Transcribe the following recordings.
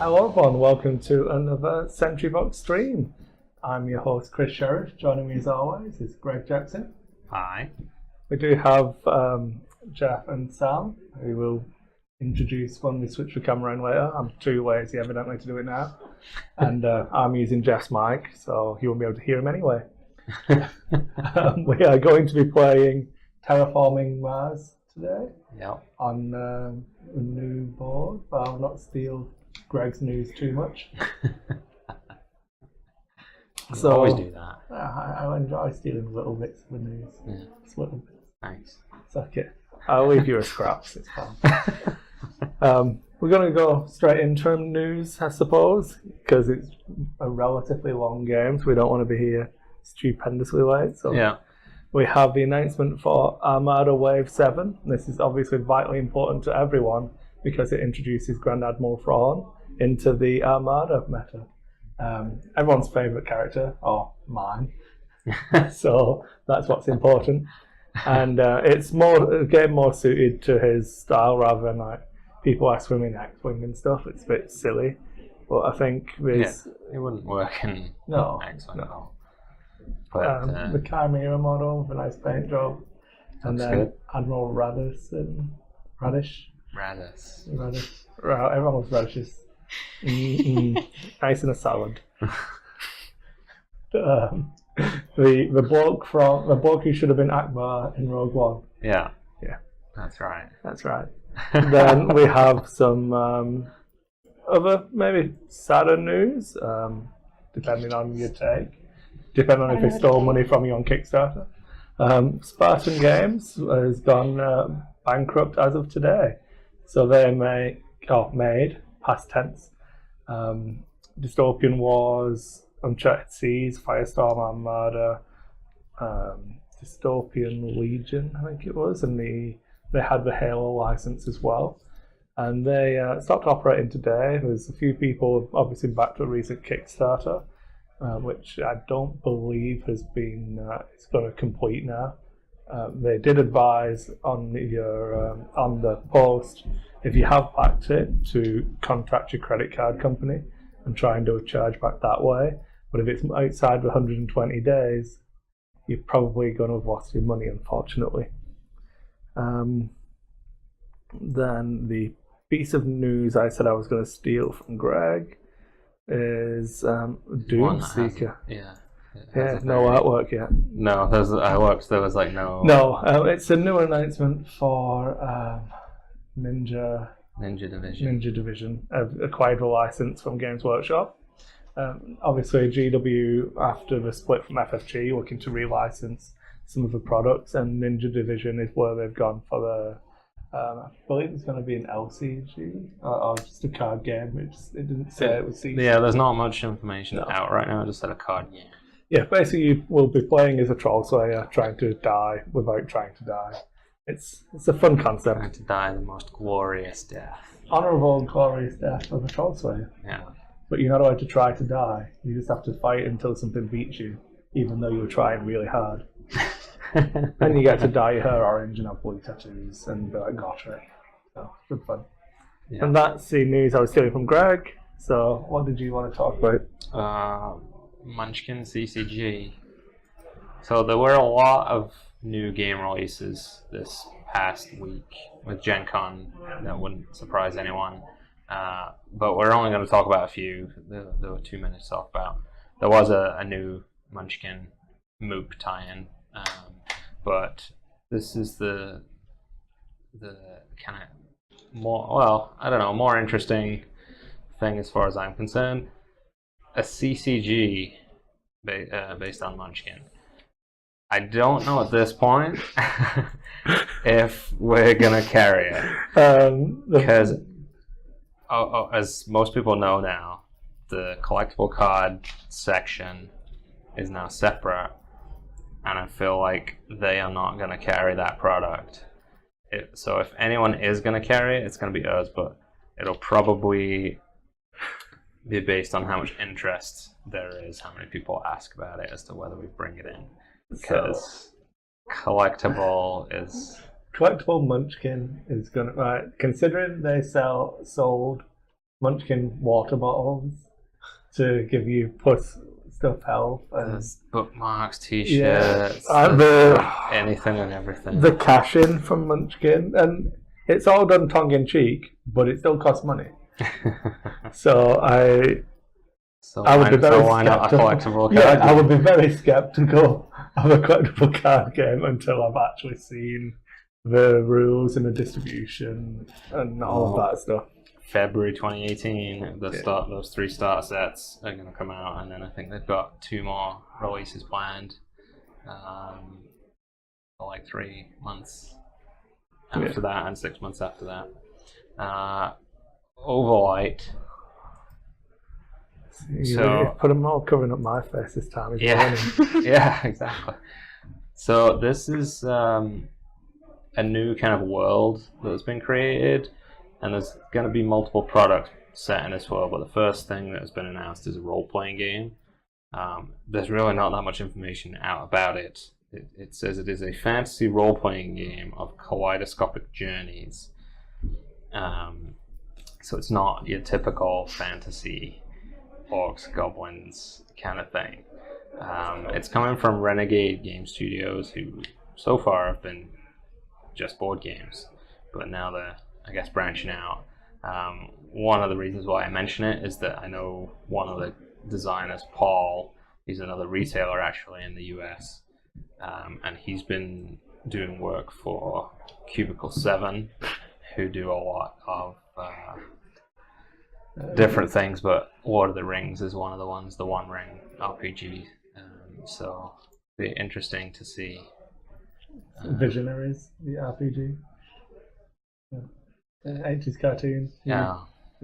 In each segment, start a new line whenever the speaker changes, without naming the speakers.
Hello everyone, welcome to another Sentry stream. I'm your host Chris Sheriff. Joining me as always is Greg Jackson.
Hi.
We do have Jeff and Sam, who will introduce when we switch the camera in later. I'm too lazy evidently to do it now. And I'm using Jeff's mic, so you won't be able to hear him anyway. We are going to be playing Terraforming Mars today.
Yep.
On a new board, but I'll not steal Greg's news too much.
So always do that.
I enjoy stealing little bits of the news.
Yeah.
Just little bits.
Thanks.
Suck it. I'll leave you a scraps. It's fine. We're going to go straight into news, I suppose, because it's a relatively long game, so we don't want to be here stupendously late. So
yeah.
We have the announcement for Armada Wave 7. This is obviously vitally important to everyone because it introduces Grand Admiral Thrawn into the Armada meta. Everyone's favourite character, or mine. So that's what's important. And it's a game more suited to his style rather than like people are swimming X-Wing and stuff. It's a bit silly. But I think this...
Yeah, it wouldn't work in X-Wing at all.
But, the Chimera model, the nice paint job. And then
good.
Admiral Radish. Right, everyone loves radishes. Nice in a salad. The bloke who should have been Akbar in Rogue One.
Yeah.
Yeah.
That's right.
Then we have some other maybe sadder news, depending on your take. Depending on if they stole money from you on Kickstarter. Spartan Games has gone bankrupt as of today. So they made, past tense, Dystopian Wars, Uncharted Seas, Firestorm Armada, Dystopian Legion, I think it was, and they had the Halo license as well. And they stopped operating today. There's a few people obviously backed a recent Kickstarter, which I don't believe has been, it's going to complete now. They did advise on the post, if you have backed it, to contact your credit card company and try and do a chargeback that way. But if it's outside the 120 days, you're probably going to have lost your money, unfortunately. Then the piece of news I said I was going to steal from Greg is Doom Seeker.
Yeah,
no artwork yet.
No, there's artworks. There was like no.
No, it's a new announcement for Ninja Division. Acquired a license from Games Workshop. Obviously, GW after the split from FFG, looking to relicense some of the products, and Ninja Division is where they've gone for the. I believe it's going to be an LCG or just a card game. It didn't say it was CG.
Yeah, there's not much information out right now. I just said a card game.
Yeah, basically you will be playing as a troll slayer, trying to die without trying to die. It's a fun concept.
Trying to die the most glorious death.
Honourable and glorious death of a troll slayer.
Yeah.
But you're not allowed to try to die. You just have to fight until something beats you, even though you were trying really hard. And you get to dye your hair orange and have blue tattoos and be like Gotrek. So, good fun. Yeah. And that's the news I was stealing from Greg. So, what did you want to talk about?
Munchkin CCG. So, there were a lot of new game releases this past week with Gen Con. That wouldn't surprise anyone. But we're only going to talk about a few. There were 2 minutes to talk about. There was a new Munchkin Moop tie-in. But this is the kind of more interesting thing as far as I'm concerned. A CCG based on Munchkin. I don't know at this point if we're gonna carry it because as most people know now, the collectible card section is now separate. And I feel like they are not going to carry that product. So if anyone is going to carry it, it's going to be us, but it'll probably be based on how much interest there is, how many people ask about it as to whether we bring it in. Because collectible Munchkin is going to, considering they sold
Munchkin water bottles to give you plus stuff health. And
There's bookmarks,
yeah,
t-shirts, anything and everything.
The cash in from Munchkin, and it's all done tongue in cheek, but it still costs money. So I would be very
why not a collectible card?
Yeah, I would be very skeptical of a collectible card game until I've actually seen the rules and the distribution and all of that stuff.
February 2018, those 3 starter sets are going to come out, and then I think they've got 2 more releases planned for like 3 months after that and 6 months after that. Overlight.
So put them all covering up my face this time.
Yeah, exactly. So this is a new kind of world that's been created, and there's going to be multiple products set in this world. But the first thing that has been announced is a role-playing game. There's really not that much information out about it. It says it is a fantasy role-playing game of kaleidoscopic journeys. So it's not your typical fantasy orcs, goblins kind of thing. It's coming from Renegade Game Studios, who so far have been just board games, but now they're, I guess, branching out. One of the reasons why I mention it is that I know one of the designers, Paul, he's another retailer actually in the US, and he's been doing work for Ep7, who do a lot of different things, but Lord of the Rings is one of the ones, the One Ring RPG. So it'll be interesting to see.
Visionaries, the RPG. 80s cartoon.
Yeah.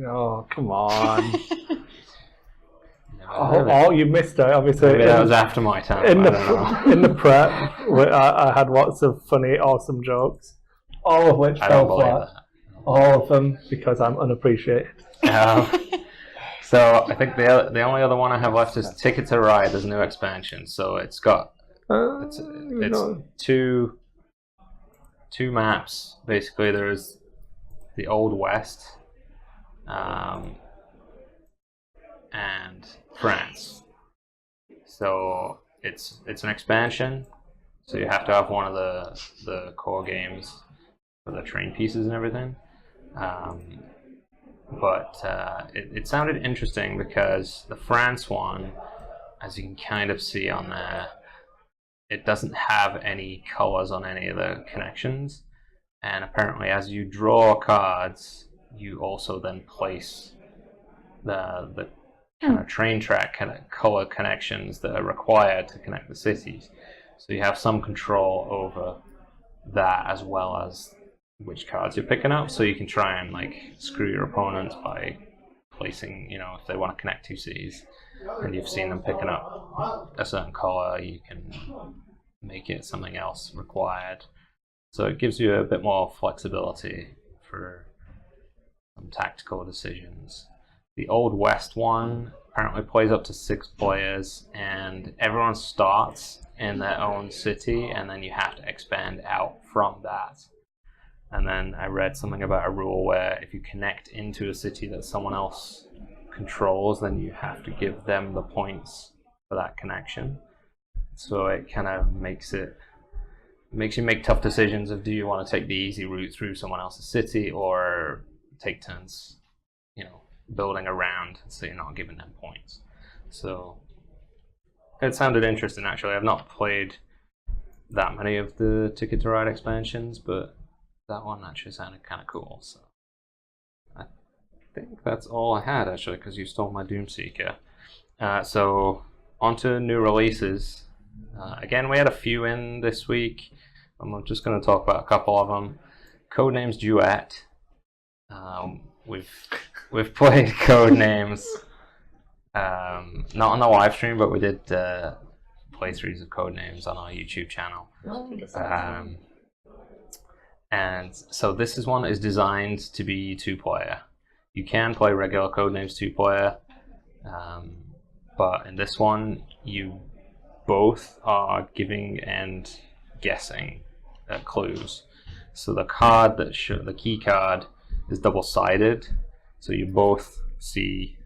Oh, come on. Oh, you missed it, obviously.
Maybe that was after my time.
In the prep, I had lots of funny, awesome jokes, all of which fell flat. All of them because I'm unappreciated.
So I think the only other one I have left is Ticket to Ride. There's a new expansion, so it's got it's two maps basically. There's the Old West and France. So it's an expansion. So you have to have one of the core games for the train pieces and everything. But it sounded interesting because the France one, as you can kind of see on there, it doesn't have any colors on any of the connections, and apparently as you draw cards, you also then place the kind of train track kind of color connections that are required to connect the cities. So you have some control over that as well as which cards you're picking up, so you can try and like screw your opponents by placing, if they want to connect 2 cities and you've seen them picking up a certain color, you can make it something else required. So it gives you a bit more flexibility for some tactical decisions. The Old West one apparently plays up to 6 players, and everyone starts in their own city, and then you have to expand out from that. And then I read something about a rule where if you connect into a city that someone else controls, then you have to give them the points for that connection. So it kind of makes you make tough decisions of, do you want to take the easy route through someone else's city or take turns, building around so you're not giving them points. So it sounded interesting actually. I've not played that many of the Ticket to Ride expansions, but that one actually sounded kind of cool. So I think that's all I had actually, because you stole my Doomseeker. So on to new releases. Again, we had a few in this week. I'm just going to talk about a couple of them. Codenames Duet. We've played Codenames, not on the live stream, but we did playthroughs of Codenames on our YouTube channel. And so this one is designed to be 2-player. You can play regular Codenames 2-player, but in this one you both are giving and guessing clues. So the card the key card is double-sided, so you both see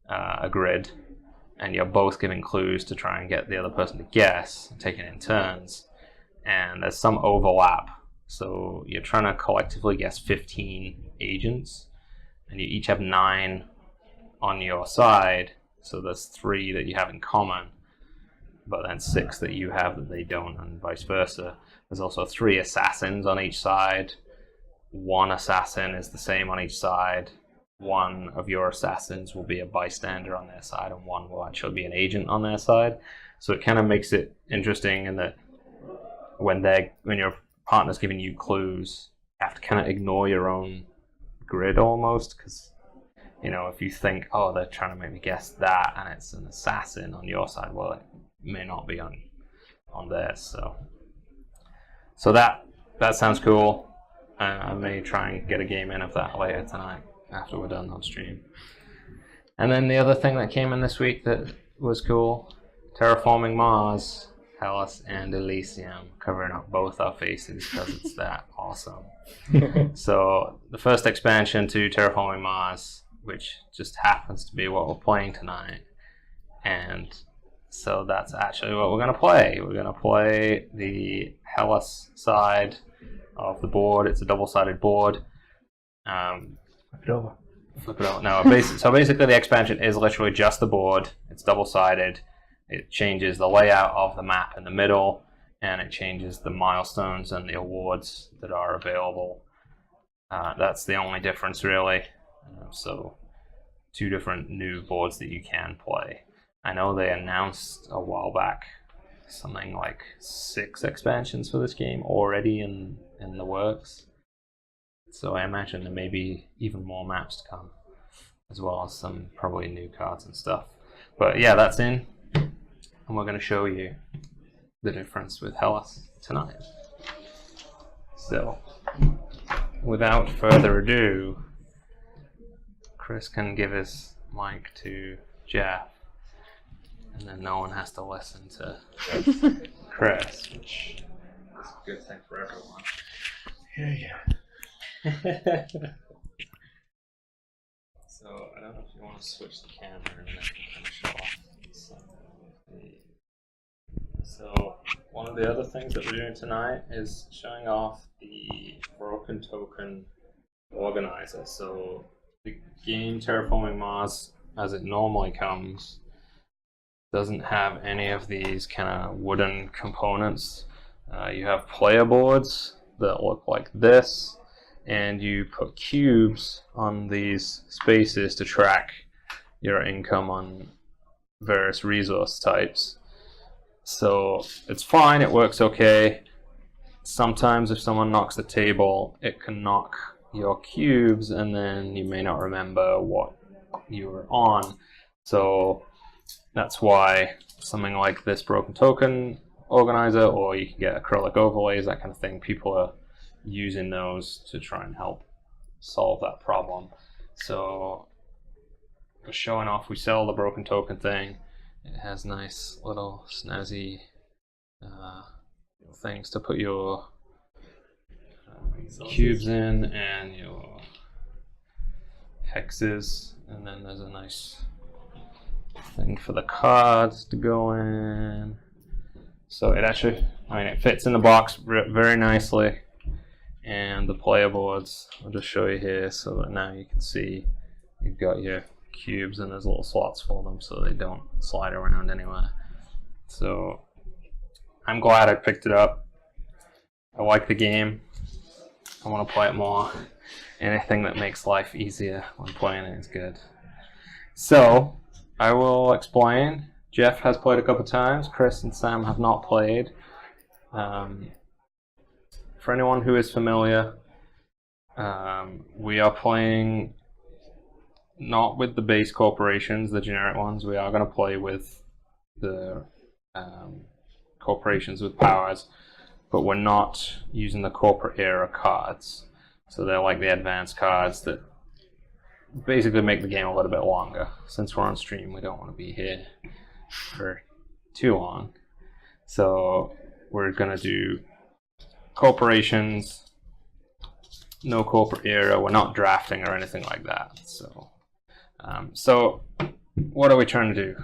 a grid, and you're both giving clues to try and get the other person to guess, taking it in turns. And there's some overlap. So you're trying to collectively guess 15 agents, and you each have 9 on your side. So there's 3 that you have in common, but then 6 that you have that they don't, and vice versa. There's also 3 assassins on each side. 1 assassin is the same on each side. 1 of your assassins will be a bystander on their side, and 1 will actually be an agent on their side. So it kind of makes it interesting in that when your partner's giving you clues, you have to kind of ignore your own grid almost, because if you think, oh, they're trying to make me guess that, and it's an assassin on your side, well, it may not be on theirs. So that sounds cool. I may try and get a game in of that later tonight after we're done on stream. And then the other thing that came in this week that was cool, Terraforming Mars, Hellas, and Elysium, covering up both our faces because it's that awesome. So the first expansion to Terraforming Mars, which just happens to be what we're playing tonight, and so that's actually what we're going to play. We're going to play the Hellas side of the board. It's a double-sided board.
Flip it over.
Flip it over. No, so basically the expansion is literally just the board. It's double-sided. It changes the layout of the map in the middle, and it changes the milestones and the awards that are available. That's the only difference, really. So 2 different new boards that you can play. I know they announced a while back something like 6 expansions for this game already in the works. So I imagine there may be even more maps to come, as well as some probably new cards and stuff. But yeah, that's in, and we're going to show you the difference with Hellas tonight. So, without further ado, Chris can give his mic to Jeff, and then no one has to listen to Chris, which is a good thing for everyone.
Yeah.
So I don't know if you want to switch the camera and then I can kind of show off something. So one of the other things that we're doing tonight is showing off the broken token organizer. So the game Terraforming Mars, as it normally comes, doesn't have any of these kind of wooden components. You have player boards that look like this, and you put cubes on these spaces to track your income on various resource types. So it's fine, it works okay. Sometimes if someone knocks the table, it can knock your cubes, and then you may not remember what you were on. So that's why something like this broken token organizer, or you can get acrylic overlays, that kind of thing, people are using those to try and help solve that problem. So we're showing off, we sell the broken token thing. It has nice little snazzy things to put your cubes in and your hexes, and then there's a nice thing for the cards to go in. So it actually, it fits in the box very nicely. And the player boards, I'll just show you here so that now you can see you've got your cubes and there's little slots for them so they don't slide around anywhere. So I'm glad I picked it up. I like the game. I want to play it more. Anything that makes life easier when playing it is good. So I will explain. Jeff has played a couple times. Chris and Sam have not played. For anyone who is familiar, we are playing not with the base corporations, the generic ones. We are going to play with the corporations with powers, but we're not using the corporate era cards. So they're like the advanced cards that basically make the game a little bit longer. Since we're on stream, we don't want to be here for too long. So we're going to do corporations, no corporate era. We're not drafting or anything like that. So So what are we trying to do?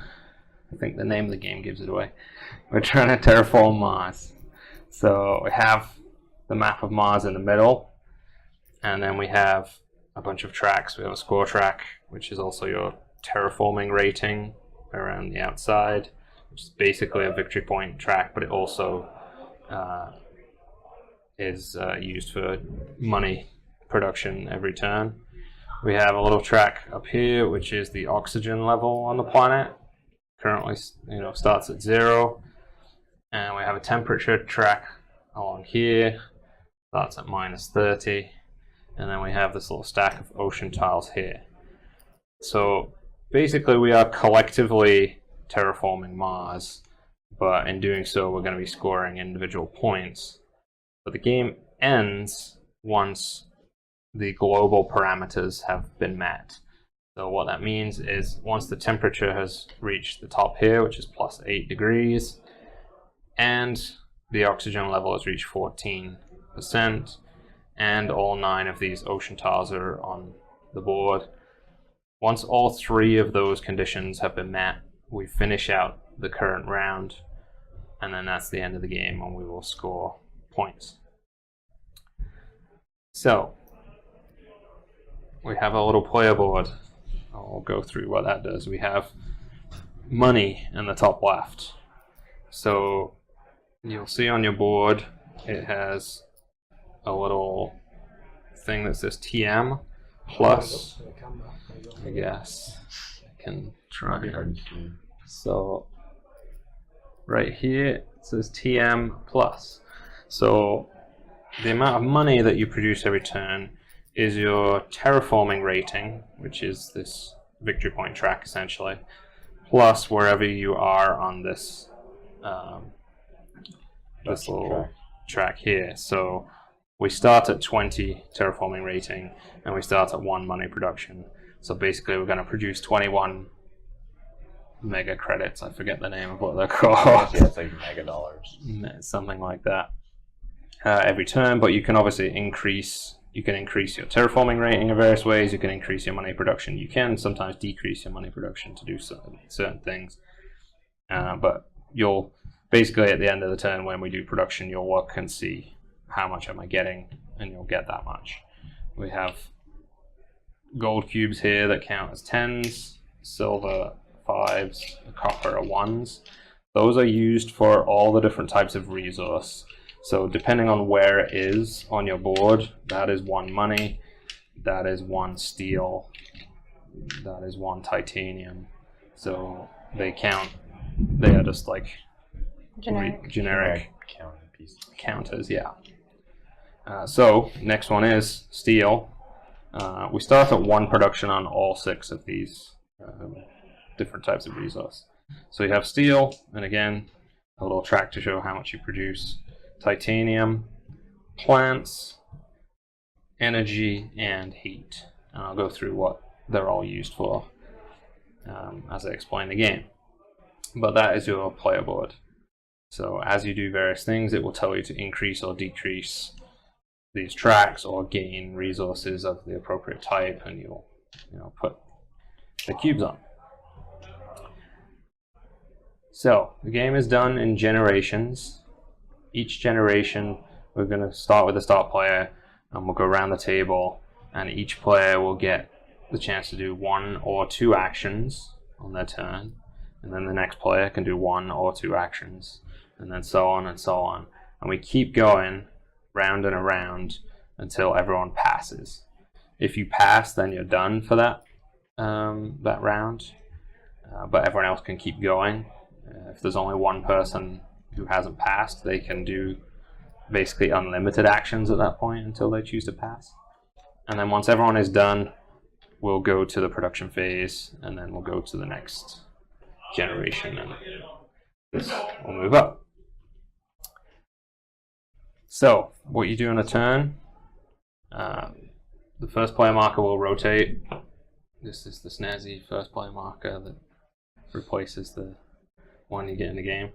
I think the name of the game gives it away. We're trying to terraform Mars. So we have the map of Mars in the middle, and then we have a bunch of tracks. We have a score track, which is also your terraforming rating around the outside, which is basically a victory point track, but it also is used for money production every turn. We have a little track up here, which is the oxygen level on the planet. Currently, starts at 0, and we have a temperature track along here. Starts at -30, and then we have this little stack of ocean tiles here. So basically, we are collectively terraforming Mars, but in doing so, we're going to be scoring individual points. But the game ends once the global parameters have been met. So what that means is once the temperature has reached the top here, which is +8 degrees, and the oxygen level has reached 14%, and all 9 of these ocean tiles are on the board. Once all 3 of those conditions have been met, we finish out the current round, and then that's the end of the game, and we will score points. So we have a little player board. I'll go through what that does. We have money in the top left. So you'll see on your board it has a little thing that says TM plus. I guess I can try. So right here it says TM plus. So the amount of money that you produce every turn is your terraforming rating, which is this victory point track essentially, plus wherever you are on this this little track here. So we start at 20 terraforming rating, and we start at 1 money production. So basically, we're going to produce 21 mega credits. I forget the name of what they're called.
Yeah, it's like mega dollars,
something like that. Every turn, but you can obviously increase. You can increase your terraforming rating in various ways. You can increase your money production. You can sometimes decrease your money production to do certain things. But you'll basically at the end of the turn, when we do production, you'll look and see how much am I getting, and you'll get that much. We have gold cubes here that count as 10s, silver 5s, copper 1s. Those are used for all the different types of resource. So depending on where it is on your board, that is 1 money, that is 1 steel, that is 1 titanium. So they count, they are just like generic counters, yeah. So next one is steel. We start at 1 production on all 6 of these different types of resource. So you have steel, and again, a little track to show how much you produce. Titanium, plants, energy, and heat. And I'll go through what they're all used for as I explain the game. But that is your player board. So as you do various things, it will tell you to increase or decrease these tracks or gain resources of the appropriate type, and you'll put the cubes on. So the game is done in generations. Each generation, we're going to start with the start player, and we'll go around the table, and each player will get the chance to do 1 or 2 actions on their turn, and then the next player can do 1 or 2 actions, and then so on and so on. And we keep going round and around until everyone passes. If you pass, then you're done for that round, but everyone else can keep going. If there's only 1 person who hasn't passed, they can do basically unlimited actions at that point until they choose to pass. And then once everyone is done, we'll go to the production phase, and then we'll go to the next generation, and this will move up. So what you do in a turn, the first player marker will rotate. This is the snazzy first player marker that replaces the one you get in the game.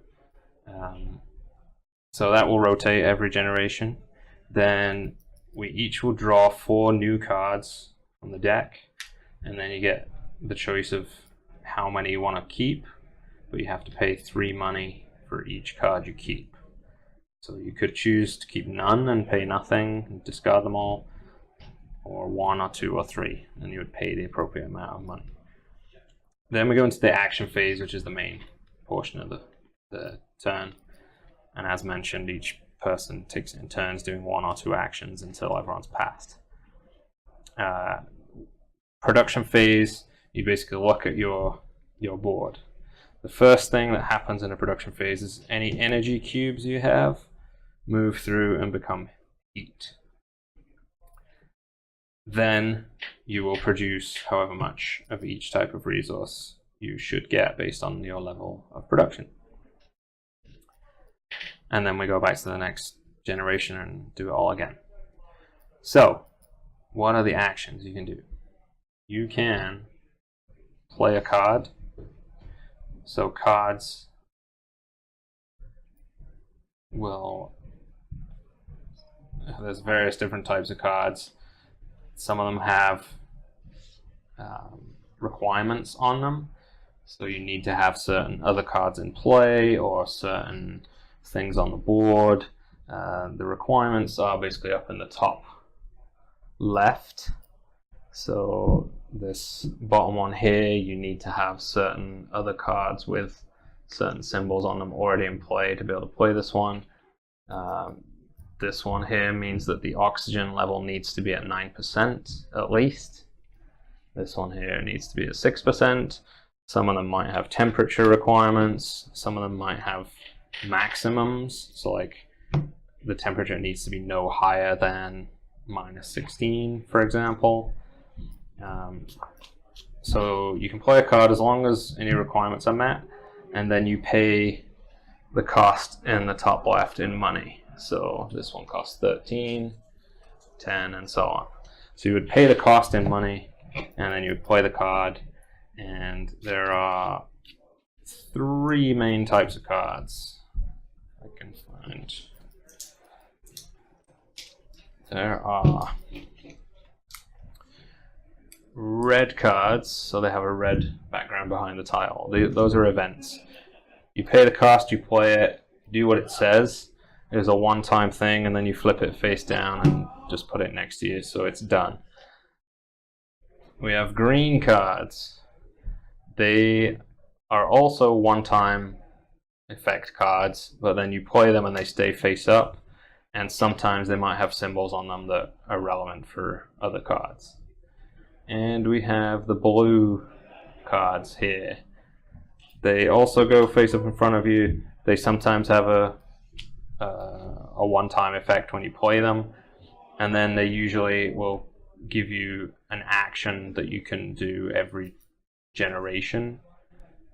So that will rotate every generation. Then we each will draw 4 new cards from the deck, and then you get the choice of how many you want to keep, but you have to pay 3 money for each card you keep. So you could choose to keep none and pay nothing and discard them all, or 1 or 2 or 3, and you would pay the appropriate amount of money. Then we go into the action phase, which is the main portion of the turn. And as mentioned, each person takes it in turns doing 1 or 2 actions until everyone's passed. Production phase, you basically look at your board. The first thing that happens in a production phase is any energy cubes you have move through and become heat. Then you will produce however much of each type of resource you should get based on your level of production. And then we go back to the next generation and do it all again. So, what are the actions you can do? You can play a card. So cards there's various different types of cards. Some of them have requirements on them. So you need to have certain other cards in play or certain things on the board. The requirements are basically up in the top left. So this bottom one here, you need to have certain other cards with certain symbols on them already in play to be able to play this one. This one here means that the oxygen level needs to be at 9% at least. This one here needs to be at 6%. Some of them might have temperature requirements. Some of them might have maximums. So like the temperature needs to be no higher than -16, for example. So you can play a card as long as any requirements are met, and then you pay the cost in the top left in money. So this one costs 13, 10, and so on. So you would pay the cost in money, and then you would play the card. And there are 3 main types of cards I can find. There are red cards, so they have a red background behind the tile. Those are events. You pay the cost, you play it, do what it says. It's a one-time thing, and then you flip it face down and just put it next to you, so it's done. We have green cards. They are also one-time effect cards, but then you play them and they stay face up, and sometimes they might have symbols on them that are relevant for other cards. And we have the blue cards here. They also go face up in front of you. They sometimes have a one-time effect when you play them, and then they usually will give you an action that you can do every generation,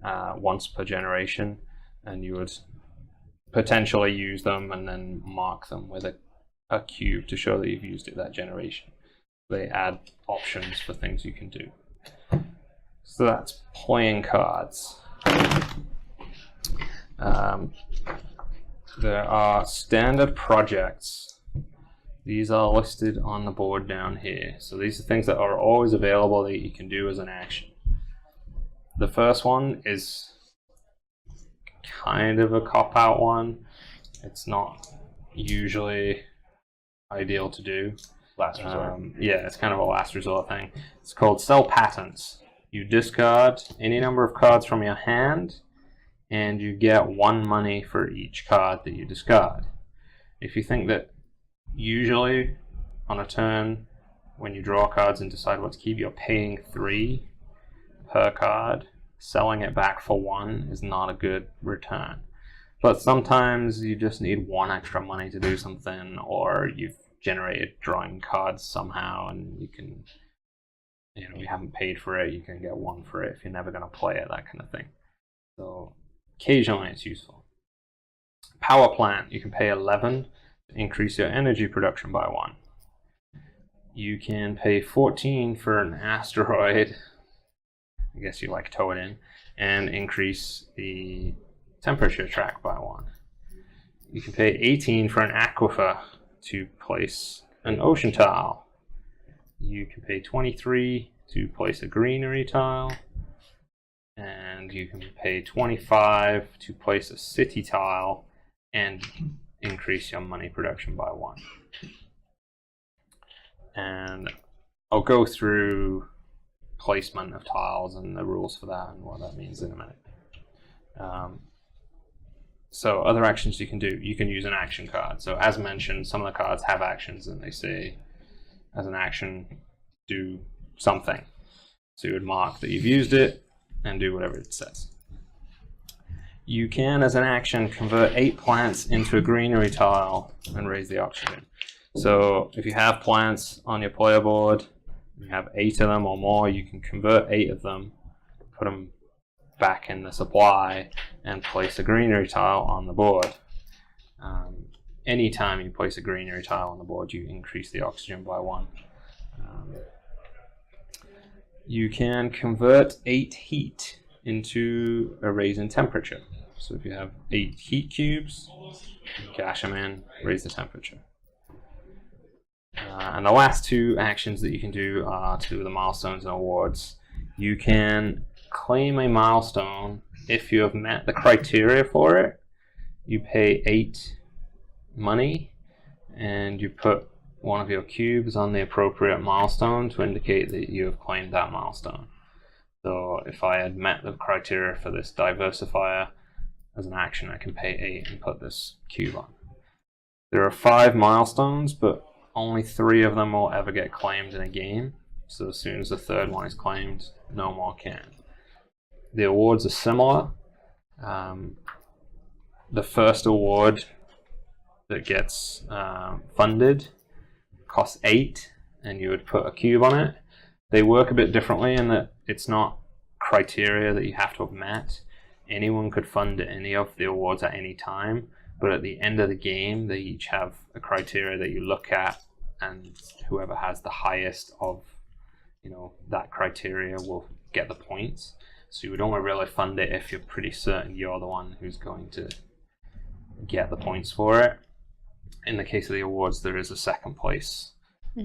once per generation, and you would potentially use them and then mark them with a cube to show that you've used it that generation. They add options for things you can do. So that's playing cards. There are standard projects. These are listed on the board down here. So these are things that are always available that you can do as an action. The first one is kind of a cop-out one. It's not usually ideal to do.
Last resort.
Yeah, it's kind of a last resort thing. It's called sell patents. You discard any number of cards from your hand, and you get 1 money for each card that you discard. If you think that usually on a turn, when you draw cards and decide what to keep, you're paying 3 per card, selling it back for 1 is not a good return. But sometimes you just need 1 extra money to do something, or you've generated drawing cards somehow and you can, you haven't paid for it, you can get 1 for it if you're never going to play it, that kind of thing. So occasionally it's useful. Power plant, you can pay 11 to increase your energy production by 1. You can pay 14 for an asteroid, I guess you like tow it in, and increase the temperature track by 1. You can pay 18 for an aquifer to place an ocean tile. You can pay 23 to place a greenery tile, and you can pay 25 to place a city tile and increase your money production by 1. And I'll go through placement of tiles and the rules for that and what that means in a minute. So other actions you can do, you can use an action card. So as mentioned, some of the cards have actions and they say as an action do something. So you would mark that you've used it and do whatever it says. You can, as an action, convert 8 plants into a greenery tile and raise the oxygen. So if you have plants on your player board, you have 8 of them or more, you can convert 8 of them, put them back in the supply, and place a greenery tile on the board. Anytime you place a greenery tile on the board, you increase the oxygen by 1. You can convert 8 heat into a raise in temperature. So if you have 8 heat cubes, you cash them in, raise the temperature. And the last 2 actions that you can do are to do with the milestones and awards. You can claim a milestone if you have met the criteria for it. You pay 8 money and you put one of your cubes on the appropriate milestone to indicate that you have claimed that milestone. So if I had met the criteria for this diversifier, as an action I can pay 8 and put this cube on. There are 5 milestones, but only 3 of them will ever get claimed in a game. So as soon as the 3rd one is claimed, no more can. The awards are similar. The first award that gets funded costs 8, and you would put a cube on it. They work a bit differently in that it's not criteria that you have to have met. Anyone could fund any of the awards at any time, but at the end of the game, they each have a criteria that you look at, and whoever has the highest of, that criteria will get the points. So you would only really fund it if you're pretty certain you're the one who's going to get the points for it. In the case of the awards, there is a 2nd place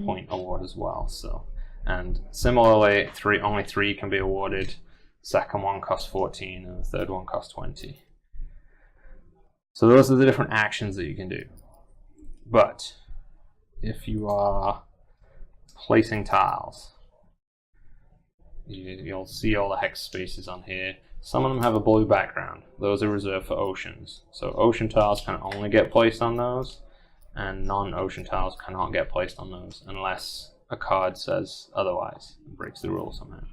point award as well. So, and similarly, only 3 can be awarded. 2nd one costs 14, and the 3rd one costs 20. So those are the different actions that you can do. But if you are placing tiles, you'll see all the hex spaces on here. Some of them have a blue background. Those are reserved for oceans. So ocean tiles can only get placed on those, and non-ocean tiles cannot get placed on those unless a card says otherwise and breaks the rules somehow.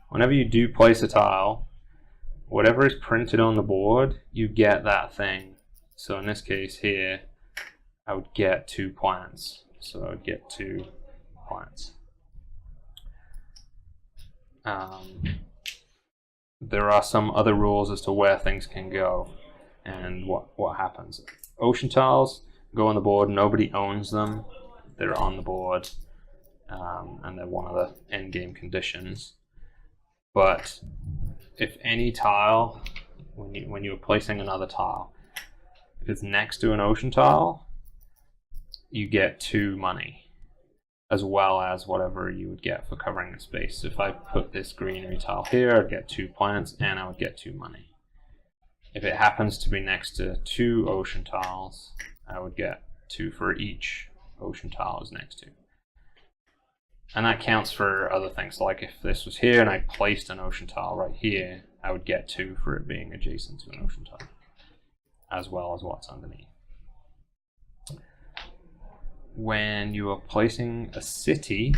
Whenever you do place a tile, whatever is printed on the board, you get that thing. So in this case here, I would get 2 plants. So I would get 2 plants. There are some other rules as to where things can go and what happens. Ocean tiles go on the board, nobody owns them, they're on the board, and they're one of the end game conditions. But if any tile, when you're placing another tile, if it's next to an ocean tile, you get 2 money, as well as whatever you would get for covering the space. So if I put this greenery tile here, I'd get 2 plants and I would get 2 money. If it happens to be next to 2 ocean tiles, I would get 2 for each ocean tile is next to. And that counts for other things, like if this was here and I placed an ocean tile right here, I would get 2 for it being adjacent to an ocean tile, as well as what's underneath. When you are placing a city,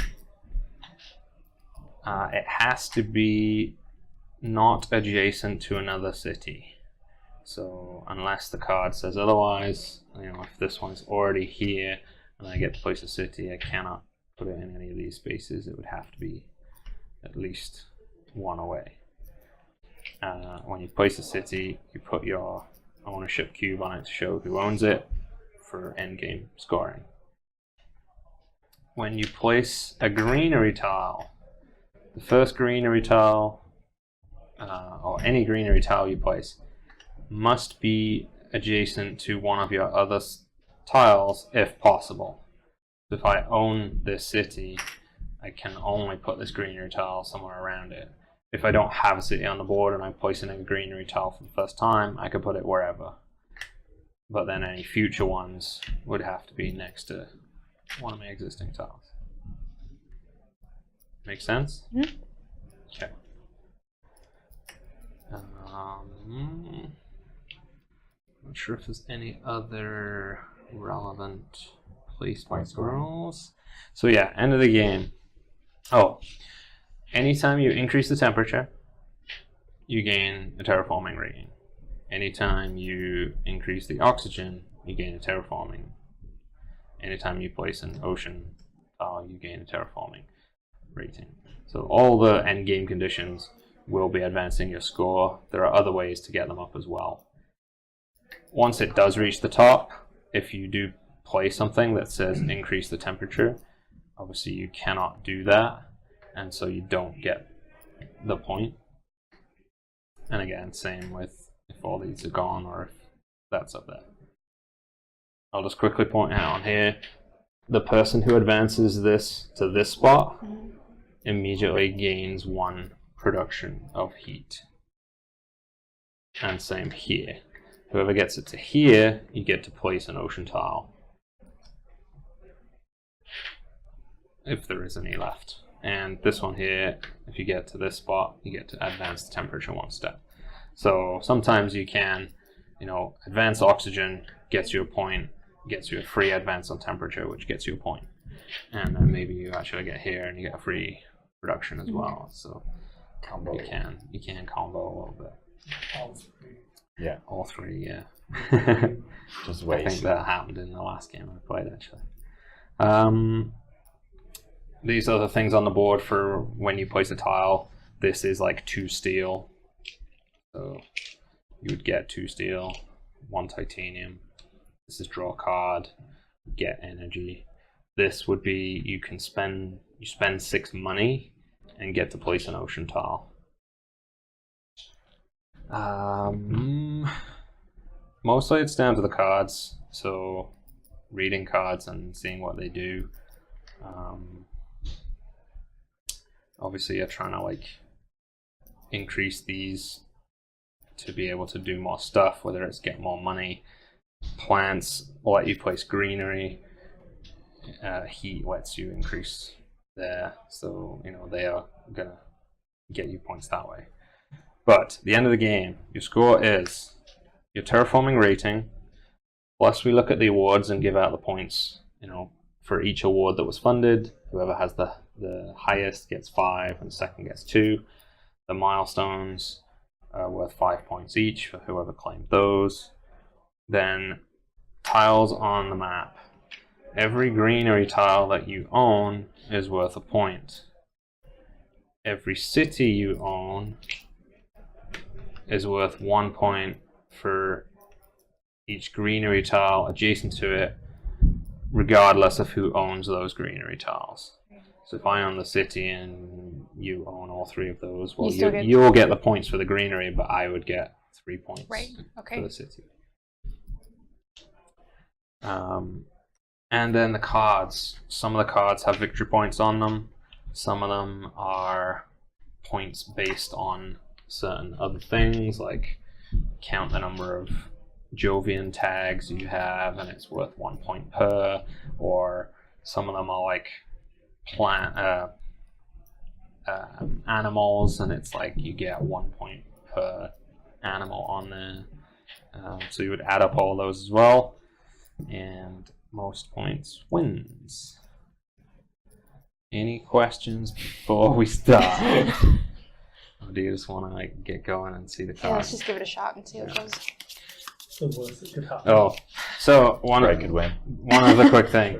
it has to be not adjacent to another city. So unless the card says otherwise, if this one's already here and I get to place a city, I cannot put it in any of these spaces. It would have to be at least 1 away. When you place a city, you put your ownership cube on it to show who owns it for endgame scoring. When you place a greenery tile, the first greenery tile, or any greenery tile you place, must be adjacent to one of your other tiles if possible. If I own this city, I can only put this greenery tile somewhere around it. If I don't have a city on the board and I'm placing a greenery tile for the first time, I could put it wherever. But then any future ones would have to be next to one of my existing tiles. Make sense?
Mm-hmm.
Okay. Not sure if there's any other relevant placement rules. So yeah, end of the game. Oh, anytime you increase the temperature, you gain a terraforming rating. Anytime you increase the oxygen, you gain a terraforming. Anytime you place an ocean tile, you gain a terraforming rating. So all the end game conditions will be advancing your score. There are other ways to get them up as well. Once it does reach the top, if you do play something that says increase the temperature, obviously you cannot do that, and so you don't get the point. And again, same with if all these are gone or if that's up there. I'll just quickly point out on here, the person who advances this to this spot immediately gains 1 production of heat. And same here. Whoever gets it to here, you get to place an ocean tile. If there is any left. And this one here, if you get to this spot, you get to advance the temperature 1 step. So sometimes you can, advance oxygen gets you a point, gets you a free advance on temperature, which gets you a point. And then maybe you actually get here and you get a free production as well. So
Combo.
you can combo a little bit.
Yeah.
All 3, yeah.
Just
I
wait.
think that happened in the last game I played, actually. These are the things on the board for when you place a tile. This is like 2 steel. So you would get 2 steel, 1 titanium. This is draw a card, get energy. This would be you spend 6 money and get to place an ocean tile. Mostly it's down to the cards, so reading cards and seeing what they do. Obviously you're trying to increase these to be able to do more stuff, whether it's get more money. Plants will let you place greenery. Heat lets you increase there, so they are gonna get you points that way. But at the end of the game, your score is your terraforming rating, plus we look at the awards and give out the points, for each award that was funded. Whoever has the highest gets 5 and second gets 2. The milestones are worth 5 points each for whoever claimed those. Then tiles on the map. Every greenery tile that you own is worth a point. Every city you own is worth 1 point for each greenery tile adjacent to it, regardless of who owns those greenery tiles. So if I own the city and you own all 3 of those, well, you'll get the points for the greenery, but I would get 3 points for the city. And then the cards. Some of the cards have victory points on them. Some of them are points based on certain other things, like count the number of Jovian tags you have and it's worth 1 point per, or some of them are like animals and it's like you get 1 point per animal on there. So you would add up all those as well, and most points wins. Any questions before we start? Or do you just want to get going and see the cards?
Yeah, let's just give it a shot and see how it goes.
The worst that could happen.
Oh, so one other quick thing.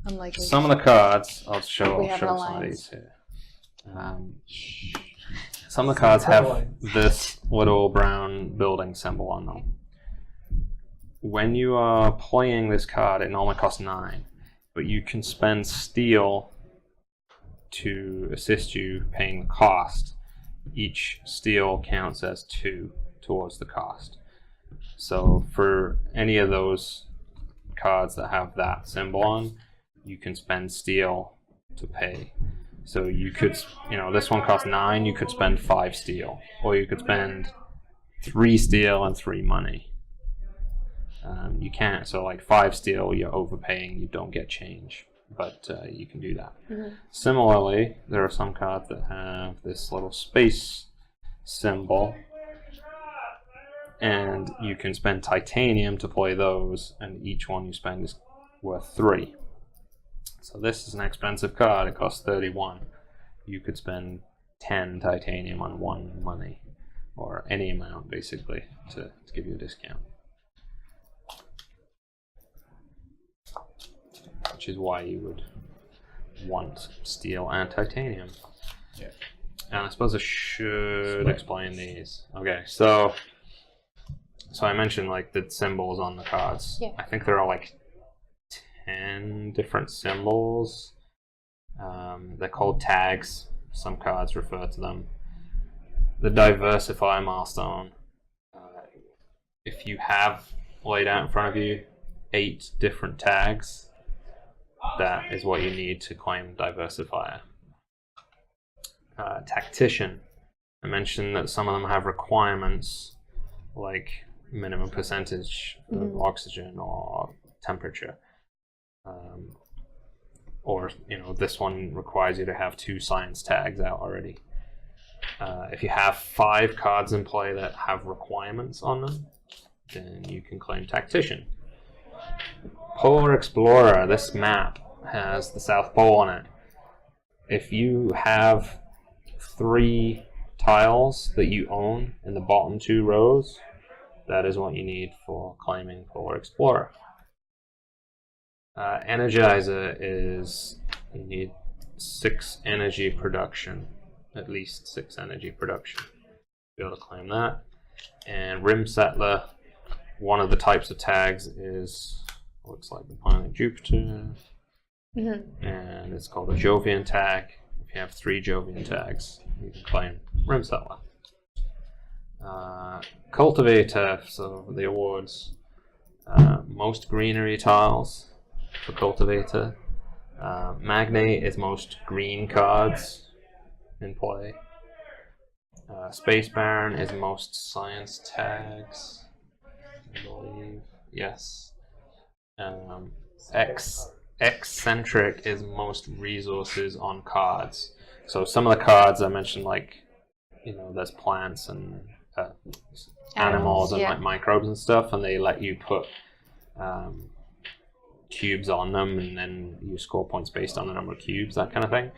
Unlikely.
Some of the cards, I'll show
We have an
some of
alliance.
these here. Some of the cards have this little brown building symbol on them. When you are playing this card, it normally costs 9, but you can spend steel to assist you paying the cost. Each steel counts as 2 towards the cost. So for any of those cards that have that symbol on, you can spend steel to pay. So you could, this one costs 9. You could spend 5 steel, or you could spend 3 steel and 3 money. You can't. So like 5 steel, you're overpaying. You don't get change, but you can do that. Similarly, there are some cards that have this little space symbol, and you can spend titanium to play those, and each one you spend is worth 3. So this is an expensive card. It costs 31. You could spend 10 titanium on 1 money, or any amount basically, to give you a discount. Which is why you would want steel and titanium.
Yeah.
And I suppose I should explain these. Okay, so I mentioned like the symbols on the cards.
Yeah.
I think there are like 10 different symbols. They're called tags. Some cards refer to them. The diversify milestone. If you have laid out in front of you 8 different tags, that is what you need to claim diversifier. Tactician. I mentioned that some of them have requirements like minimum percentage of oxygen or temperature. Or this one requires you to have 2 science tags out already. If you have 5 cards in play that have requirements on them, then you can claim Tactician. Polar Explorer. This map has the South Pole on it. If you have 3 tiles that you own in the bottom 2 rows, that is what you need for claiming Polar Explorer. Energizer is, you need 6 energy production, at least 6 energy production to be able to claim that. And Rim Settler, one of the types of tags is, looks like the planet Jupiter, and it's called a Jovian tag. If you have 3 Jovian tags, you can claim Rim Settler. Cultivator, so the awards, most greenery tiles for Cultivator. Magnate is most green cards in play. Space Baron is most science tags, I believe. Yes. Eccentric is most resources on cards. So some of the cards I mentioned, like, there's plants and animals and like microbes and stuff, and they let you put cubes on them, and then you score points based on the number of cubes, that kind of thing.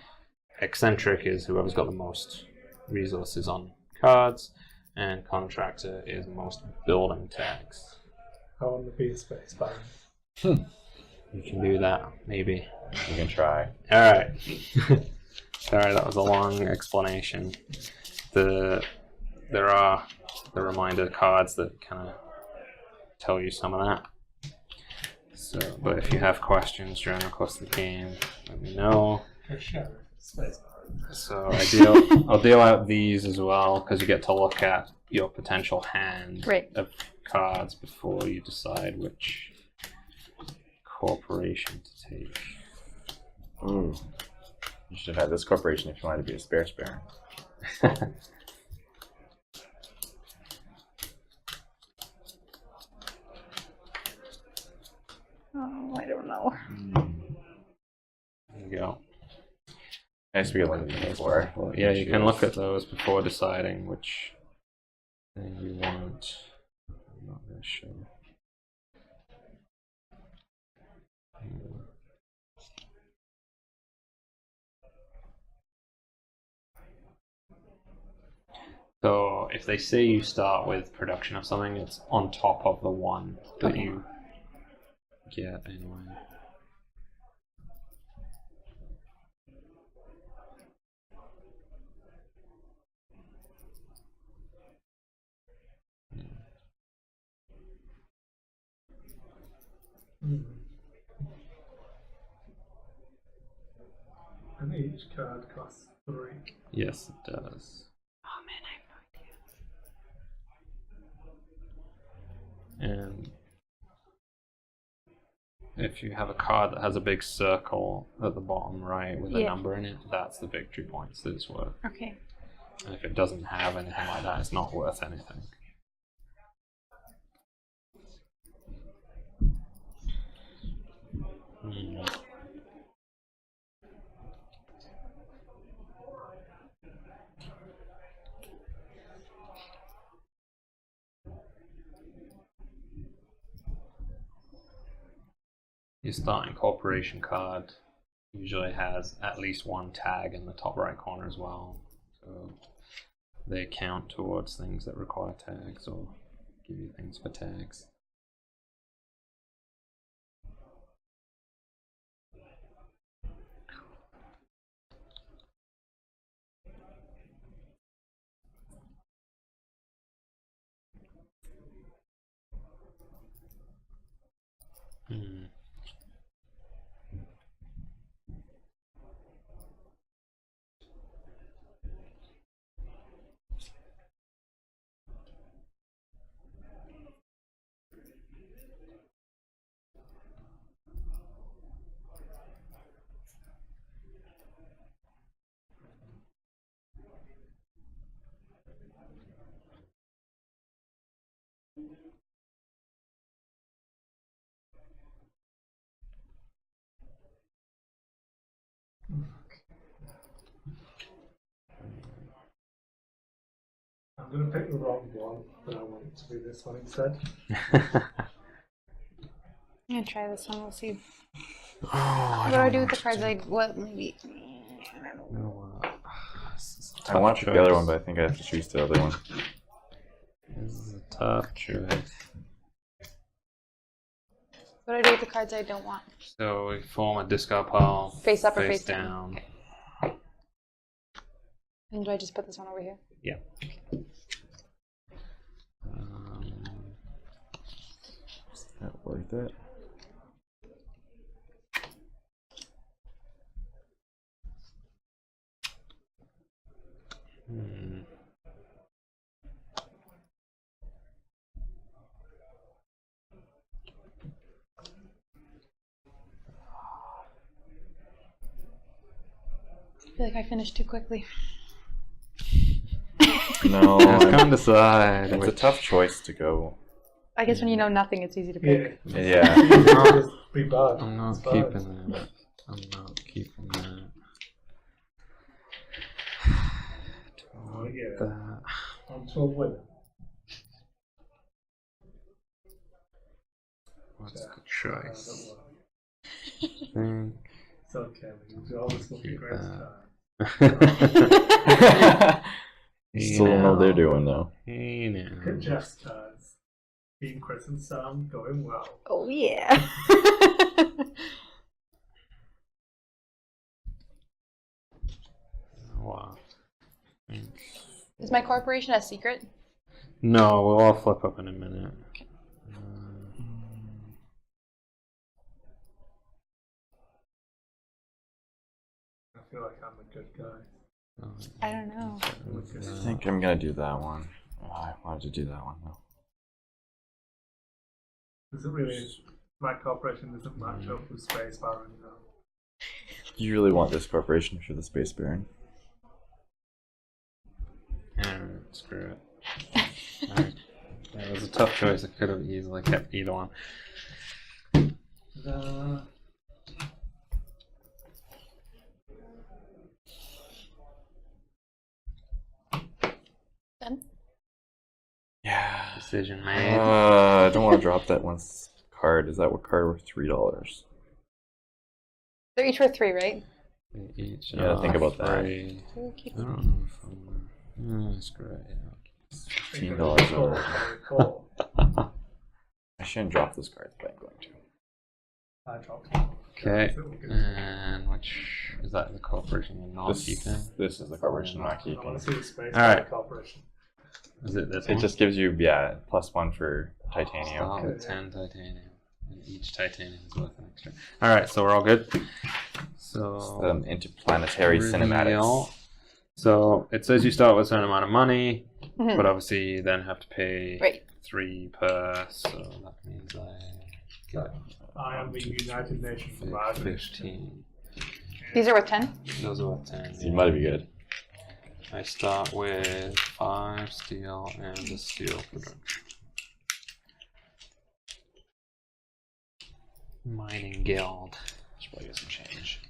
Eccentric is whoever's got the most resources on cards, and Contractor is most building tags.
I want to be a space baron.
You can do that, maybe.
You can try.
Alright. Sorry, that was a long explanation. There are the reminder cards that kind of tell you some of that. So, but if you have questions during the course of the game, let me know.
Space baron.
So I'll deal out these as well, because you get to look at your potential hand of cards before you decide which corporation to take.
Ooh. You should have had this corporation if you wanted to be a space baron.
Oh, I don't know.
There you go.
Nice to be looking for.
Well, yeah, you can look at those before deciding which thing you want. I'm not really sure. So if they say you start with production of something, it's on top of the one that you get anyway.
And each card costs 3.
Yes, it does.
Oh man, I have no idea.
And if you have a card that has a big circle at the bottom right with a
Yeah.
number in it, that's the victory points that it's worth.
Okay.
And if it doesn't have anything like that, it's not worth anything. Hmm. Your starting corporation card usually has at least one tag in the top right corner as well. So they count towards things that require tags or give you things for tags. Hmm.
I'm going to pick the wrong one, but I want it to be this one instead.
I'm gonna try this one. We'll see.
Oh,
What do I do with the cards? Like what? Maybe. I don't know.
I want to pick the other one, but I think I have to choose the other one.
This is a tough choice.
What do I do with the cards I don't want?
So we form a discard pile.
Face up or
face
face down?
down.
And do I just put this one over here?
Yeah.
Is that worth it?
Hmm.
I feel like I finished too quickly.
No,
Let's come decide.
it's a tough choice to go.
I guess when you know nothing, it's easy to pick.
Yeah.
Yeah.
Just be bad.
I'm not
It's fine.
keeping that. I'm not keeping that.
Oh, yeah.
That.
On to a winner.
What's the
Don't
choice?
worry.
Think.
It's okay. You do always look
Keep
great
that.
time.
Still don't know what they're doing though.
Hey
Look at
now.
Jeff's cards. Being Chris and Sam going well.
Oh yeah.
Wow.
Is my corporation a secret?
No, we'll all flip up in a minute.
I feel like I'm a good guy.
I don't know.
I think I'm gonna do that one. Oh, I wanted to do that one though.
Doesn't really. My corporation doesn't match up with Space Baron though.
You really want this corporation for the Space Baron?
Screw it. Alright. That was a tough choice. I could have easily kept either one.
Done.
Yeah.
Decision made.
I don't want to drop that one card. Is that what card worth $3?
They're each worth 3, right?
Each
Yeah, think about that.
three.
We'll keep
I don't know if I'm. Screw it.
$15 over.
Cool.
I shouldn't drop this card, but I'm going to.
I dropped.
Okay. And which is that the corporation you're not keeping?
This is the corporation I'm not
I
keeping.
want to see the Space
Alright.
Baron corporation.
Is it this
It
one?
just gives you, yeah, +1 for titanium.
Start with
Okay.
10 titanium. And each titanium is worth an extra. Alright, so we're all good. So
Interplanetary cinematics.
reveal. So it says you start with a certain amount of money,
Mhm.
but obviously you then have to pay
Right.
3 per, so that means I get
I am the United Nations provider.
15.
These are worth 10?
Those are worth 10.
You might be good.
I start with 5 steel and a steel production. Mining guild.
Should probably get some change.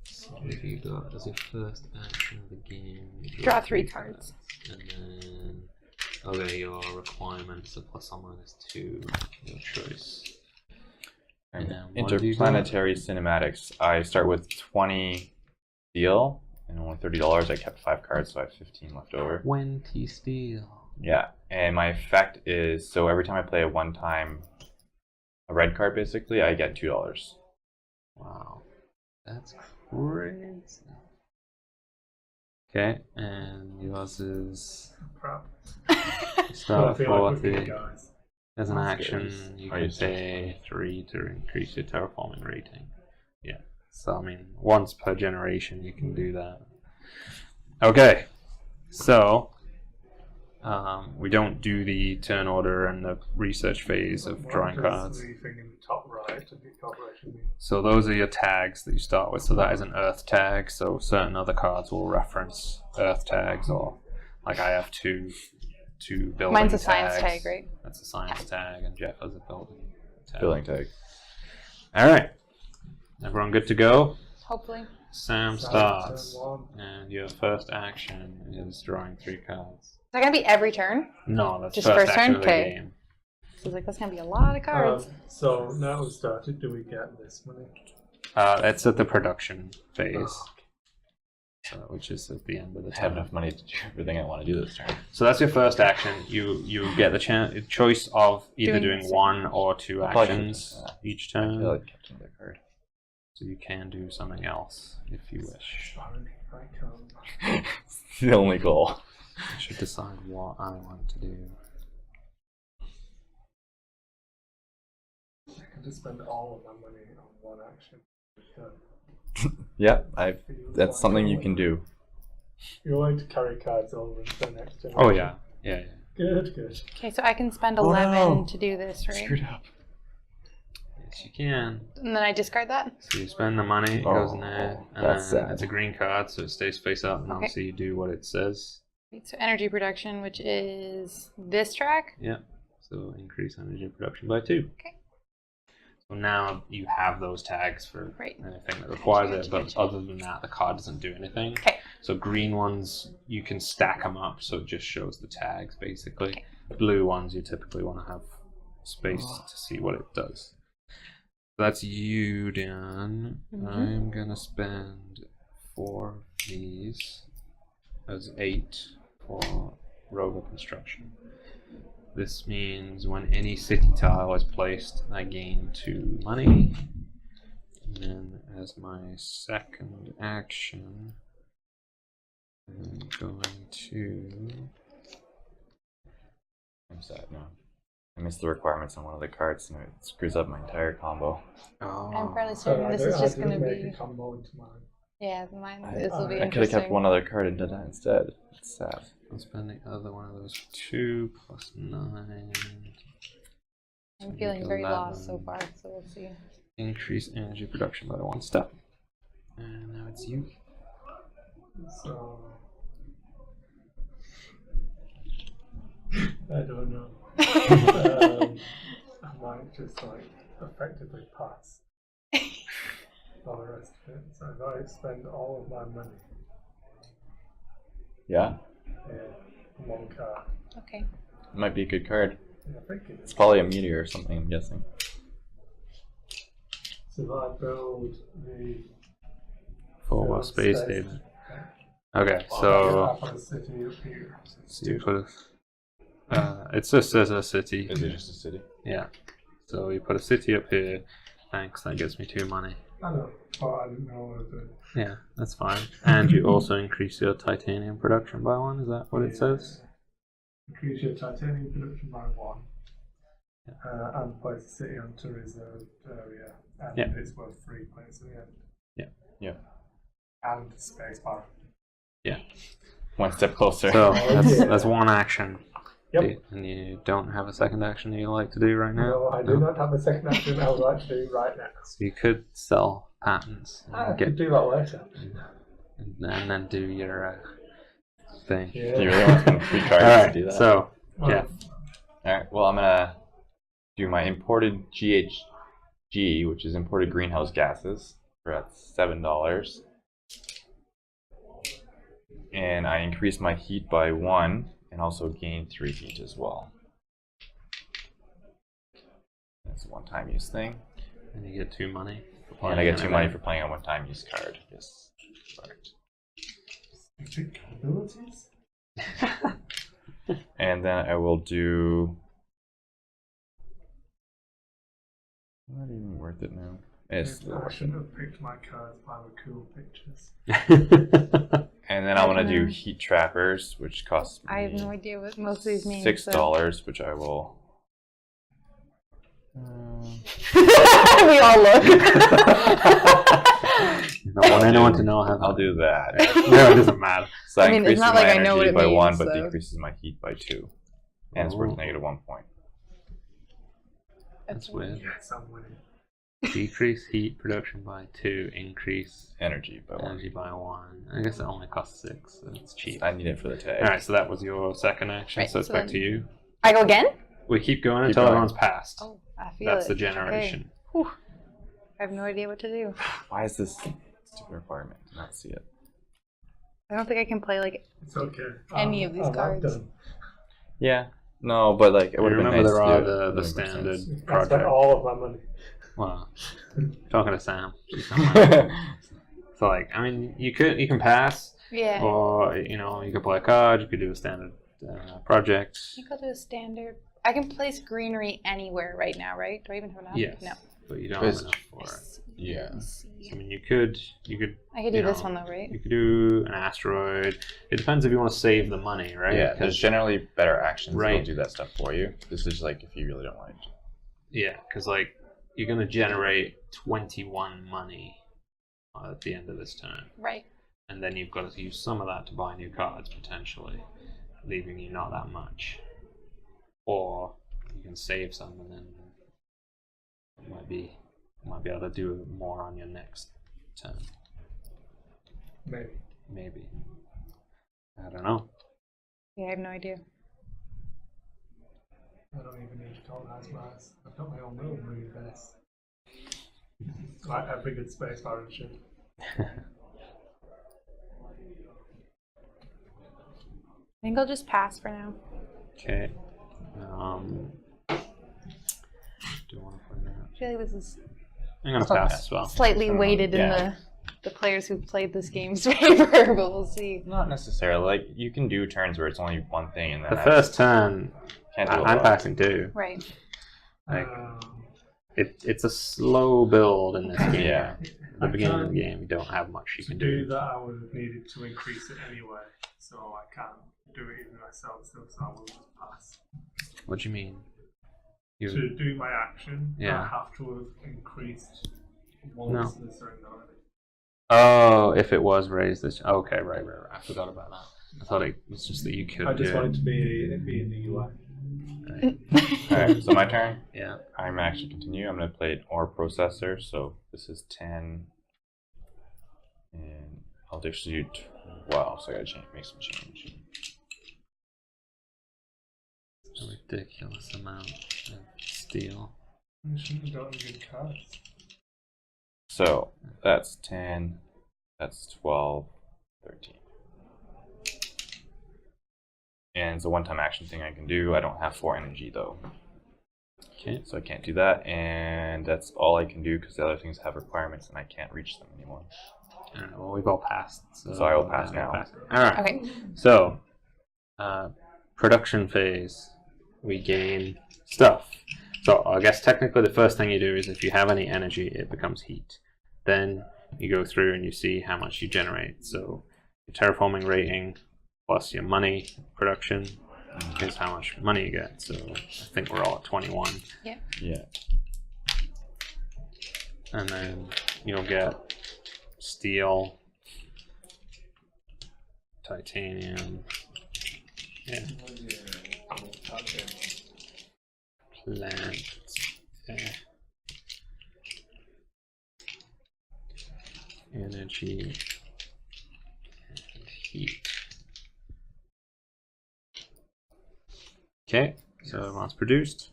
So if you got as your first action of the game, you
Draw 3 cards.
And then, okay, your requirements are plus or minus 2, your choice. And then what have you got?
Interplanetary cinematics. I start with 20 steel, and only $30. I kept 5 cards, so I have 15 left over.
20 steel.
Yeah, and my effect is, so every time I play a red card, basically, I get $2.
Wow, that's crazy. Okay, and yours is
Crap.
start
I feel like we're
40.
good guys.
As an
That's
action,
good.
you
Are
can
you
pay 3 to increase your terraforming rating. Yeah, so I mean, once per generation you can do that. Okay, so we don't do the turn order and the research phase of drawing
What does
cards.
the thing in the top right of the corporation mean?
So those are your tags that you start with. So that is an Earth tag. So certain other cards will reference Earth tags, or like I have two building
Mine's a
tags.
science tag, right?
That's a science tag, and Jeff has a building tag.
Billing tag.
All right, everyone good to go?
Hopefully.
Sam
So,
starts,
turn 1.
and your first action is drawing 3 cards.
Is that going to be every turn?
No, that's
Just
first
first
action
turn?
of the
Okay.
game.
So it's like, that's going to be a lot of cards.
So now we've started, do we get this money?
That's at the production phase, which is at the end of the
I have
turn.
enough money to do everything I want to do this turn.
So that's your first action. You get the choice of either
Doing
doing 1 or 2
I'll probably
actions
keep that.
each
I
turn.
feel like kept another card.
So you can do something else if you wish.
Sorry, I can't.
It's the only goal.
I should decide what I want to do.
I can just spend all of my money on one action.
Yeah, that's something you can do.
You're going to carry cards over into the next generation.
Oh yeah, yeah.
Good, good.
Okay, so I can spend
Oh,
11
no.
to do this, right?
Screwed up.
Yes, you can.
And then I discard that?
So you spend the money, it goes in there, and
that's
then
sad.
it's a green card, so it stays face up, and
Okay.
obviously you do what it says.
So energy production, which is this track.
Yeah. So increase energy production by 2.
Okay.
So now you have those tags for
Right.
anything that requires it, but
Gotcha.
other than that, the card doesn't do anything.
Okay.
So green ones, you can stack them up, so it just shows the tags, basically.
Okay.
Blue ones, you typically want to have space to see what it does. That's you done. I'm going to spend 4 of these as 8 for rover construction. This means when any city tile is placed, I gain 2 money. And then as my second action, I'm going to...
I'm sad now. I missed the requirements on one of the cards, and it screws up my entire combo.
I'm fairly
So
certain this is just going to
make
be.
a combo into mine.
Yeah, mine.
I
This will be
could have
interesting.
kept one other card and done that instead. It's sad.
I'll spend the other one of those 2 plus 9.
I'm feeling very
11.
lost so far, so we'll see.
Increase energy production by 1 step. And now it's you.
So I don't know. I might just like effectively pass all the rest of it. So if I spend all of my money
Yeah?
in one card,
Okay.
It might be a good card.
and I think it
It's
is.
probably a meteor or something, I'm guessing.
So if I build the
For space
space.
station. Okay,
I
so
have a city up here.
you put it just says a city.
Is it just a city?
Yeah. So you put a city up here. Thanks, that gets me 2 money.
I know, but I didn't know what to do.
Yeah, that's fine. And you also increase your titanium production by 1, is that what it says?
Increase your titanium production by 1. And place the city onto reserved area. And
Yeah.
it's worth 3 points at the end.
Yeah.
And space bar.
Yeah.
One step closer.
So
Yeah.
that's 1 action.
Yep.
And you don't have a second action you like to do right now?
No, I do not have a second action I would like to do right now.
So you could sell patents and
I could do that later.
and then do your thing.
Yeah.
Do you really want some free cards
Alright,
to do that?
so,
Well,
yeah.
Alright, well, I'm gonna do my imported GHG, which is imported greenhouse gases, for at $7. And I increase my heat by 1 and also gain 3 heat as well. That's a one-time use thing.
And you get 2 money.
And I get 2 money for playing a one-time use card. Yes, correct.
Abilities?
And then I will do. Not even worth it now. It's
I shouldn't have picked my cards by the cool pictures.
and then I want to do heat trappers, which costs me
I have no idea what most of these mean.
$6, which I will.
We all look.
You don't want anyone to know how.
I'll do that.
No, it doesn't matter.
So
I mean, it's
increases
not
my
like I know what
energy
it
by 1,
means,
but
so.
decreases my heat by 2. And it's worth -1 point.
That's weird.
Yes, I'm winning.
Decrease heat production by 2, increase
Energy by 1.
energy by 1. I guess it only costs 6, so it's cheap.
I need it for the tag.
Alright, so that was your second action,
Right,
so it's
so
back
then-
to you.
I go again?
We keep going
Keep
until
going.
everyone's passed.
Oh, I feel
That's
it.
the generation.
Okay. Whew. I have no idea what to do.
Why is this stupid requirement? I not see it.
I don't think I can play like
It's okay.
Any of these cards.
Done.
Yeah. No, but like it would have been
Remember
nice
there
to
are
do it.
the
Would've made
standard
sense.
I spent
project.
all of my money.
Well, talking to Sam. She's not mine. So like, I mean, you can pass,
yeah.
or you could play a card. You could do a standard project.
I think I'll do a standard. I can place greenery anywhere right now, right? Do I even have enough?
Yes,
No.
but you don't have
It's-
enough for it.
Yeah.
I mean, you could
I could do this one though, right?
You could do an asteroid. It depends if you want to save the money, right?
Yeah, there's generally better actions
Right.
that'll do that stuff for you. This is like if you really don't want it.
Yeah, because like you're gonna generate 21 money at the end of this turn,
Right.
and then you've got to use some of that to buy new cards potentially, leaving you not that much. Or you can save some, and then it might be able to do more on your next turn. Maybe. I don't know.
Yeah, I have no idea.
I don't even need to organise mine. I've got my own little moon base. Like every good space pirate should.
I think I'll just pass for now.
Okay. Do you want to play that?
I feel like this is
I'm gonna pass as well.
slightly weighted in
Yeah.
the players who've played this game's favor, but we'll see.
Not necessarily. Like you can do turns where it's only one thing, and then
The
that's-
first turn,
can't do a
I'm
lot.
passing too.
Right.
Like, it's a slow build in this game.
Yeah.
At the beginning of the game, you don't have much you
To
can
do
do.
that, I would have needed to increase it anyway, so I can't do it even myself, so I will just pass.
What do you mean?
To do my action,
Yeah.
I have to have increased once the certain already.
Oh, if it was raised this. Okay, right. I forgot about that. I thought it was just that you could.
I just
do
wanted
it.
to be in the UI.
Right.
Alright, so my turn.
Yeah.
I'm actually continue. I'm going to play an ore processor. So this is 10. And I'll distribute 12. So I got to make some change.
A ridiculous amount of steel.
I shouldn't have gotten good cards.
So that's 10. That's 12. 13. And it's a one-time action thing I can do. I don't have 4 energy though.
Okay.
So I can't do that. And that's all I can do because the other things have requirements and I can't reach them anymore.
Alright, well, we've all passed.
So I will pass now.
Alright.
Okay.
So, production phase, we gain stuff. So I guess technically the first thing you do is if you have any energy, it becomes heat. Then you go through and you see how much you generate. So your terraforming rating plus your money production is how much money you get. So I think we're all at 21.
Yeah.
Yeah.
And then you'll get steel, titanium, yeah, Plant. Energy and heat. Okay, so everyone's produced,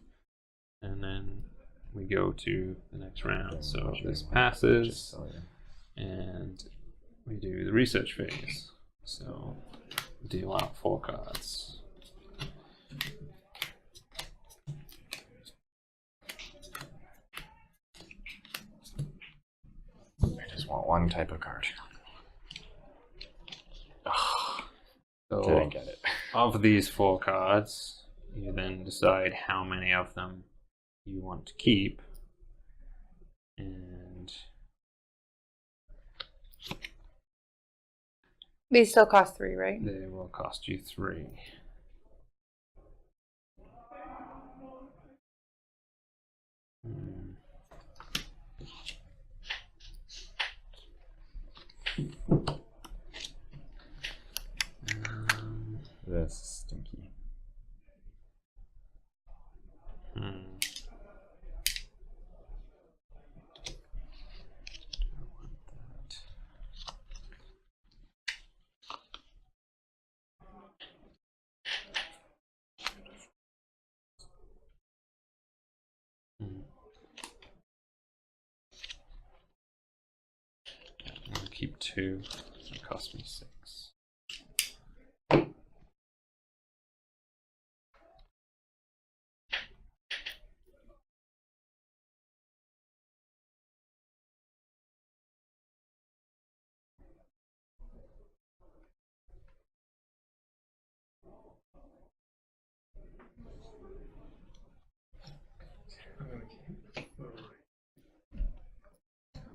and then we go to the next round. So this passes, and we do the research phase. So deal out 4 cards.
I just want one type of card.
So
Didn't get it.
of these 4 cards, you then decide how many of them you want to keep, and
These still cost 3, right?
they will cost you 3.
That's stinky.
I'll keep 2. It cost me 6.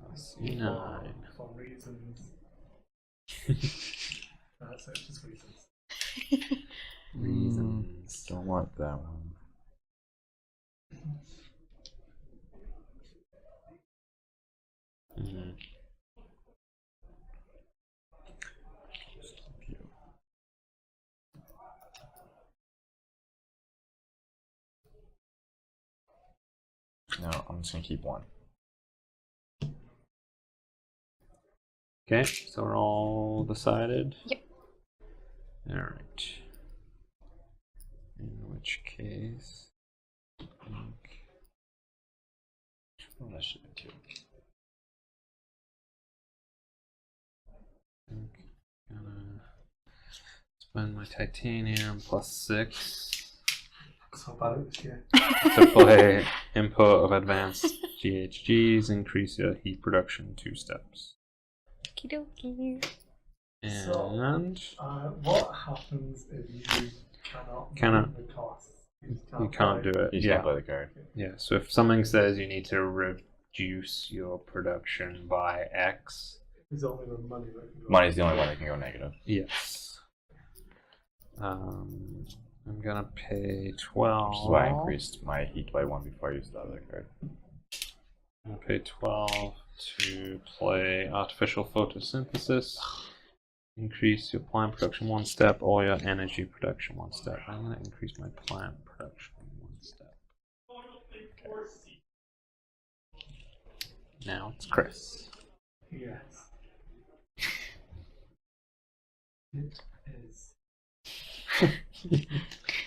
Cost me 9.
For reasons. That's it, just reasons.
Reasons.
Don't want that one. No, I'm just gonna keep 1.
Okay, so we're all decided?
Yep.
Alright. In which case, I think
Well, that should be 2.
I'm gonna spend my titanium plus 6
So bad it was here.
to play input of advanced GHGs, increase your heat production 2 steps.
Okie dokie.
And
What happens if you
Cannot.
move the costs?
you can't do it.
You
Yeah.
can't play the card.
Yeah, so if something says you need to reduce your production by X,
There's only the money that can go.
Money's the only one that can go negative.
yes. I'm gonna pay 12.
Which is why I increased my heat by 1 before I used the other card.
I'm gonna pay 12 to play artificial photosynthesis. Increase your plant production 1 step or your energy production 1 step. I'm gonna increase my plant production 1 step. Now it's Chris.
Yes. It is. I'm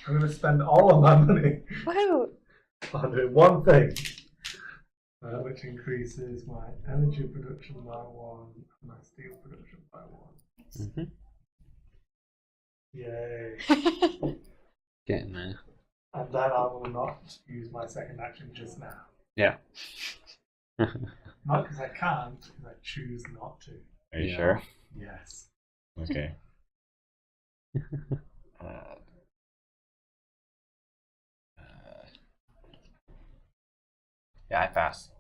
going to spend all of my money
Woohoo!
on doing one thing, which increases my energy production by 1 and my steel production by 1. Yay.
Getting there.
And then I will not use my second action just now.
Yeah.
Not because I can't, because I choose not to.
Are you
Yeah.
sure?
Yes.
Okay. Yeah, I pass.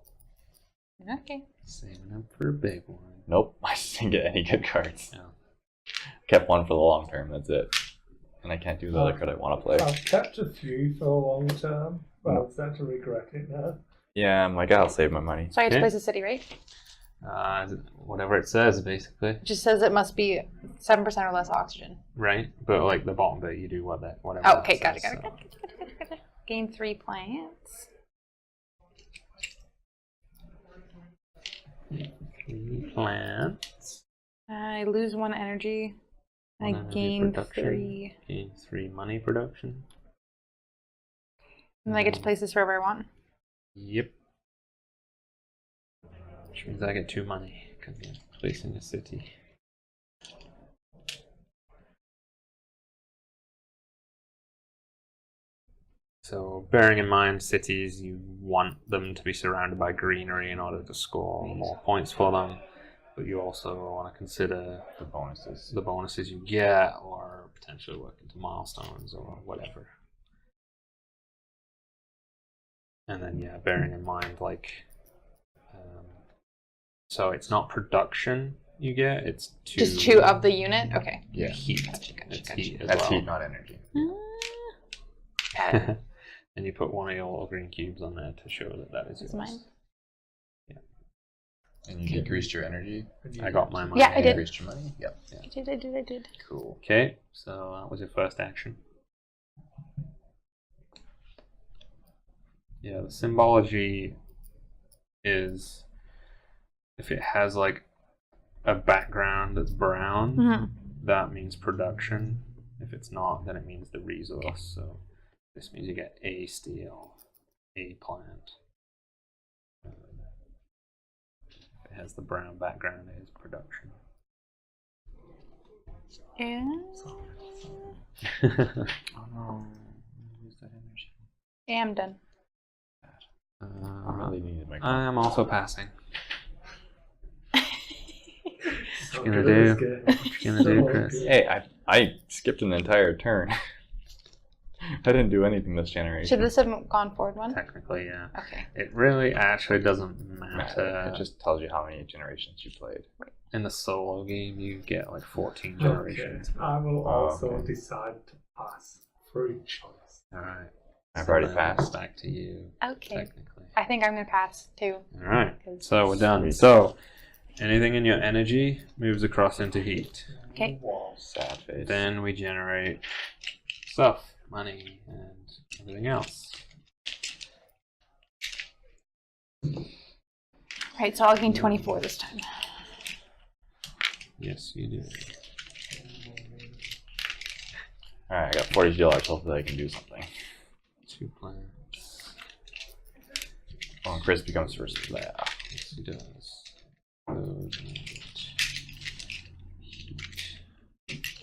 Okay.
Saving up for a big one.
Nope, I just didn't get any good cards.
Yeah.
Kept 1 for the long term, that's it. And I can't do the other card I want to play.
I've kept a few for a long term, but I'm starting to regret it now.
Yeah, I'm like, I'll save my money.
So I get to
Okay.
place a city, right?
Whatever it says, basically.
It just says it must be 7% or less oxygen.
Right? But like the bottom bit, you do whatever.
Oh, okay,
that
got it.
says,
Gain 3 plants.
3 plants.
I lose 1 energy. I
Energy
gain
production.
3.
Gain 3 money production.
And then I get to place this wherever I want.
Yep. Which means I get 2 money because I'm placing a city. So, bearing in mind cities, you want them to be surrounded by greenery in order to score more points for them. But you also want to consider
The bonuses.
the bonuses you get, or potentially work into milestones or whatever. And then, yeah, bearing in mind, like, so it's not production you get, it's 2.
Just 2 of the unit? Okay.
Yeah.
Heat.
Gotcha.
It's heat as
That's
well.
heat, not energy.
Got it.
And you put one of your little green cubes on there to show that that is
It's
yours.
mine.
And you decreased your energy.
I got my money.
Yeah, I did.
Increased your money. Yep.
I did.
Cool.
Okay, so that was your first action. Yeah, the symbology is if it has like a background that's brown,
Mhm.
that means production. If it's not, then it means the resource. So this means you get a steel, a plant. If it has the brown background, it is production.
And
Oh no. Use that energy.
yeah, I'm done.
I really needed my
I am also passing.
So
What you gonna
good at
do?
this game.
What you gonna do,
So
Chris?
good.
Hey, I skipped an entire turn. I didn't do anything this generation.
Should this have gone forward 1?
Technically, yeah.
Okay.
It really actually doesn't matter.
It just tells you how many generations you played.
In the solo game, you get like 14
Okay,
generations.
I will also
okay.
decide to pass free choice.
Alright.
I've already
then
passed.
Back to you,
Okay.
technically.
I think I'm going to pass too.
Alright, so we're done. So, anything in your energy moves across into heat.
Okay.
Sad face.
Then we generate stuff, money, and everything else.
Right, so I'll gain 24 this time.
Yes, you do.
Alright, I got $40. Hopefully I can do something.
2 plants.
Oh, Chris becomes first player.
Yes, he does. Food and heat.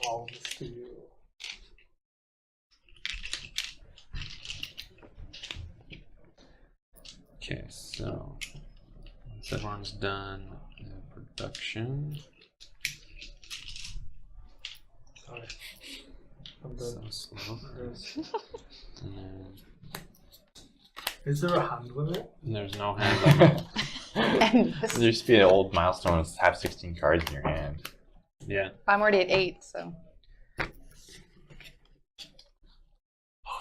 All this to you.
Okay, so once everyone's done their production,
Sorry. I'm
so
done.
slow. And then
Is there a hand limit?
there's no hand limit.
And this,
There used to be an old milestone to have 16 cards in your hand.
Yeah.
I'm already at 8, so.
Oh,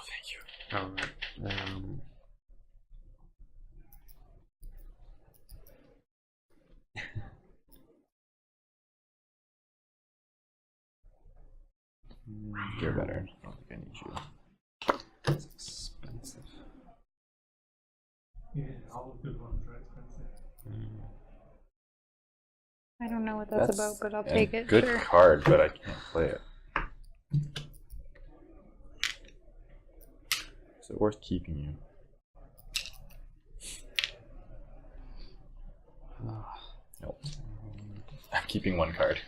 thank you.
Alright.
You're better. I don't think I need you.
It's expensive.
Yeah, all the good ones are expensive.
I don't know what that's about, but I'll
a
take it.
Good
Sure.
card, but I can't play it. Is it worth keeping you? Nope. I'm keeping 1 card.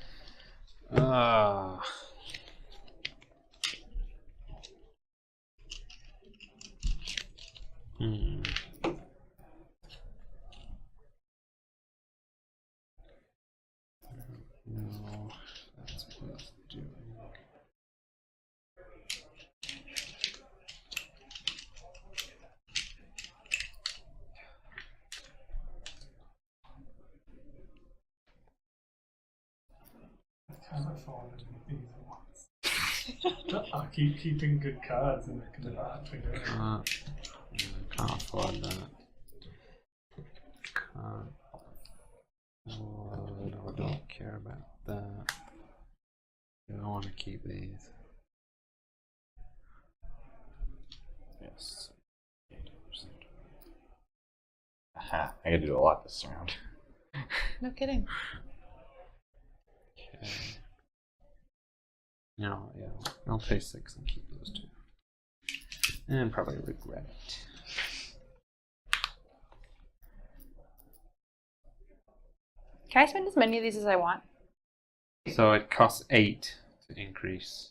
No, that's worth doing.
Can't afford any of these ones. I keep keeping good cards and making it hard to go.
Can't afford that. Can't Oh, I don't care about that. I don't want to keep these.
Yes. Aha, I gotta do a lot this round.
No kidding.
Okay. No, yeah, I'll pay 6 and keep those 2. And probably regret it.
Can I spend as many of these as I want?
So it costs 8 to increase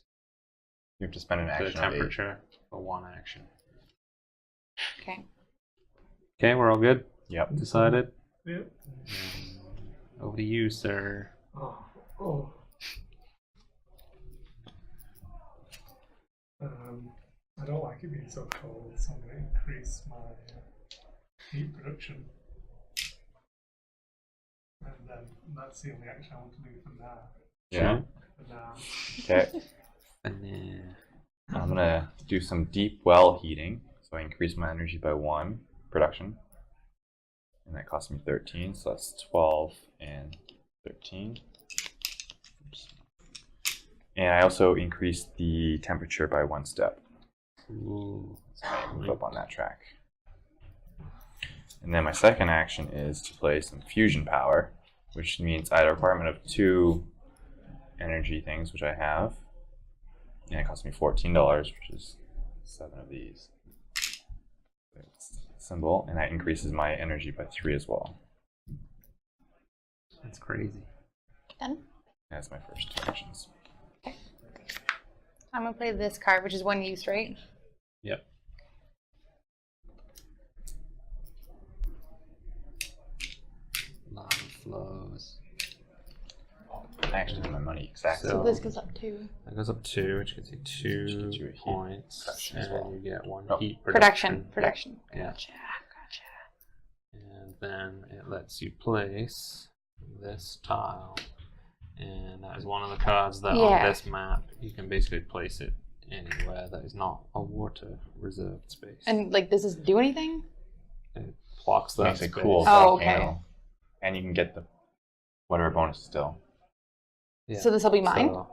You have to spend an
the
action of 8.
temperature for 1 action.
Okay.
Okay, we're all good?
Yep.
Decided?
Yep.
Over to you, sir.
Oh. I don't like it being so cold, so I'm going to increase my heat production. And then that's the only action I want to do for now.
Yeah.
For now.
Okay. I'm gonna do some deep well heating, so I increase my energy by 1 production, and that costs me 13, so that's 12 and 13. Oops. And I also increase the temperature by 1 step.
Ooh.
So I move up on that track. And then my second action is to play some fusion power, which means I had a requirement of 2 energy things, which I have. And it cost me $14, which is 7 of these. Symbol, and that increases my energy by 3 as well.
That's crazy.
Done.
That's my first 2 actions.
I'm gonna play this card, which is 1 use, right?
Yep. Lava flows.
I actually have my money exactly.
So-
So this goes up 2.
That goes up 2, which gets you 2
gets you a heat
points,
production as
and
well.
you get 1
Oh.
heat
Production.
Yeah.
Gotcha.
And then it lets you place this tile, and that is one of the cards that on
Yeah.
this map you can basically place it anywhere that is not a water reserved space.
And like, does this do anything?
it blocks that
Makes it
space.
cool.
Oh, okay.
volcano. And you can get the whatever bonus still.
Yeah.
So this will be mine?
So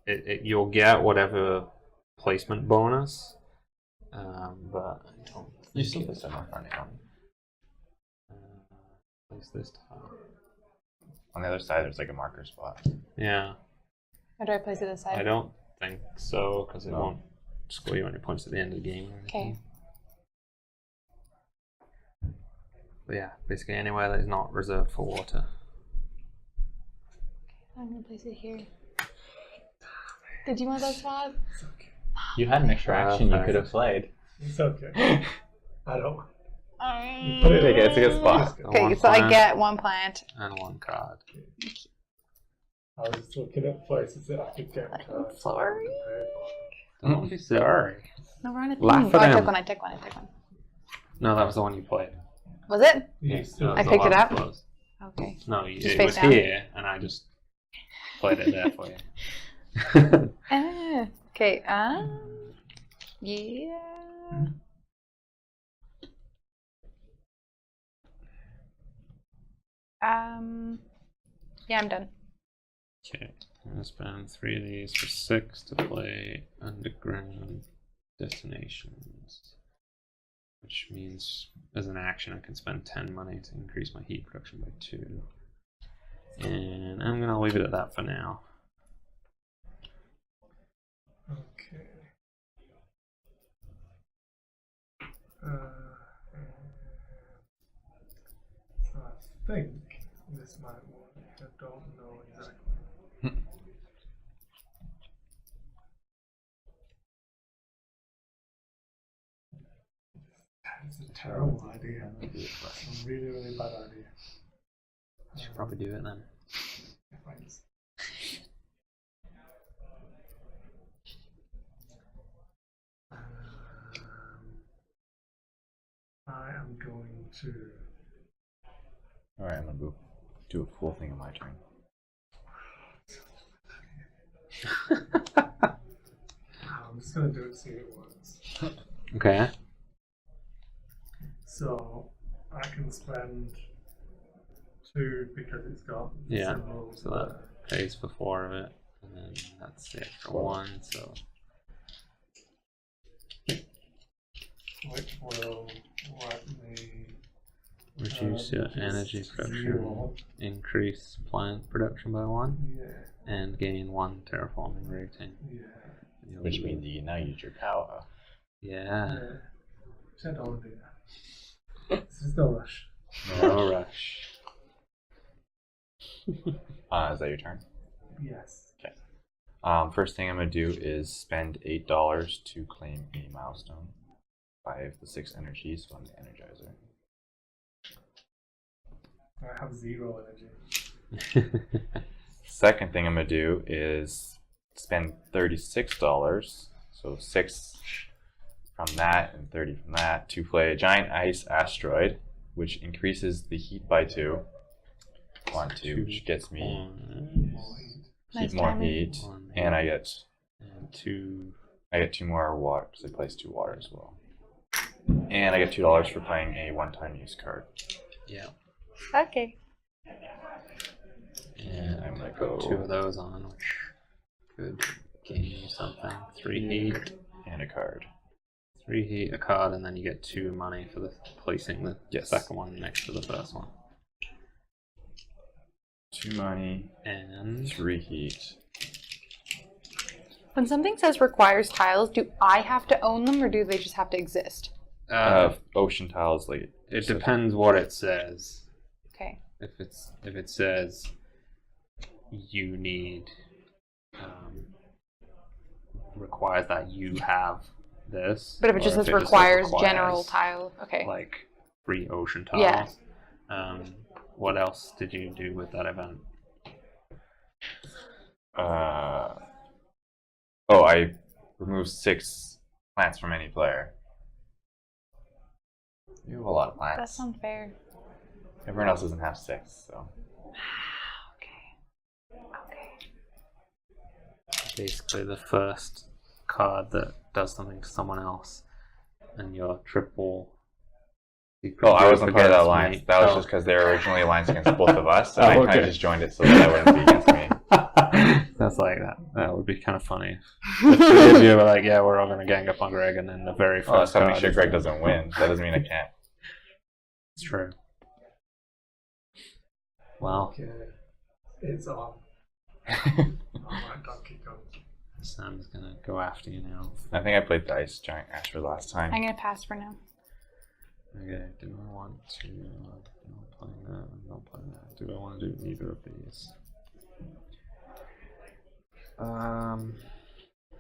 you'll get whatever placement bonus, but I don't
You
think
still
it's
put that on now.
place this tile.
On the other side, there's like a marker spot.
Yeah,
Or do I place it this side?
I don't think so because it
No.
won't score you any points at the end of the game. Or
Okay.
anything. But yeah, basically anywhere that is not reserved for water.
I'm gonna place it here. Did you want that spot?
It's okay.
You had an extra action you could have played.
It's okay. I don't.
Put it again, it's a good spot.
Okay,
One
so I
plant
get 1 plant.
and 1 card.
I was just looking at places that I could get
I'm
cards.
sorry.
Don't be sorry.
No, we're on a theme.
Laugh at
Oh, I
him.
took one. I took one.
No, that was the one you played.
Was it?
You still
that was
I
the
picked it
lava
up?
flows.
Okay.
No, you,
Just
it
face
was
down?
here, and I just played it there for you.
Okay. Yeah. Yeah, I'm done.
Okay, I'm gonna spend 3 of these for 6 to play underground destinations, which means as an action I can spend 10 money to increase my heat production by 2. And I'm gonna leave it at that for now.
Okay. So I think this might work. I don't know exactly. It's a terrible idea. It's a really, really bad idea.
Should probably do it then.
Thanks. I am going to.
Alright, I'm gonna do a cool thing on my turn.
I'm just going to do it, see if it works.
Okay.
So I can spend 2 because it's got
Yeah,
symbols
so that pays for 4 of it, and then that's the extra 1, so
which will let me
reduce your energy production,
0.
increase plant production by 1,
Yeah,
and gain 1 terraforming rating.
yeah.
Which means you can now use your power.
Yeah,
Which I don't want to do that. This is no rush.
no rush.
Is that your turn?
Yes.
Okay. First thing I'm going to do is spend $8 to claim a milestone. 5 the 6 energies on the Energizer.
I have 0 energy.
Second thing I'm going to do is spend $36, so 6 from that and 30 from that, to play a giant ice asteroid, which increases the heat by 2. 1, 2, which gets me
Nice
more
timing.
heat,
One
and I get
and 2.
2 more water because I placed 2 water as well. And I get $2 for playing a one-time use card.
Yeah.
Okay.
And
I'm gonna
put
go
2 of those on, which could gain you something. 3 heat.
and a card.
3 heat, a card, and then you get 2 money for the placing the
Yes.
second one next to the first one.
2 money,
And
3 heat.
When something says requires tiles, do I have to own them or do they just have to exist?
Ocean tiles, like
it depends what it says.
Okay.
If it says you need requires that you have this.
But if it
or
just says
says
requires general tile, okay.
like free ocean tiles.
Yeah.
What else did you do with that event?
I removed 6 plants from any player. You have a lot of plants.
That's unfair.
Everyone else doesn't have 6, so.
Okay.
Basically the first card that does something to someone else, and your triple.
Oh, I wasn't part of that
against
alliance.
me.
That was
Oh.
just because they were originally alliance against both of us, and
Oh,
I kind
okay.
of just joined it so that I wouldn't be against me.
That's like that. That would be kind of funny. The 3 of you were like, yeah, we're all going to gang up on Greg, and then the very first
Well, that's to make
card
sure
is
Greg
like-
doesn't win. That doesn't mean I can't.
It's true. Well,
Okay. It's on. Alright, Donkey Kong.
Sam's going to go after you now.
I think I played the Ice Giant Asteroid last time.
I'm gonna pass for now.
Okay, do I want to... I'm not playing that, I'm not playing that. Do I want to do either of these?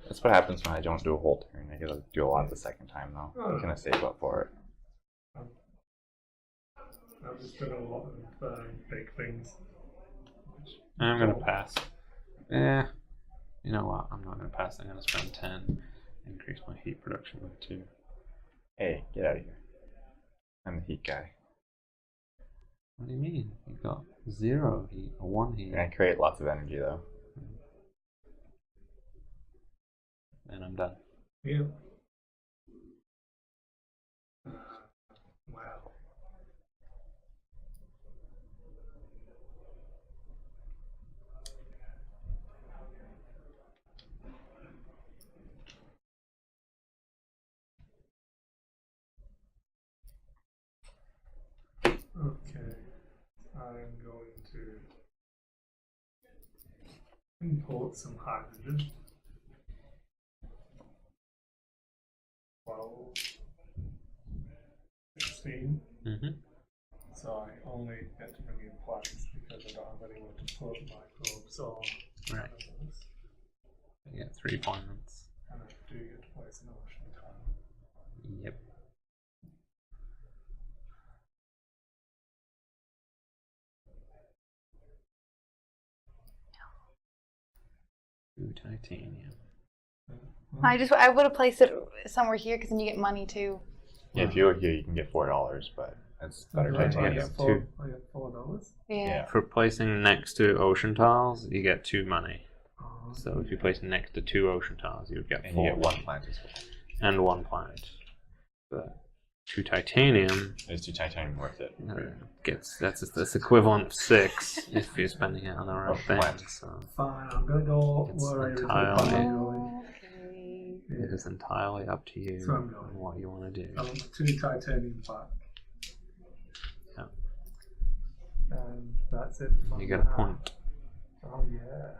That's what happens when I don't do a whole turn. I gotta do a lot the second time, though. I'm gonna save up for it.
I've just done a lot of big things.
I'm going to pass. You know what? I'm not going to pass. I'm going to spend 10. Increase my heat production by 2.
Hey, get out of here. I'm the heat guy.
What do you mean? You got 0 heat or 1 heat.
And I create lots of energy, though.
And I'm done.
Yeah. Wow. Okay, I'm going to import some hydrogen. 12, 16.
Mm-hmm.
So I only get to bring in plants because I don't have anywhere to put microbes or
Right.
animals.
You get 3 plants.
And I do get to place an ocean tile.
Yep. Ooh, titanium.
I would have placed it somewhere here because then you get money too.
Yeah, if you're here, you can get $4, but that's better
I
titanium.
get I get $4.
Yeah.
For placing next to ocean tiles, you get 2 money.
Oh,
So if you place next to 2 ocean tiles, you would get
And
4
you get 1 plant as well.
and 1 plant. But 2 titanium.
Is 2 titanium worth it?
That's equivalent of 6 if you're spending it on the right thing.
What?
So
Fine, I'm gonna go
It's
where I
entirely-
Okay.
it is entirely up to you
So I'm going.
on what you want to do.
I want 2 titanium back.
Yeah.
And that's it. For
You get a
now.
point.
Oh yeah.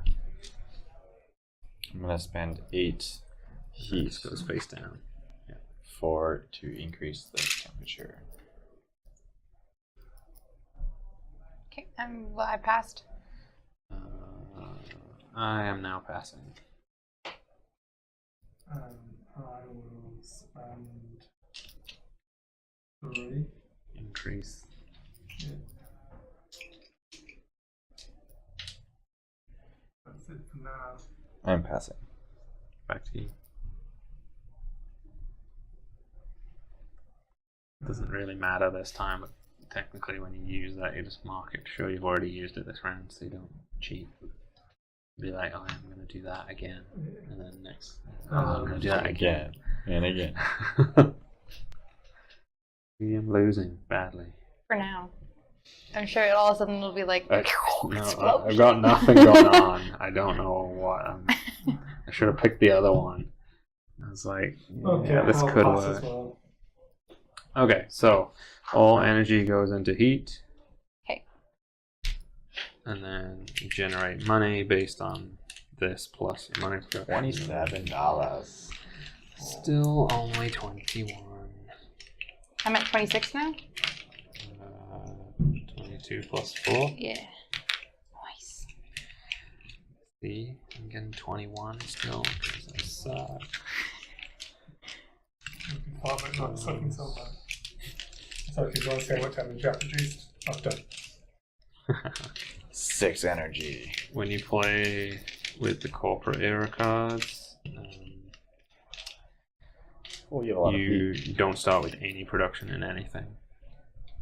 I'm gonna spend 8 heat
Just goes face down.
to increase the temperature.
Okay, well, I passed.
I am now passing.
I will spend 3.
Increase.
Yeah. That's it for now.
I'm passing.
Back to you. Doesn't really matter this time, but technically when you use that, you just mark it. Sure, you've already used it this round, so you don't cheat. Be like, oh, I'm going to do that again, and then next, I'm going to do that again.
And again.
I am losing badly.
For now. I'm sure all of a sudden it'll be like,
No,
explosion.
I've got nothing going on. I don't know what. I should have picked the other one. I was like, yeah, this
I'll
could
pass as
work.
well.
Okay, so all energy goes into heat.
Okay.
And then you generate money based on this plus your money production.
$27.
Still only 21.
I'm at 26 now?
22 plus 4.
Yeah. Nice.
See, I'm getting 21 still because I suck.
Farm it, not sucking so much. So if you want to say what energy I produced, I've done.
6 energy.
When you play with the corporate era cards,
Oh, you have a lot of
you
heat.
don't start with any production in anything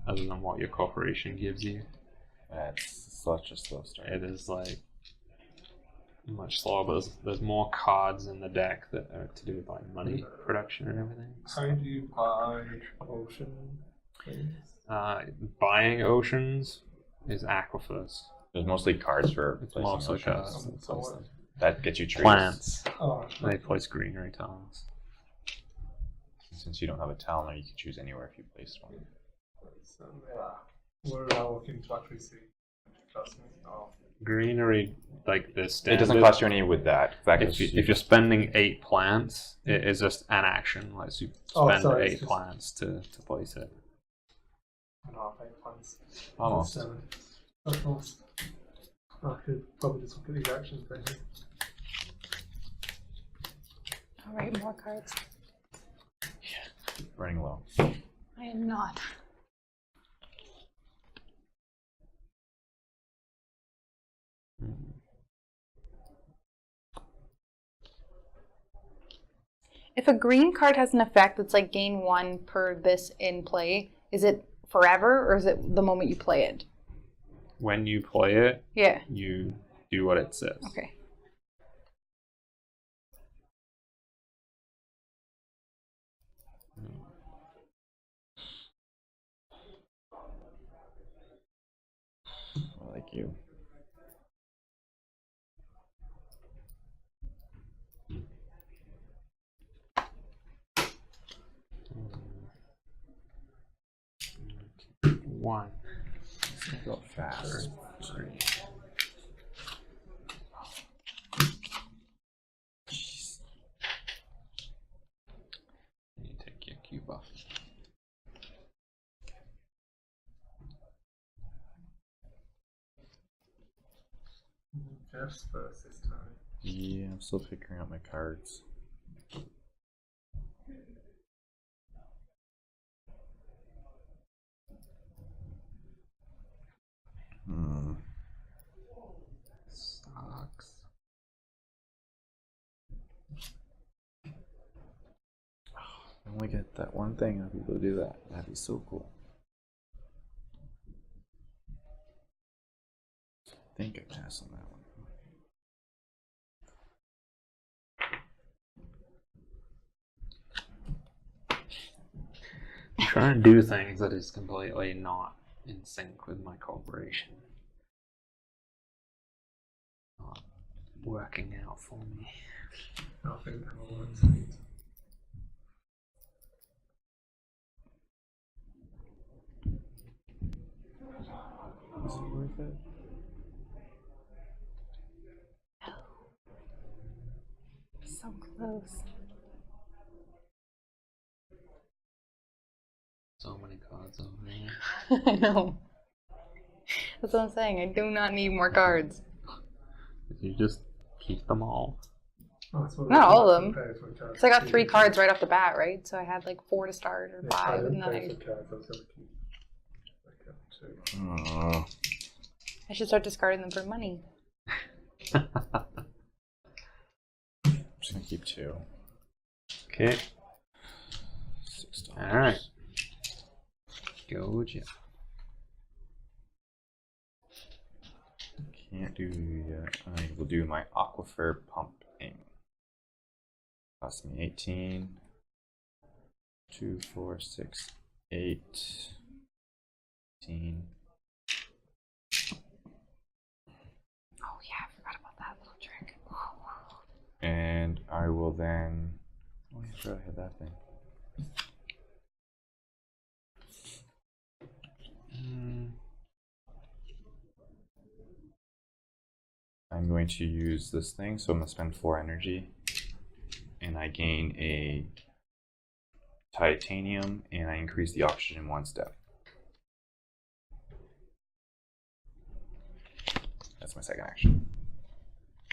other than what your corporation gives you.
That's such a slow start.
It is like much slower, but there's more cards in the deck that are to do with like money production and everything.
How do you buy ocean things?
Buying oceans is aquifers.
There's mostly cards for
It's
placing
mostly
oceans.
cards.
So what?
That gets you trees.
Plants.
Oh,
They place greenery tiles.
Since you don't have a talent, you can choose anywhere if you place one.
so yeah. Where are I looking to actually see? Trust me. Oh.
Greenery, like this
It
standard.
doesn't cost you any with that. That
If you're spending 8 plants, it is just an action. Like you spend
sorry, it's
8
just-
plants to place it.
I don't have 8 plans.
Almost.
7. Almost. I could probably just look at these actions things.
Alright, more cards.
Running low.
I am not. If a green card has an effect that's like gain 1 per this in play, is it forever or is it the moment you play it?
When you play it,
Yeah.
you do what it says.
Okay.
I like you.
One.
Go fast.
3. You take your Q buff.
Jeff's first this time.
Yeah, I'm still figuring out my cards.
Sucks.
I only get that one thing. I'll be able to do that. That'd be so cool. I think I passed on that one.
trying to do things that is completely not in sync with my corporation. Not working out for me.
Nothing ever works.
Is it worth it?
So close.
So many cards over here.
I know. That's what I'm saying. I do not need more cards.
You just keep them all.
Oh, it's one
Not all of
the
them.
page which
So I got 3 cards right off the bat, right? So I had like 4 to start or 5, and then
I was going to keep like up 2.
Oh.
I should start discarding them for money.
I'm just gonna keep 2.
Okay.
$6.
Alright. Go, Jeff.
Can't do yet. I will do my aquifer pumping. Cost me 18. 2, 4, 6, 8. 18.
Oh yeah, I forgot about that little trick.
And I will then. Oh, I forgot I had that thing. I'm going to use this thing, so I'm going to spend 4 energy. And I gain a titanium, and I increase the oxygen 1 step. That's my second action.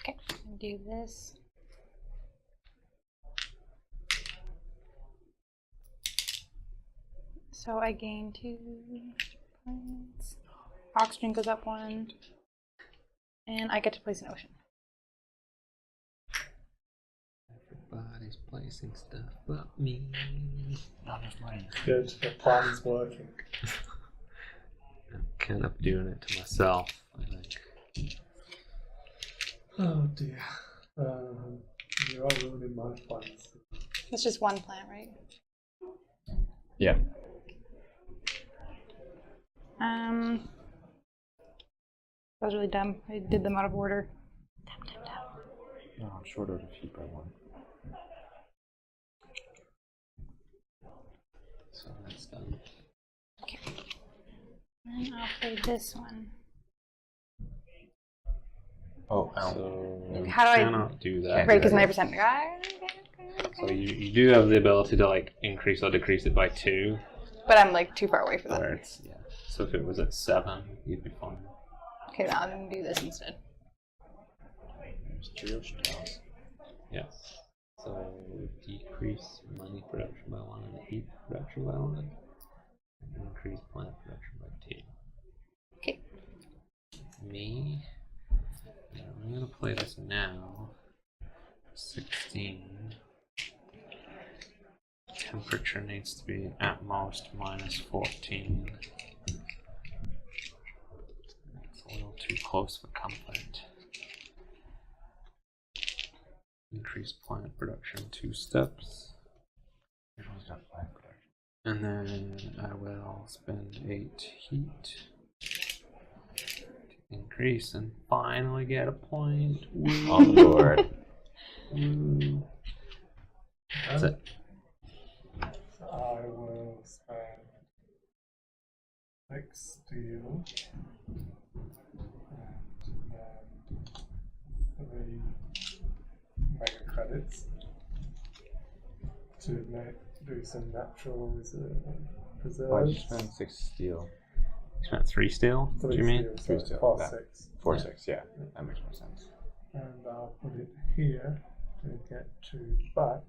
Okay, I'll do this. So I gain 2 points. Oxygen goes up 1. And I get to place an ocean.
Everybody's placing stuff but me.
Not enough money.
Good, the plan's working.
I'm kind of doing it to myself, I think.
Oh dear. You're all ruining my plans.
It's just 1 plant, right?
Yeah.
That was really dumb. I did them out of order.
No, I'm short out of heat by 1.
So that's done.
Okay. And I'll play this one.
Oh,
So
How do I-
cannot do that.
Right, because 9%.
So you do have the ability to like increase or decrease it by 2.
But I'm like too far away for that.
Where it's So if it was at 7, you'd be fine.
Okay, now I'm gonna do this instead.
There's 3 ocean tiles. Yeah. So decrease money production by 1 and heat production by 1. And increase plant production by 2.
Okay.
Me. Yeah, I'm gonna play this now. 16. Temperature needs to be at most -14. It's a little too close for comfort. Increase plant production 2 steps.
Everyone's got plant production.
And then I will spend 8 heat to increase and finally get a point. Woo.
On board.
Woo. That's it.
I will spend 6 steel and then 3 mega credits to do some natural preserves.
Why'd you spend 6 steel?
You spent 3 steel? What do you mean?
3 steel.
4,
Yeah.
6.
4, 6, yeah. That makes more sense.
And I'll put it here to get to back.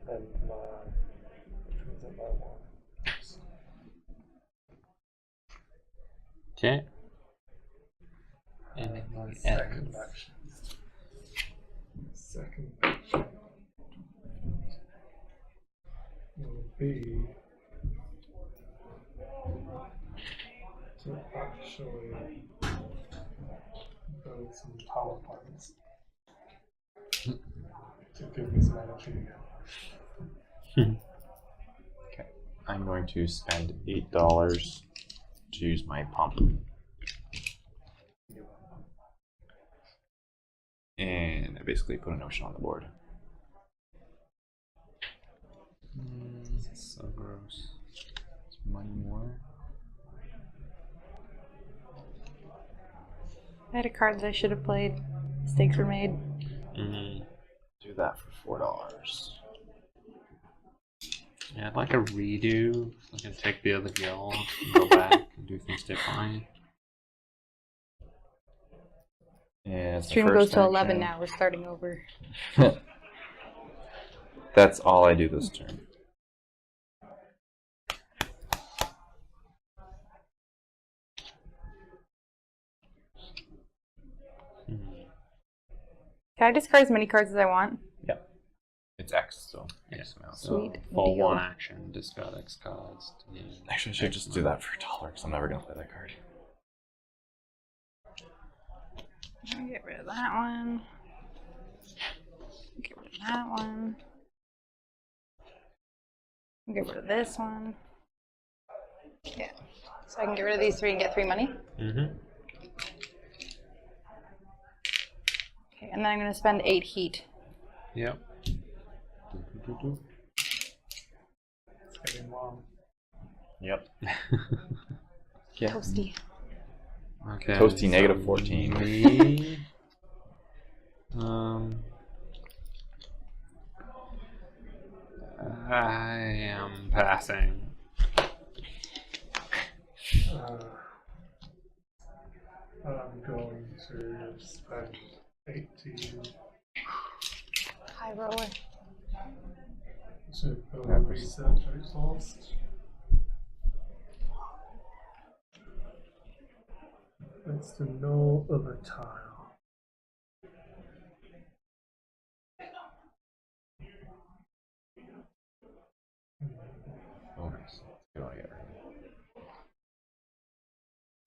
And which one's at my 1?
Okay. And
My
then
second action. Second action will be to actually build some power plants to give me some energy again.
Okay. I'm going to spend $8 to use my pump. And I basically put an ocean on the board.
So gross.
Is money more?
I had a card that I should have played. Mistakes were made.
Do that for $4.
Yeah, I'd like a redo. I can take the other guild and go back and do things differently.
And it's the
Stream
first
goes to 11
action.
now. We're starting over.
That's all I do this turn.
Can I discard as many cards as I want?
Yep. It's X, so
Yeah.
X amount.
So
Sweet
full
deal.
one action, discard X cards.
Actually, I should just do that for $1 because I'm never going to play that card.
I'm gonna get rid of that one. Get rid of that one. Get rid of this one. Yeah. So I can get rid of these 3 and get 3 money.
Mm-hmm.
Okay, and then I'm gonna spend 8 heat.
Yep.
It's getting warm.
Yep. Yeah.
Toasty.
Okay.
Toasty negative 14.
Me, I am passing.
I'm going to spend 18
High roller.
to go research exhaust. It's to no other tile.
Oh, nice. What do I get?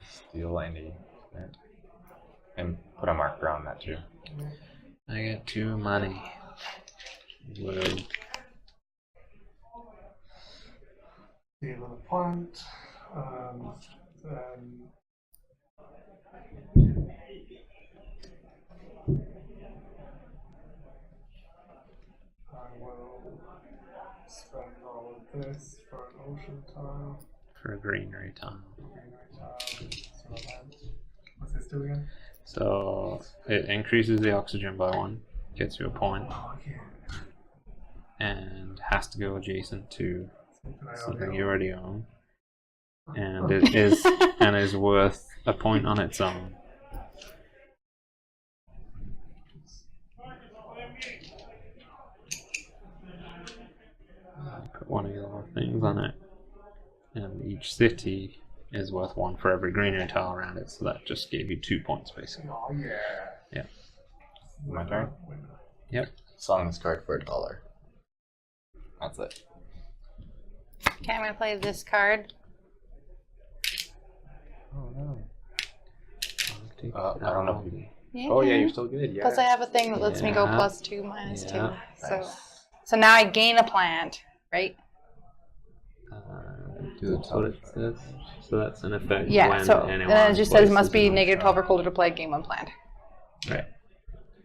Steal any. And put a marker on that too.
I get 2 money. Whoa.
Deal on a plant, and then I will spend all of this for an ocean tile.
For a greenery tile.
What's this do again?
So it increases the oxygen by 1, gets you a point,
Oh yeah.
and has to go adjacent to something
Something
you already own, and it is worth a point on its own. Put one of your things on it, and each city is worth 1 for every greenery tile around it, so that just gave you 2 points basically.
Oh yeah.
Yeah.
My turn?
Yep.
Selling this card for $1. That's it.
Okay, I'm gonna play this card.
Oh no.
I
I don't know if you.
Yeah.
Oh yeah, you're still good. Yeah.
Plus I have a thing that lets me go
Yeah.
+2, -2.
Yeah.
So now I gain a plant, right?
Do the
That's what it says. So that's an effect
Yeah,
when
so
anyone
then it just says
places
must be
an
-12 or colder to play game 1 plant.
Right.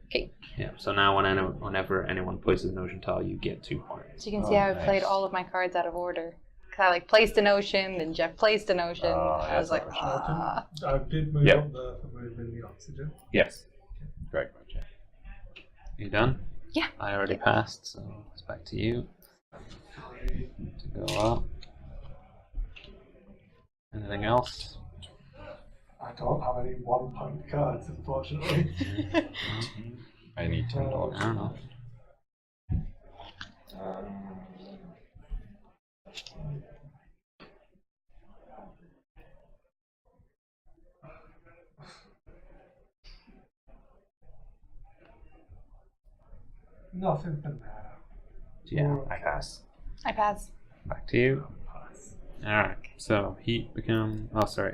Okay.
Yeah. So now whenever anyone places an ocean tile, you get 2 points.
So you can see how I
nice.
played all of my cards out of order. Cause I like placed an ocean, then Jeff placed an ocean. I was like,
I did move
Yep.
up there for moving the oxygen.
Yes. Great. Gotcha.
You done?
Yeah.
I already passed, so it's back to you to go up. Anything else?
I don't have any 1-point cards, unfortunately.
I need $10.
I don't know.
Nothing but matter.
Yeah.
I pass.
I pass.
Back to you.
Pass.
Alright, so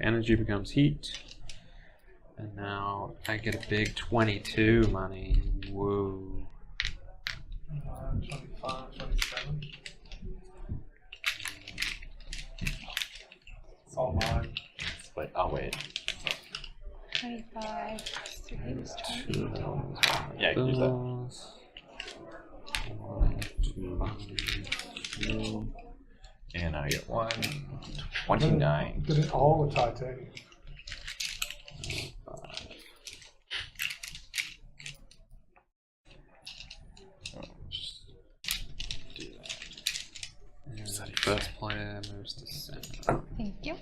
energy becomes heat. And now I get a big 22 money. Whoa.
25, 27.
Use that.
1, 2, 3.
And I get 129.
Getting all the titanium.
5.
Just do that.
And first player moves to center.
Thank you.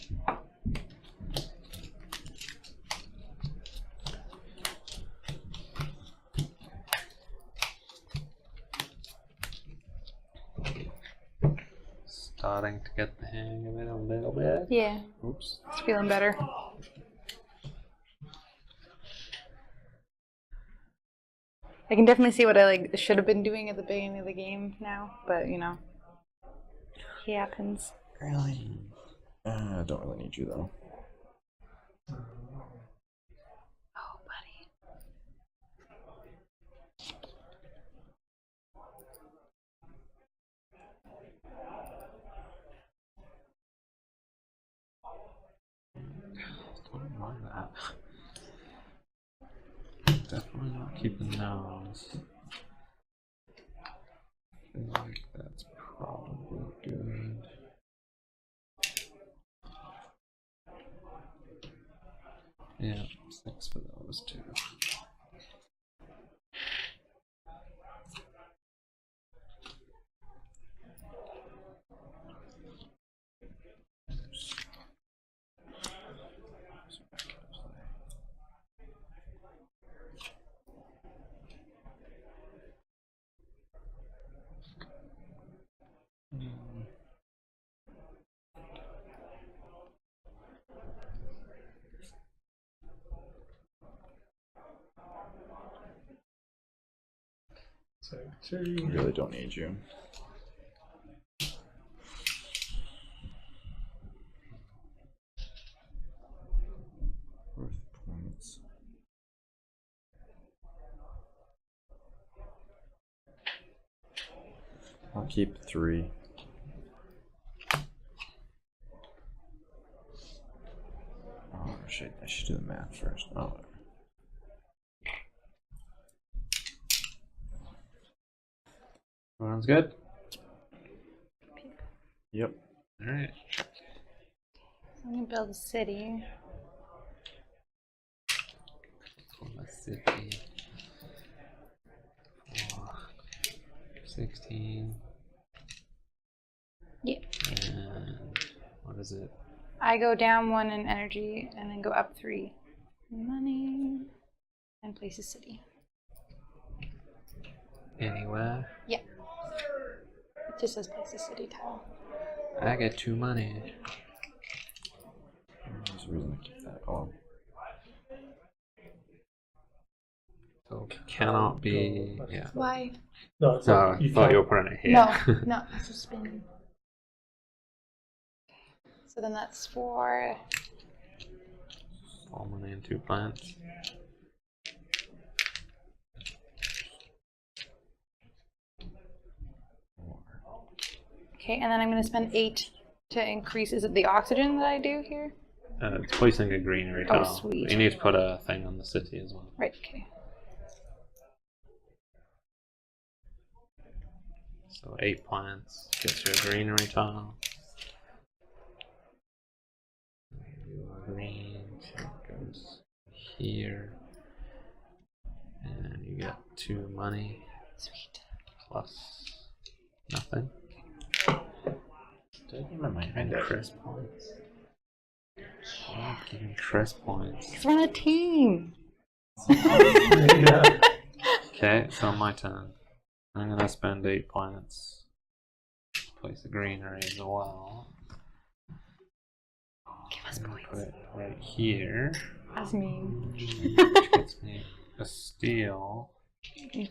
Starting to get the hang of it a little bit.
Yeah,
Oops.
it's feeling better. I can definitely see what I should have been doing at the beginning of the game now, but you know, it happens.
Really? I don't really need you though.
Oh, buddy.
Don't mind that. Definitely not keeping those. I feel like that's probably good. Yeah, 6 for those two.
So
I
2.
really don't need you. Worth points. I'll keep 3. Oh shit, I should do the math first. Oh, whatever.
Everyone's good?
Yep.
Alright.
I'm gonna build a city.
Let's see. 4, 16.
Yeah.
And what is it?
I go down 1 in energy and then go up 3 in money and place a city.
Anywhere?
Yeah. It just says place a city tile.
I get 2 money.
There's a reason to keep that. Oh,
So cannot be. Yeah.
Why?
No, it's
No,
like
I
you
thought you were
can't.
putting it here.
No, no, it's just spinning. So then that's 4.
All money and 2 plants.
Okay, and then I'm going to spend 8 to increase. Is it the oxygen that I do here?
It's placing a greenery
Oh,
tile.
sweet.
You need to put a thing on the city as well.
Right, okay.
So 8 plants gets you a greenery tile. You are green, so it goes here. And you get 2 money
Sweet.
plus nothing.
did I give my mind
And
back?
crisp points. I'm giving crisp points.
Because we're on a team.
Yeah.
Okay, so my turn. I'm gonna spend 8 plants. Place the greenery as well.
Give us
I'm gonna
points.
put it right here.
That's mean.
Which gets me a steel.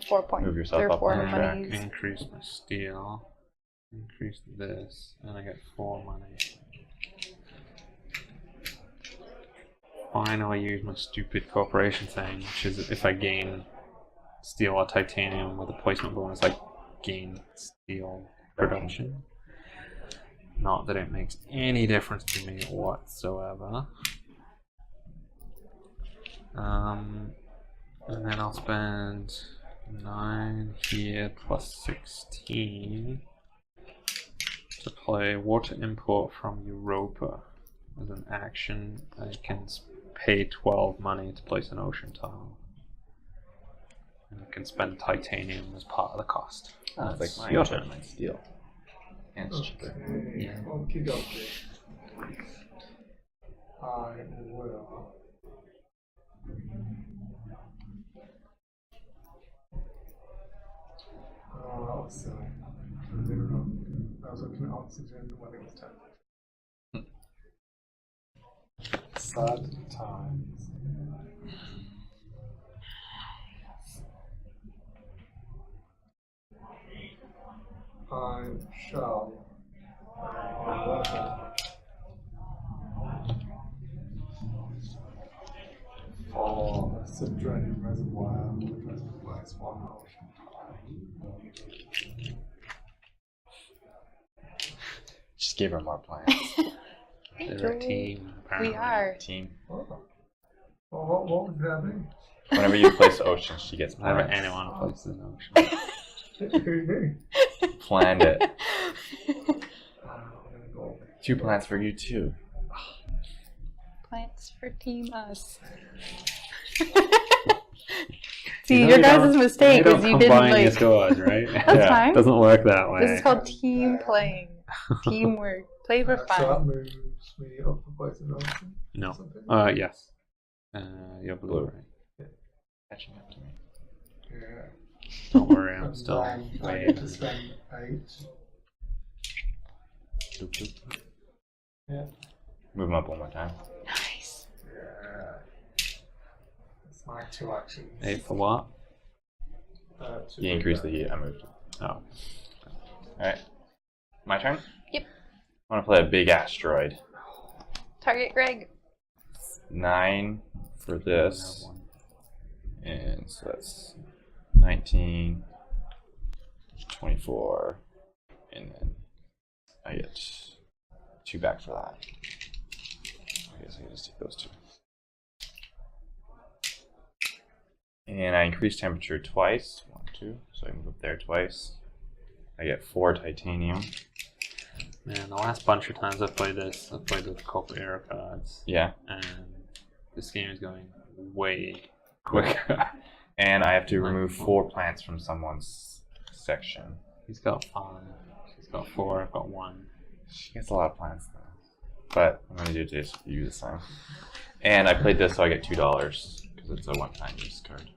4 points.
Move yourself
There are
up
4
on the track.
monies.
Increase my steel. Increase this, and I get 4 money. Finally use my stupid corporation thing, which is if I gain steel or titanium with a placement bonus, I gain steel production. Not that it makes any difference to me whatsoever. And then I'll spend 9 here plus 16 to play water import from Europa. As an action, I can pay 12 money to place an ocean tile. And I can spend titanium as part of the cost.
That's like mine.
Your turn.
Nice deal. And it's cheaper.
Yeah.
Okie dokie. I will. Oh, that was silly. I was looking at oxygen when it was 10. Sad times. I shall. Oh, that's a draining reservoir. Reservoir's one motion.
Just give her more plans.
They're a team. Apparently.
We are.
Team.
Oh. Well, what would that mean?
Whenever you place ocean, she gets
Whenever
plans.
anyone places an ocean.
Who?
Planned it.
I'm gonna go.
2 plans for you too.
Plants for Team Us.
You
See,
know
your
you
guys'
don't-
mistake
you
is
don't
you didn't
combine
like.
your scores, right?
That's
Yeah.
fine.
Doesn't work that way.
This is called team playing. Teamwork. Play for
So that
fun.
moves me up for placing an ocean.
No.
Something?
Yes. You're blue, right?
Catching up to me.
Yeah.
Don't worry, I'm
And
still
then I
way
get to spend 8.
Doop, doop.
Yeah.
Move them up one more time.
Nice.
Yeah. It's my 2 actions.
8 for what?
To
You increase the heat. I moved it.
Oh.
Alright. My turn?
Yep.
I want to play a big asteroid.
Target Greg.
9 for this.
Another one.
And so that's 19, 24, and then I get 2 back for that. I guess I can just take those 2. And I increase temperature twice. 1, 2. So I move up there twice. I get 4 titanium.
Man, the last bunch of times I've played this, I've played with Corporate Era cards.
Yeah.
And this game is going way quicker.
And I have to remove 4 plants from someone's section.
He's got 5. He's got 4. I've got 1.
She gets a lot of plants though. But I'm going to do it just for you this time. And I played this so I get $2 because it's a one-time use card.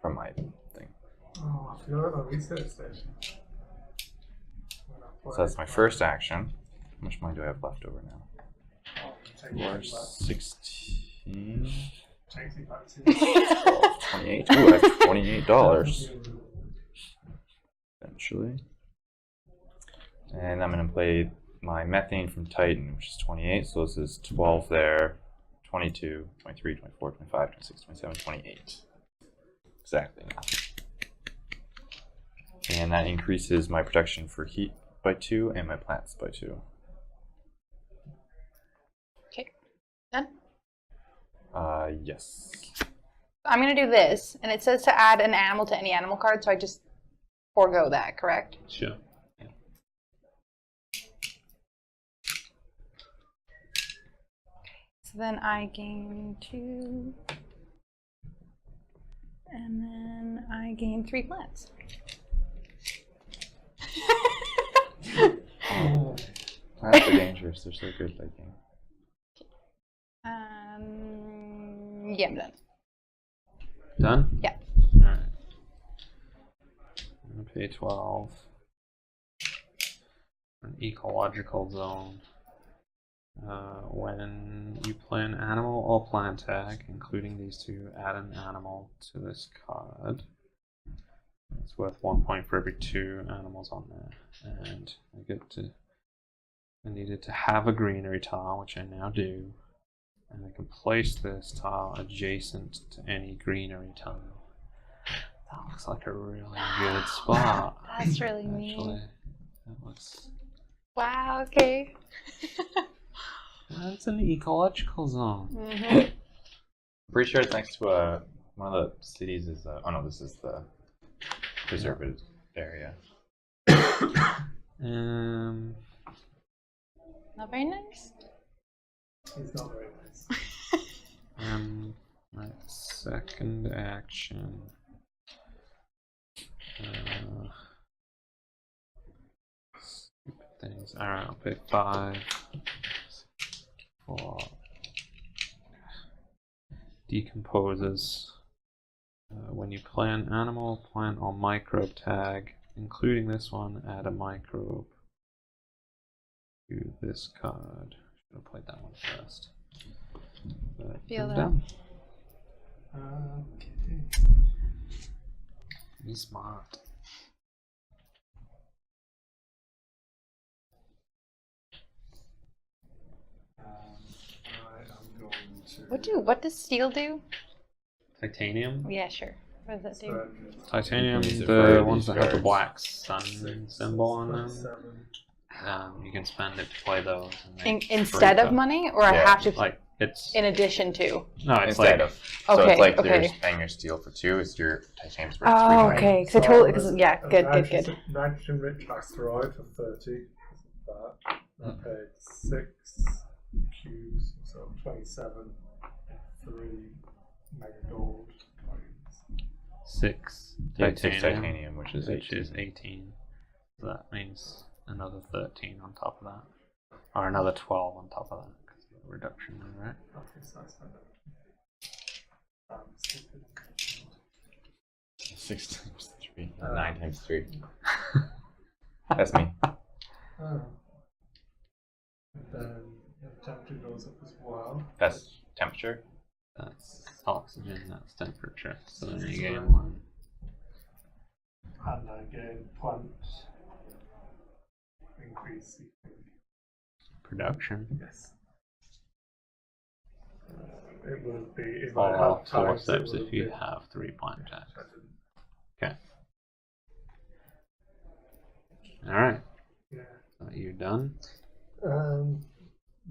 From my thing.
Oh, I forgot about my research station.
So that's my first action. How much money do I have left over now?
Oh, take it back.
16,
Take it back to
12, 28. Ooh, I have $28 eventually. And I'm going to play my methane from Titan, which is 28. So this is 12 there, 22, 23, 24, 25, 26, 27, 28. Exactly enough. And that increases my protection for heat by 2 and my plants by 2.
Okay. Done.
Yes.
I'm going to do this, and it says to add an animal to any animal card, so I just forego that, correct?
Sure. Yeah.
So then I gain 2. And then I gain 3 plants.
Oh,
Plants are dangerous. They're so good at game.
Yeah, I'm done.
Done?
Yeah.
Alright. I'm going to pay 12. An ecological zone. When you play an animal or plant tag, including these 2, add an animal to this card. It's worth 1 point for every 2 animals on there. And I needed to have a greenery tile, which I now do. And I can place this tile adjacent to any greenery tile. That looks like a really good spot.
That's really neat.
Actually, that looks.
Wow, okay.
That's an ecological zone.
Mm-hmm.
I'm pretty sure it's next to a One of the cities is. Oh no, this is the preserved area.
Not very nice.
He's not very nice.
My second action. Stupid things. Alright, I'll pay 5. 4. Decomposes. When you play an animal, plant, or microbe tag, including this one, add a microbe to this card. Should have played that one first. But
Feel
I'm
that.
done.
Okay.
Be smart.
Right, I'm going to.
What does steel do?
Titanium.
Yeah, sure. What does that do?
Titanium,
Use it for
the ones
these
that have the
cards.
black sun symbol on them.
7.
You can spend it to play those. And they
Instead
break
of
up.
money, or I
Yeah,
have to
Like it's
in addition to?
no, it's
Instead
like
of. So
Okay,
it's like
okay.
you're paying your steel for 2. It's your titanium's for 3.
Oh,
money.
okay. Because I totally. Cause, yeah, good.
Nitrogen rich asteroid for 30. That. I paid 6 cubes, so 27. 3 mega gold coins.
6
Yeah,
titanium,
6 titanium, which is
18. So that means another 13 on top of that, or another 12 on top of that because of the reduction there, right?
Okay, so I spent it.
6 times 3. 9 times 3. That's me.
Oh. And then the temperature goes up as well.
That's temperature.
That's oxygen. That's temperature. So then you gain 1.
And I gain plant increase.
Production.
Yes. It would be if
Or
I had
4
times, it
steps
would
if you
be-
have 3 plant attacks.
I didn't-
Okay. All right.
Yeah.
Are you done?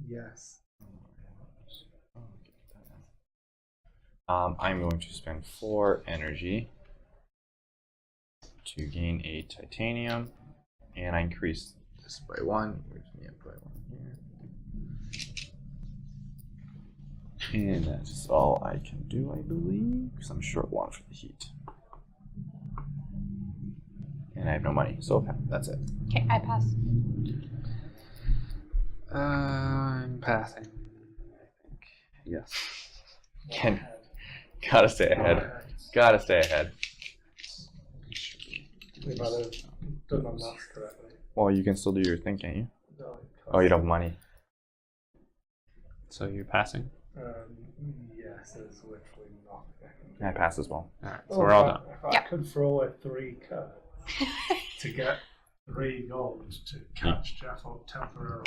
Yes.
I'm going to spend 4 energy to gain a titanium, and I increase this by 1, which means I put 1 here. And that's all I can do, I believe, because I'm short 1 for the heat. And I have no money, so that's it.
Okay, I pass.
I'm passing. I think. Yes.
Gotta stay ahead. Gotta stay ahead.
We might have done my maths correctly.
Well, you can still do your thing, can't you?
No,
Oh, you don't have money.
So you're passing.
Yes, it's literally not.
I pass as well.
All right. So we're all done.
If I
Yeah.
could throw a 3 cards to get 3 gold to catch Jeff up temporarily,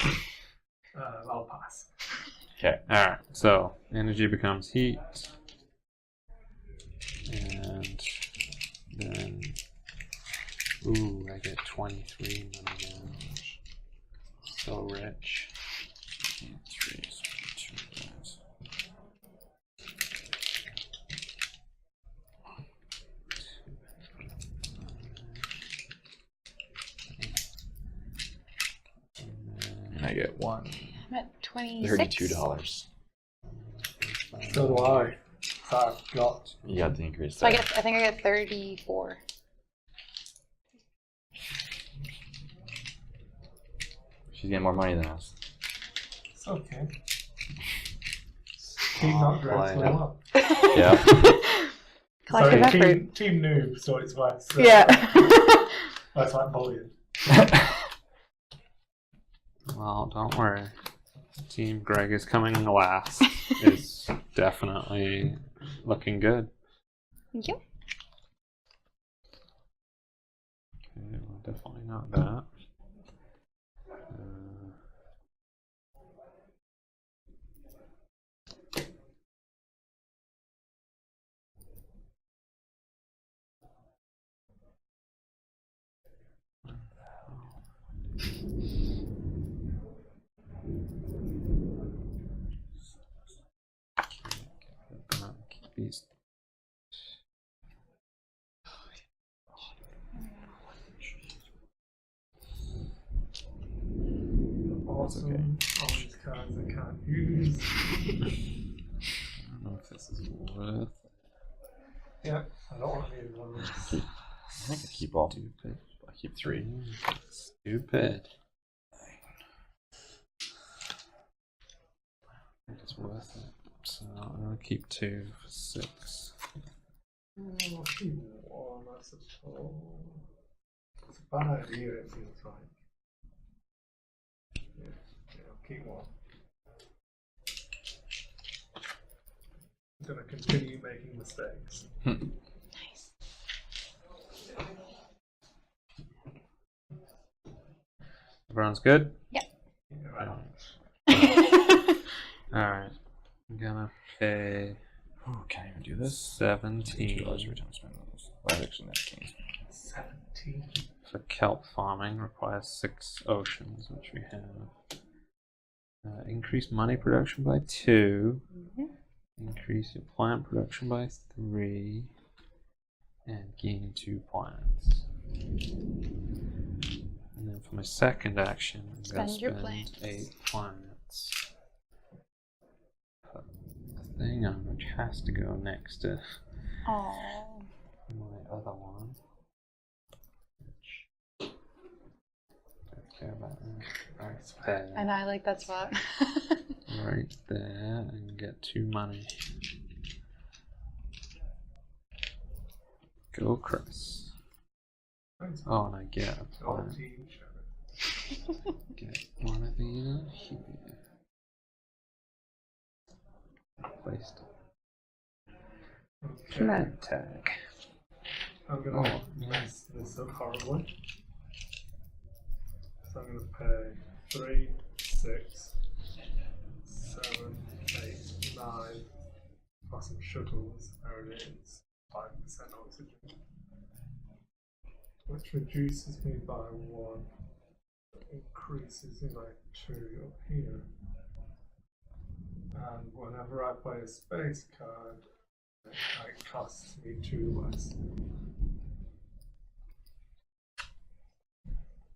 I'll pass.
Okay.
All right. So energy becomes heat, and then I get 23 money damage. So rich.
3, so 2 guys. And I get
I'm at 26.
$32.
So do I. I've got.
You got the increase
So
there.
I think I get 34.
She's getting more money than us.
It's okay. Team not dressed
play.
well.
Yeah.
Collective
Sorry,
effort.
team noob, so it's less.
Yeah.
That's like bullying.
Well, don't worry. Team Greg is coming last. Is definitely looking good.
Thank you.
Okay, well, definitely not that. Keep these
cards I can't use.
I don't know if this is worth it.
Yeah, I don't want to be one of these.
I think I keep all.
Stupid.
I keep 3.
Stupid. I think it's worth it. So I'll keep 2 for 6.
Oh, keep one, that's a four. It's a bad idea, it feels like. Yeah, I'll keep one. I'm going to continue making mistakes.
Nice.
Everyone's good?
Yep.
Yeah, right on.
Alright. I'm gonna pay
Oh, can I even do this?
17
$2 every time I spend those. Well, actually, that king's.
17.
for kelp farming. Requires 6 oceans, which we have. Increase money production by 2. Increase your plant production by 3. And gain 2 plants. And then for my second action, I'm going to
Spend your
spend
plants.
8 plants. Put the thing on, which has to go next to
Aww.
my other one. Which don't care about that. Right there.
And I like that spot.
Right there, and get 2 money. Go, Chris.
Thanks,
Oh, and I get a
All
plant.
team share.
Get one of these here. Placed.
Okay.
Plant tag.
I'm going to
Oh,
mess this up horribly. So I'm going to pay 3, 6, 7, 8, 9 for some shuttles. There it is. 5% oxygen. Which reduces me by 1. Increases me by 2 up here. And whenever I play a space card, it costs me 2 less.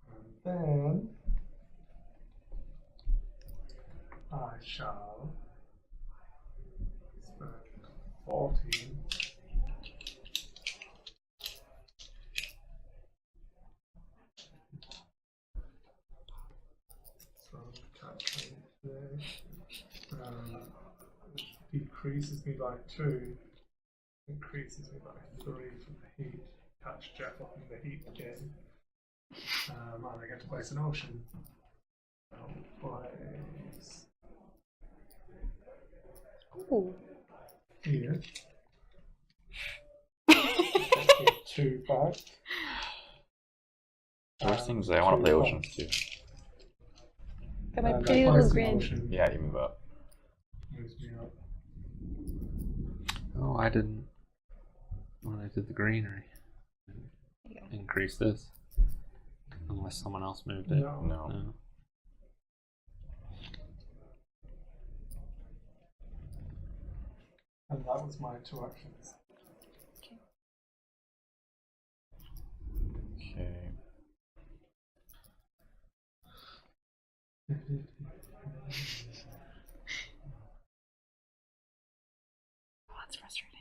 And then I shall spend 14 so calculate there. Which decreases me by 2, increases me by 3 from the heat. Catch Jeff up in the heat again. And I get to place an ocean. I'll place
Ooh.
here. Get 2 back.
The worst thing is I want to play oceans too.
Got my
And
pretty
I
little
place an
grid.
ocean.
Yeah, you move up.
Moves me up.
Oh, I didn't. When I did the greenery,
Yeah.
increase this. Unless someone else moved it.
No.
No.
And that was my 2 actions.
Okay.
Oh, that's frustrating.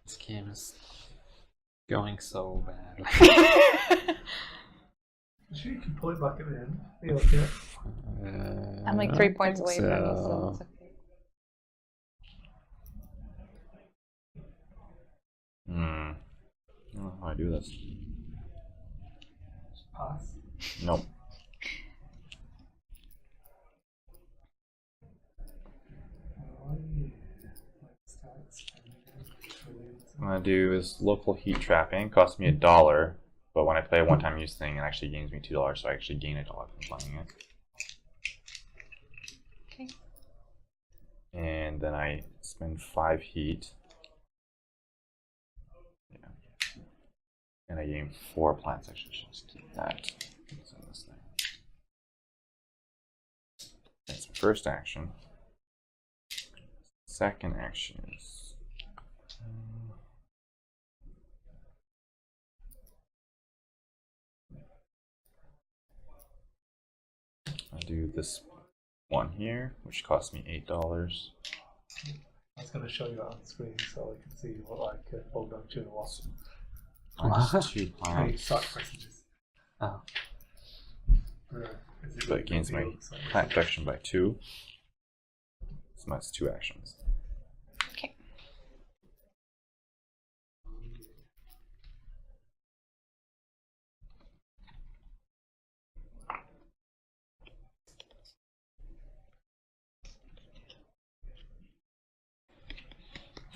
This game is going so badly.
Sure, you can pull it back at the end. Be okay.
I'm like
I
3
don't
points
think
away from you, so
so.
it's okay.
I don't know how I do this.
Pass.
Nope.
Oh, yeah. Let's start spending trillions.
What I'm gonna do is local heat trapping. Costs me $1, but when I play a one-time use thing, it actually gains me $2, so I actually gain $1 from playing it.
Okay.
And then I spend 5 heat. Yeah. And I gain 4 plants. I should just keep that. It's in this thing. That's my first action. Second action is do this one here, which cost me $8.
I was going to show you that on the screen so I can see what like a full dungeon was.
Just 2 plants.
Sacrifices.
Oh.
So it gains my plant protection by 2. So that's 2 actions.
Okay.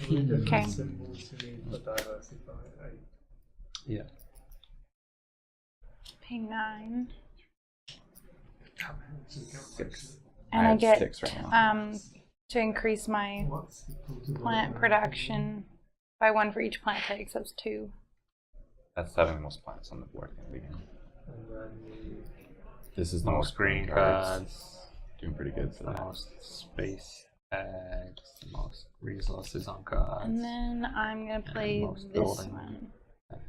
Okay.
Symbols you need for diversify.
Yeah.
Pay 9.
6.
And I
have
get
6 right now.
to increase my plant production by 1 for each plant type, so that's 2.
That's having the most plants on the board in the beginning.
And then
This is the
Most green cards.
Doing pretty good for
The
that.
most space tags. The most resources on cards.
And then I'm gonna play
most
this
building.
one.
tags.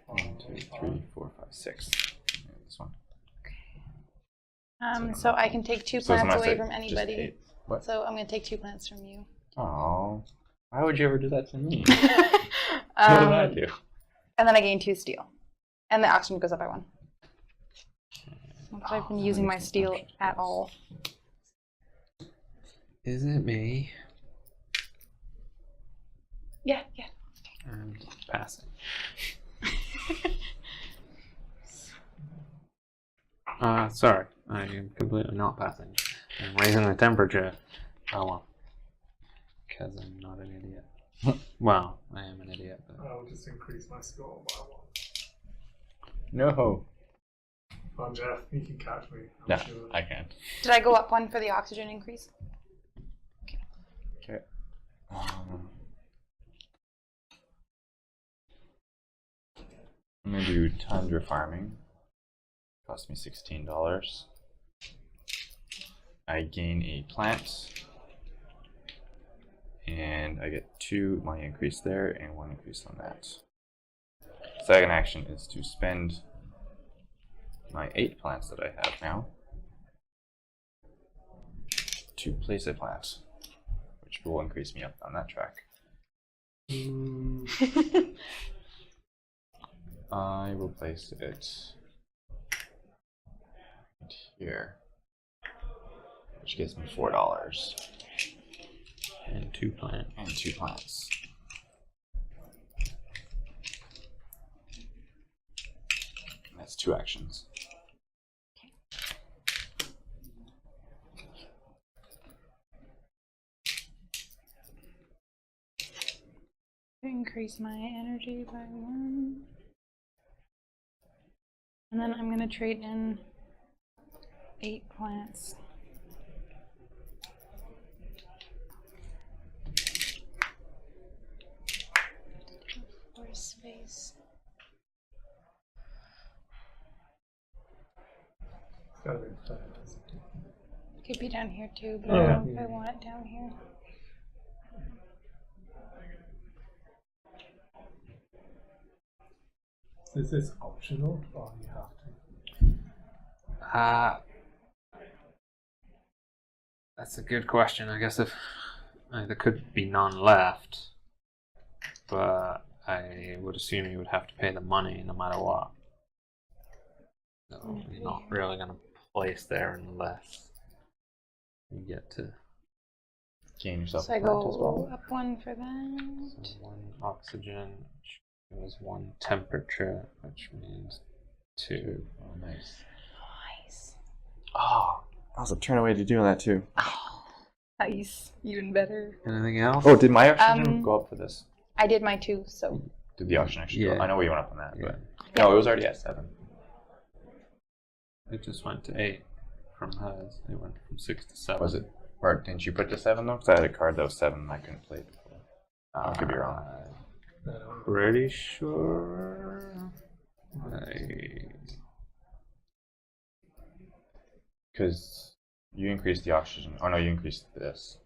1, 2, 3, 4, 5, 6. And this one.
So I can take 2
So it's
plants
not
away
six,
from
just
anybody.
8. What?
So I'm gonna take 2 plants from you.
Oh, why would you ever do that to me? What did I do?
And then I gain 2 steel. And the oxygen goes up by 1. Not that I've been using my steel at all.
Is it me?
Yeah.
I'm passing. Sorry. I am completely not passing. I'm raising the temperature. Oh well. Because I'm not an idiot. Well, I am an idiot, but...
I will just increase my score by 1.
No.
Come on, Jeff, you can catch me. I'm
No,
sure.
I can't.
Did I go up 1 for the oxygen increase?
Okay. I'm gonna do tundra farming. Cost me $16. I gain a plant, and I get 2 money increase there and 1 increase on that. Second action is to spend my 8 plants that I have now to place a plant, which will increase me up on that track. I will place it right here, which gives me $4
And 2 plants.
and 2 plants. And that's 2 actions.
Increase my energy by 1. And then I'm gonna trade in 8 plants. For space.
It's gotta be fair.
Could be down here too, but
Yeah.
I don't know if I want it down here.
Is this optional or you have to?
That's a good question. I guess if there could be none left, but I would assume you would have to pay the money no matter what. So you're not really going to place there unless you get to.
Gain yourself
So
a
I
plant as
go
well.
up 1 for that.
So 1 oxygen, which was 1 temperature, which means 2.
Oh, nice.
Nice.
Oh, that was a turn away to doing that too.
Oh, nice. Even better.
Anything else?
Oh, did my oxygen go up for this?
I did my 2, so.
Did the oxygen actually
Yeah.
go? I know we went up on that,
Yeah.
but no, it was already at 7.
It just went to 8 from hers. It went from 6 to 7.
Was it? Or didn't you put to 7 though? Because I had a card that was 7 and I couldn't play it before. I could be wrong.
Pretty sure.
Because you increased the oxygen. Oh no, you increased this.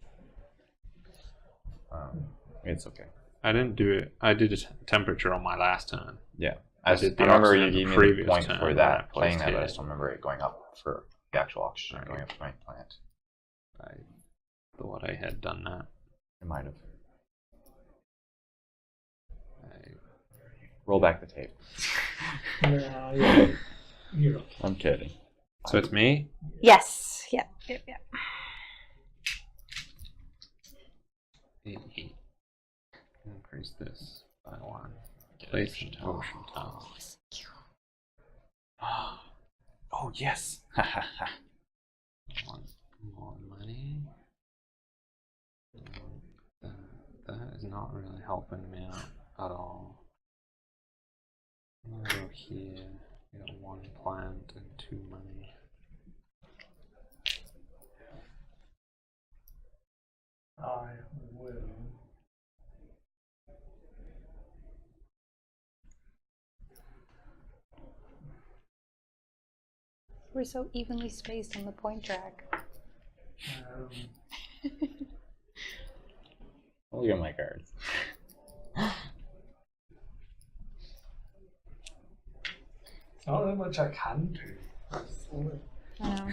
It's okay.
I didn't do it. I did a temperature on my last turn.
Yeah.
I
I
did the
remember you
oxygen
gave
the
me the
previous
point
turn
for
when I
that, playing
placed
that, but I
here.
just don't remember it going up for the actual oxygen,
Right.
going up to my plant.
I thought I had done that.
It might have.
I,
Roll back the tape.
No, yeah. You're okay.
I'm kidding.
so it's me.
Yes. Yep.
Increase this by 1. Place an ocean tile.
Oh, yes.
Want more money? That is not really helping me out at all. I'm gonna go here. I got 1 plant and 2 money.
I will.
We're so evenly spaced on the point track.
Look at my cards.
Not really much I can do. That's all it-
I know.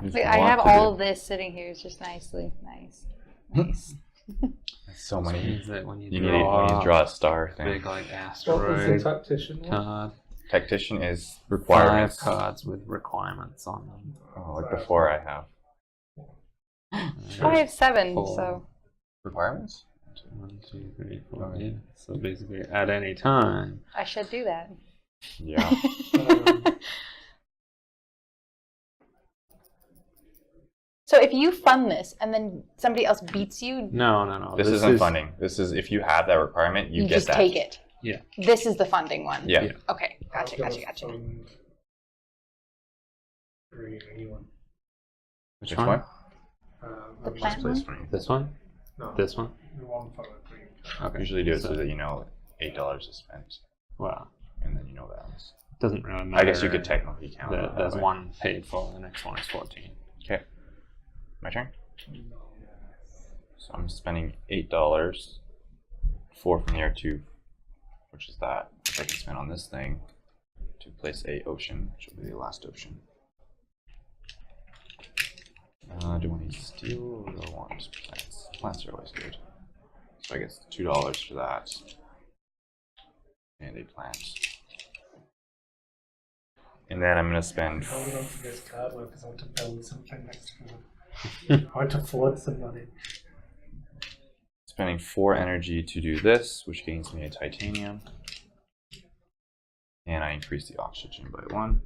There's
Like,
a
I
lot
have
to
all
do.
of this sitting here. It's just nicely nice. Nice.
There's so many.
Means that when you
You need when you draw a star thing.
big like
What was the
asteroid
tactician one?
card,
Tactician is
5
requirements.
cards with requirements on them.
Oh, like the 4 I have.
I have 7,
Four.
so
Requirements?
1, 2, 3, 4.
Okay.
Yeah. So basically, at any time.
I should do that.
Yeah.
So if you fund this and then somebody else beats you,
No.
This isn't funding. This is if you have that requirement, you get
just
that.
take it.
Yeah.
This is the funding one.
Yeah.
Yeah.
Okay. Gotcha.
I've got a fund green anyone.
Which
one?
one?
The
I'm
plant
just-
one?
This one?
No,
This one?
the one for the green.
Okay.
Usually do it so that you know $8 is spent,
Well,
and then you know balance.
doesn't really matter.
I guess you could technically count it that
There's
way.
1 paid for, the next one is 14.
Okay. My turn? So I'm spending $8. 4 from there, 2, which is that, which I can spend on this thing to place a ocean, which will be the last ocean. Do I need steel or do I want plants? Plants are always good. So I guess $2 for that. And a plant. And then I'm going to spend.
Holding on to this card because I want to build something next to it. I want to flood somebody.
Spending 4 energy to do this, which gains me a titanium. And I increase the oxygen by 1.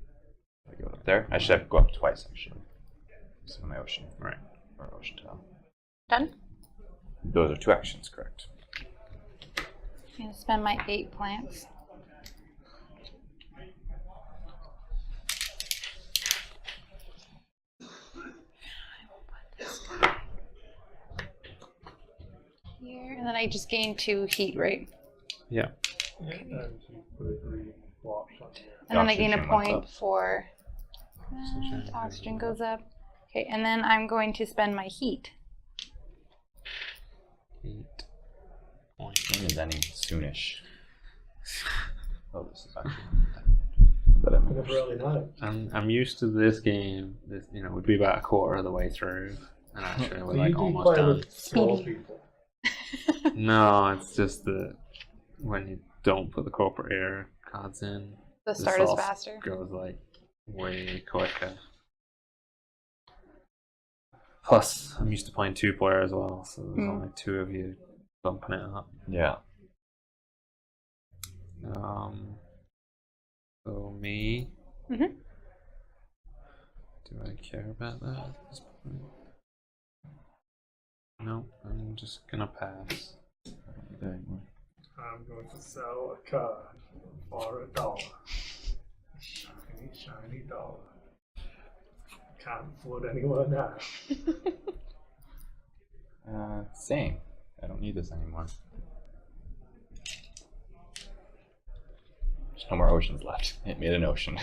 I go up there. I should have to go up twice, actually. So my ocean.
Right.
Or ocean tile.
Done?
Those are 2 actions, correct?
I'm going to spend my 8 plants. Here, and then I just gain 2 heat, right?
Yeah.
Yeah, and you put a green block on here.
And then I gain a
Oxygen went
point
up.
for
Oxygen
oxygen goes up. Okay, and then I'm going to spend my heat.
8 points.
When is ending soonish? Oh, this is actually.
I never really know.
I'm used to this game. This would be about a quarter of the way through, and actually we're
So
like
you do
almost
play
done.
with small
Speedy.
people.
No, it's just that when you don't put the corporate air cards in,
The
this
start is
all
faster.
goes like way quicker. Plus, I'm used to playing 2-player as well, so there's only 2 of you bumping it up.
Yeah.
So me.
Mhm.
Do I care about that at this point? No, I'm just gonna pass.
I'm going to sell a card for $1. Shiny, shiny dollar. Can't afford anyone now.
Same. I don't need this anymore. There's no more oceans left. It made an ocean.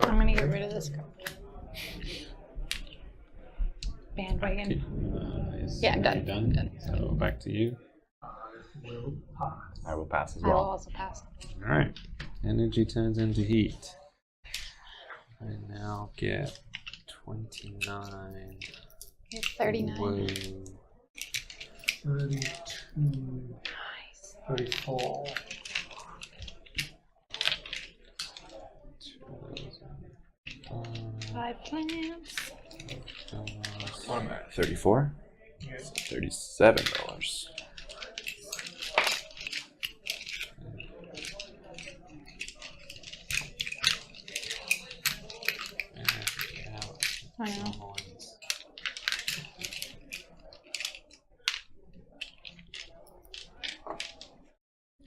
I'm gonna get rid of this card. bandwagon.
Yeah,
I'm done.
Done. So back to you.
Will pass.
I will pass as
I will
well.
also pass.
All right. Energy turns into heat. I now get 29.
39.
Whoa.
32.
Nice.
34.
Five plants.
What am I at? 34?
Yes.
$37.
I know.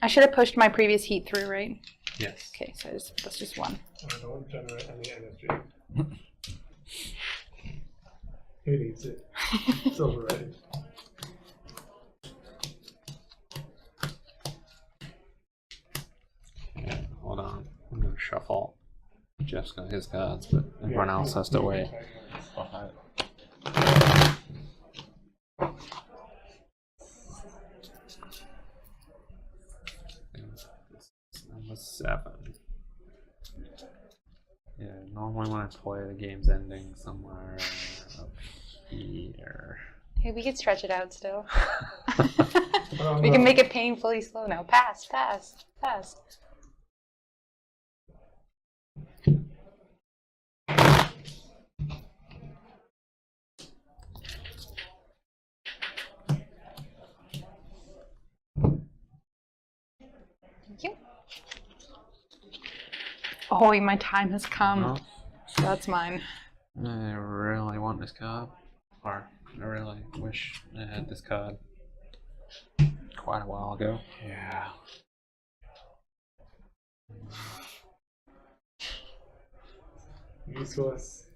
I should have pushed my previous heat through, right?
Yes.
Okay, so that's just one.
I don't generate any energy. Who needs it? It's overrated.
Okay, hold on. I'm going to shuffle. Jeff's got his cards, but everyone else has to wait. Number 7. Yeah, normally when I play, the game's ending somewhere up here.
Hey, we could stretch it out still. We can make it painfully slow now. Pass, pass, pass. Thank you. Oh, my time has come.
Well,
That's mine.
I really want this card. Or, I really wish I had this card quite a while ago.
Yeah.
Useless.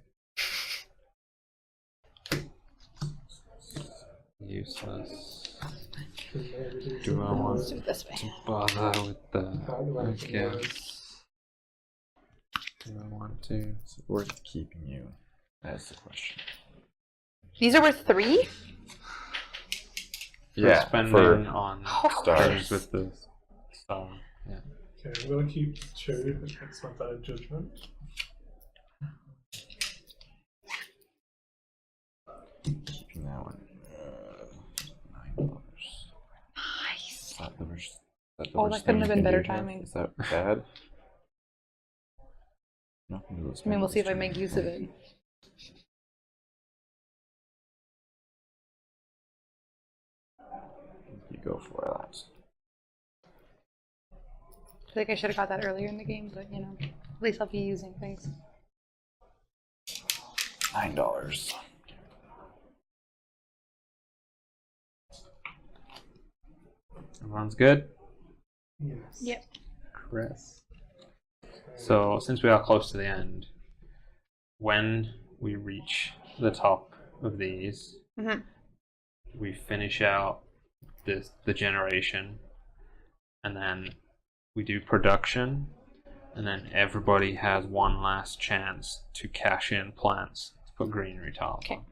Useless.
Do
Do I want
Let's do it this way.
to bother with the...
How do I
I
make it
guess... Do I want to?
Is it worth keeping you? That's the question.
These are worth 3?
For spending on
stars.
things with the star. Yeah.
Okay, I'm going to keep 2 if it's my better judgment.
Keeping that one. $9.
Nice.
Is that the worst?
Oh, that couldn't have been better timing.
Is that bad? Nothing to
I mean, we'll see if I make use of it.
You go for that.
I feel like I should have got that earlier in the game, but you know, at least I'll be using things.
$9.
Everyone's good?
Yes.
Yep.
Chris. So, since we are close to the end, when we reach the top of these, we finish out the generation, and then we do production, and then everybody has one last chance to cash in plants to put greenery tiles on.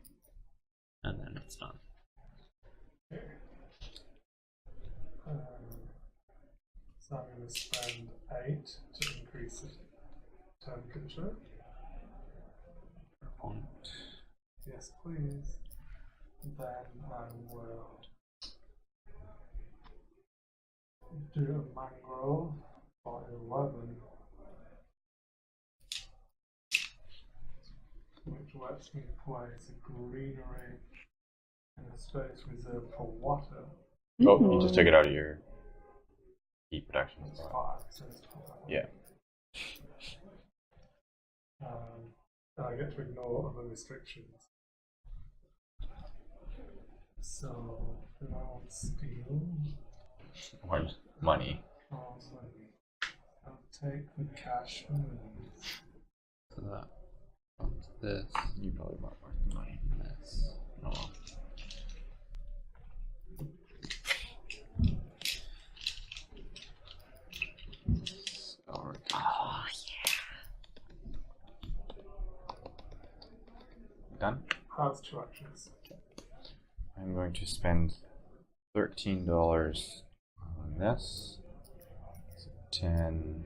And then it's done.
So I'm going to spend 8 to increase the temperature.
Point.
Yes, please. Then I will do a mangrove for 11, which lets me place a greenery in a space reserved for water.
Oh, you just took it out of your heat production.
It's 5, so it's 5.
Yeah.
And I get to ignore other restrictions. So, do I want steel?
Or money.
Or money? I'll take the cash from these.
So that comes this,
You probably want more money.
this.
Oh well.
Oh,
Done?
Has 2 actions.
I'm going to spend $13 on this. 10,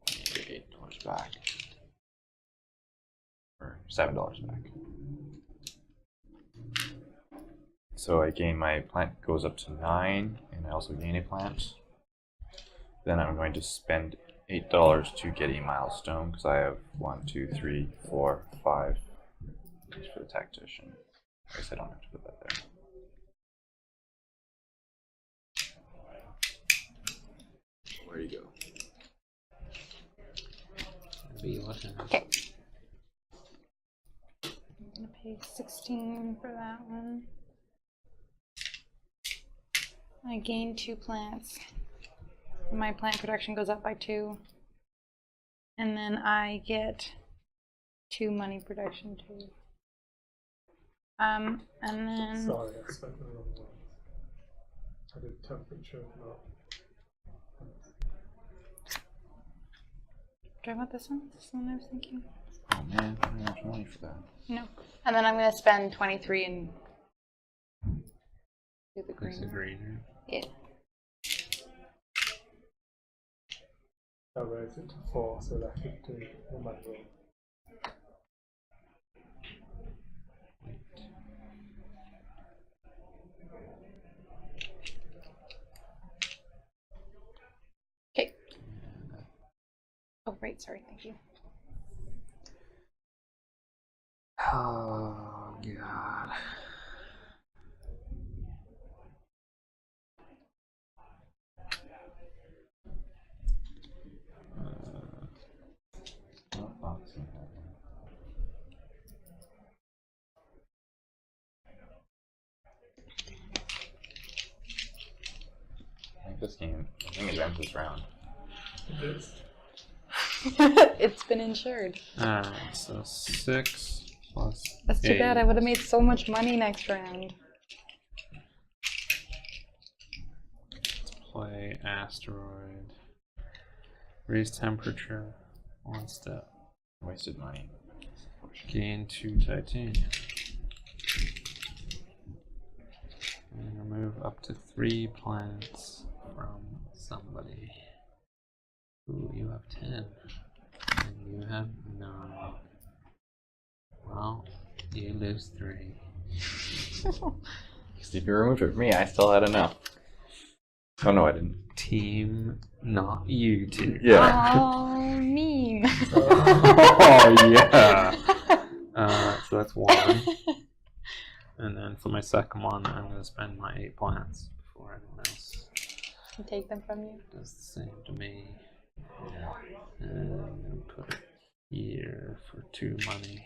$28 back, or $7 back. So I gain my plant goes up to 9, and I also gain a plant. Then I'm going to spend $8 to get a milestone because I have 1, 2, 3, 4, 5 for the tactician. I guess I don't have to put that there. Where do you go?
Okay. I'm gonna pay 16 for that one. I gain 2 plants. My plant production goes up by 2. And then I get 2 money production too. And then
Sorry, I spent the wrong ones. I did temperature, not.
do I want this one? This one I was thinking.
Oh man, I don't have money for that.
No. And then I'm gonna spend 23 and do the green.
That's a green.
Yeah.
I raised it to 4 so that I could do the manual.
Okay. Oh, right. Sorry. Thank you.
Oh god.
I think this game, I think it ends this round.
It is.
It's been insured.
Alright, so 6 plus.
That's too
8.
bad. I would have made so much money next round.
Play asteroid. Raise temperature 1 step.
Wasted money.
Gain 2 titanium. And remove up to 3 plants from somebody. Ooh, you have 10. And you have 9. Well, you lose 3.
Because if you removed it from me, I still had enough. Oh no, I didn't.
Team, not you two.
Yeah.
Oh, mean.
Oh yeah.
So that's 1. And then for my second one, I'm going to spend my 8 plants before anyone else
Can take them from you.
does the same to me. And I'm going to put it here for 2 money.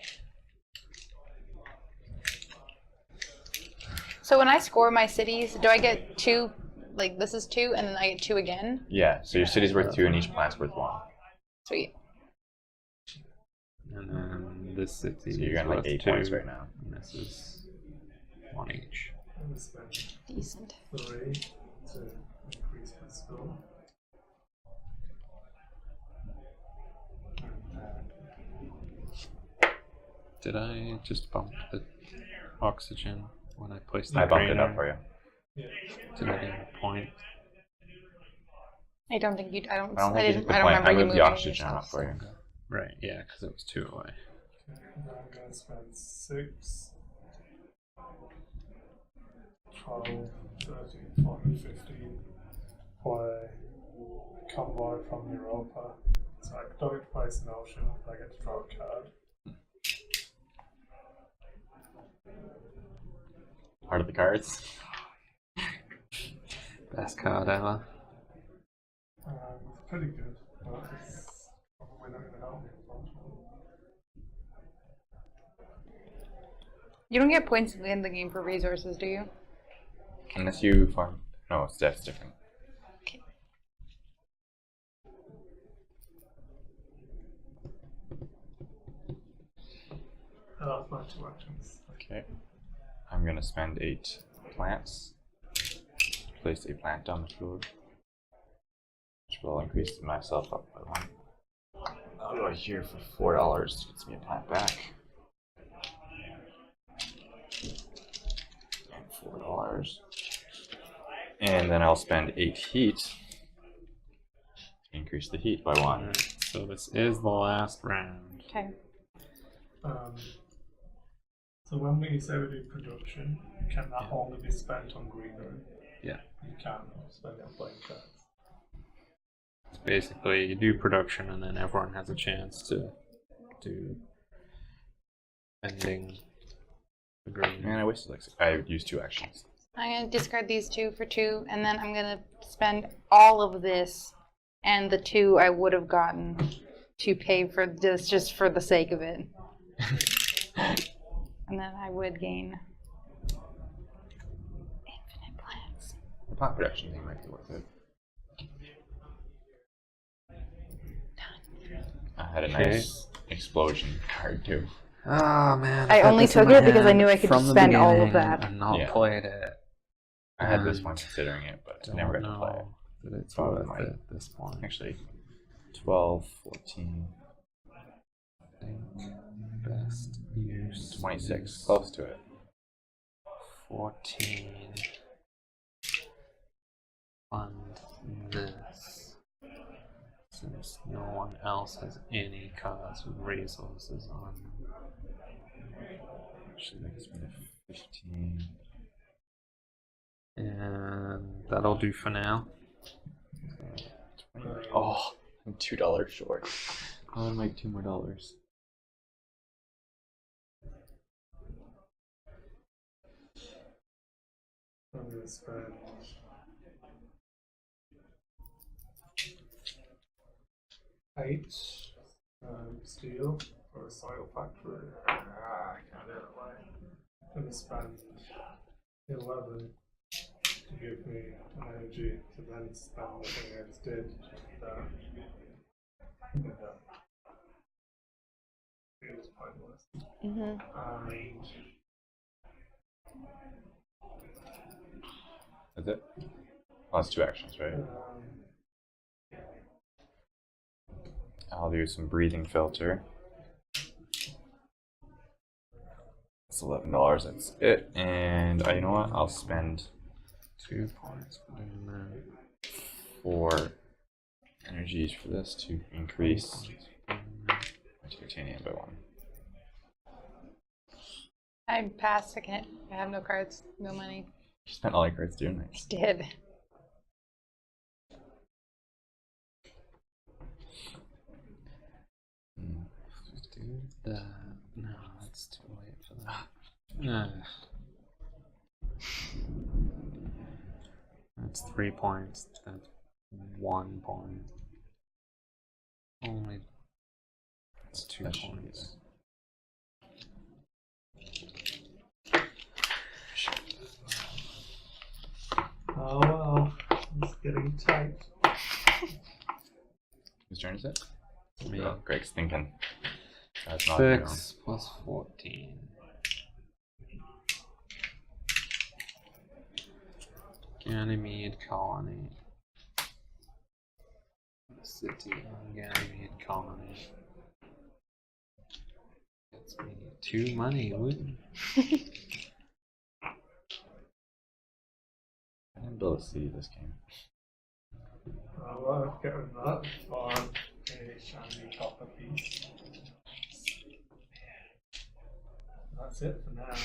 So when I score my cities, do I get 2? Like this is 2, and then I get 2 again.
Yeah. So your city's worth 2, and each plant's worth 1.
Sweet.
And then this city
So you're
is
on like
worth
8
2,
points right now.
and this is 1 each.
I'm going to spend
Decent.
3 to increase my score.
Did I just bump the oxygen when I placed the
I bumped it
trainer?
up for you.
Yeah.
Did I get a point?
I don't think you. I don't.
I don't think you did the
I don't
point.
remember
I
you
moved the
moving
oxygen
yourself,
up for you.
Right, yeah, because it was 2 away.
Okay, and then I'm going to spend 6, 12, 13, 14, 15 for a convoy from Europa. So I don't get to place an ocean, I get to draw a card.
Part of the cards.
Best card ever.
It's pretty good, but it's probably not going to help me, unfortunately.
You don't get points in the game for resources, do you?
Unless you farm. No, that's different.
Okay.
That's my 2 actions.
Okay. I'm gonna spend 8 plants. Place a plant on the field, which will increase myself up by 1. What do I hear for $4? Gets me a plant back. And $4. And then I'll spend 8 heat to increase the heat by 1.
Alright, so this is the last round.
Okay.
So when we say we do production, can that only be spent on greenery?
Yeah.
You can't spend it on playing cards.
It's basically you do production and then everyone has a chance to do ending the green.
Man, I wasted like I used 2 actions.
I'm going to discard these 2 for 2, and then I'm going to spend all of this and the 2 I would have gotten to pay for this just for the sake of it. And then I would gain infinite plants.
The plant production thing might be worth it. I had a nice explosion card too.
Oh man!
I only took it because I knew I could just spend all of that.
And not played it.
I had this one considering it, but I never got to play it.
That it's worth it at this point.
Actually, 12, 14,
I think best use
26, close to it.
14. Fund this. Since no one else has any cards with resources on.
Actually, that gets me to 15.
And that'll do for now.
Oh, I'm $2 short. I want to make $2 more.
I'm going to spend 8 steel for a soil factory. I can't do it right. I'm going to spend 11 to give me an energy to then spend the thing I just did. It was pointless. And
That's it? Oh, that's 2 actions, right? I'll do some breathing filter. It's $11, that's it. And you know what? I'll spend
2 points for doing that.
4 energies for this to increase my titanium by 1.
I passed. I have no cards, no money.
You spent all your cards doing
I
that.
did.
Just do that. No, it's too late for that. No. That's 3 points. That's 1 point. Only. That's 2 points.
oh well, it's getting tight.
Whose turn is it?
Me.
Oh, Greg's thinking. That's not
6 plus 14. Ganymede colony. City on Ganymede colony. Gets me 2 money. Woo.
I didn't build a city this game.
I'll get rid of that for a shiny copper piece. That's it for now.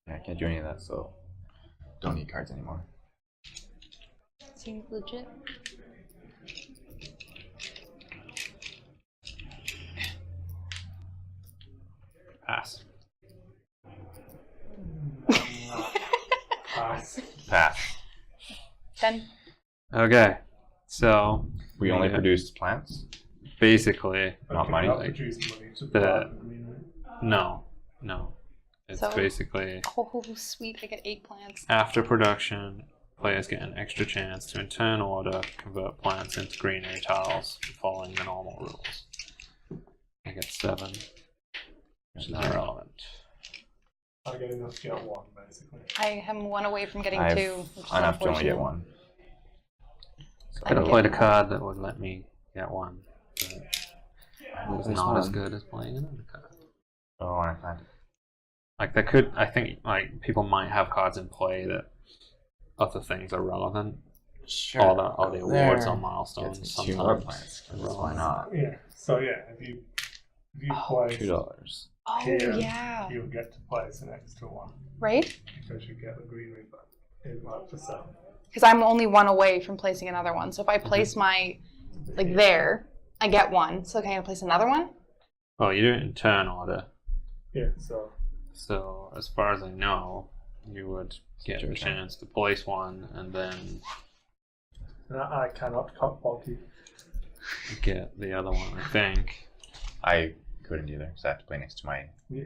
Yeah, I can't do any of that, so don't need cards anymore.
Seems legit.
Pass.
Pass.
Pass.
Done.
Okay, so
We only produced plants?
basically
Not money.
Produce money to
The-
buy the greenery.
no. It's
So-
basically
Oh, sweet. I get 8 plants.
after production, players get an extra chance to, in turn order, convert plants into greenery tiles, following the normal rules. I get 7, which is irrelevant.
I get enough to get one, basically.
I am one away from getting
I have
two. Which is
enough to only get
unfortunate.
one. So
I could have
get
played a
one.
card that would let me get one. But it was
There's
not as
one.
good as playing another card.
Oh, I find
Like there could, I think, like people might have cards in play that other things are relevant.
sure.
All the awards
There.
or milestones.
Gets me 2 more
Sometimes
plants.
are
'cause why
relevant.
not?
Yeah. So yeah, if you play
$2.
Oh
here,
yeah.
you'll get to place an extra one
Right?
because you get the greenery back in like for sale.
Because I'm only one away from placing another one. So if I place my like there, I get one. So can I place another one?
Well, you do it in turn order.
Yeah. So
So as far as I know, you would get
your
a
turn.
chance to place one and then
and I cannot cut bulky.
get the other one. I think.
I couldn't either, so I have to play next to my
Yeah.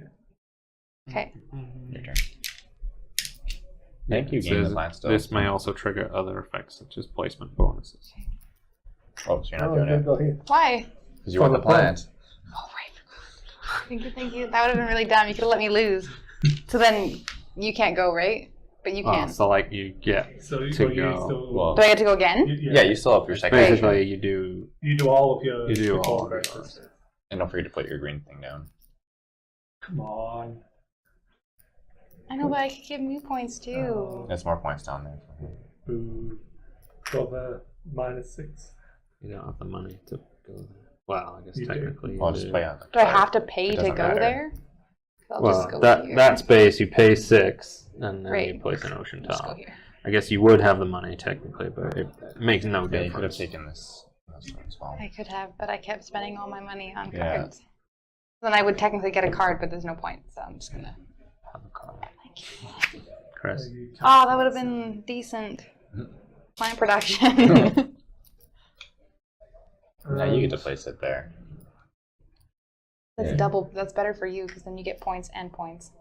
Okay.
your turn. Thank you,
It
Game the
says
Plant still.
This may also trigger other effects such as placement bonuses.
Oh, so you're not
Oh,
doing
good,
it
go here.
Why?
because you want the
For the plant.
plant.
Oh right. Thank you, thank you. That would have been really dumb. You could have let me lose. So then you can't go, right? But you
Oh,
can.
so like you get
So you
to
you
go.
still
Well,
Do I get to go again?
Yeah, you still have your second.
basically you do.
you do all of your
You do
before
all of
breakfast.
yours.
And don't forget to put your green thing down.
Come on.
I know, but I could give me points too.
There's more points down there. For him.
Boo. Got the -6.
You don't have the money to go there. Well, I guess
You do.
technically.
Well,
you
just
do.
play on the
Do I
card.
have to pay
It
to
doesn't
go
matter.
there? I'll just go
Well,
here.
that space you pay 6, and then
Right.
you place an ocean
Just go
tile.
here.
I guess you would have the money technically, but it makes no
Yeah, you could have
difference.
taken this one as well.
I could have, but I kept spending all my money on
Yeah.
cards. Then I would technically get a card, but there's no point, so I'm just gonna.
Have a card. Chris.
You can't
Oh, that would have been decent. Plant production.
Now you get to place it there.
That's
Yeah.
double. That's better for you because then you get points and points.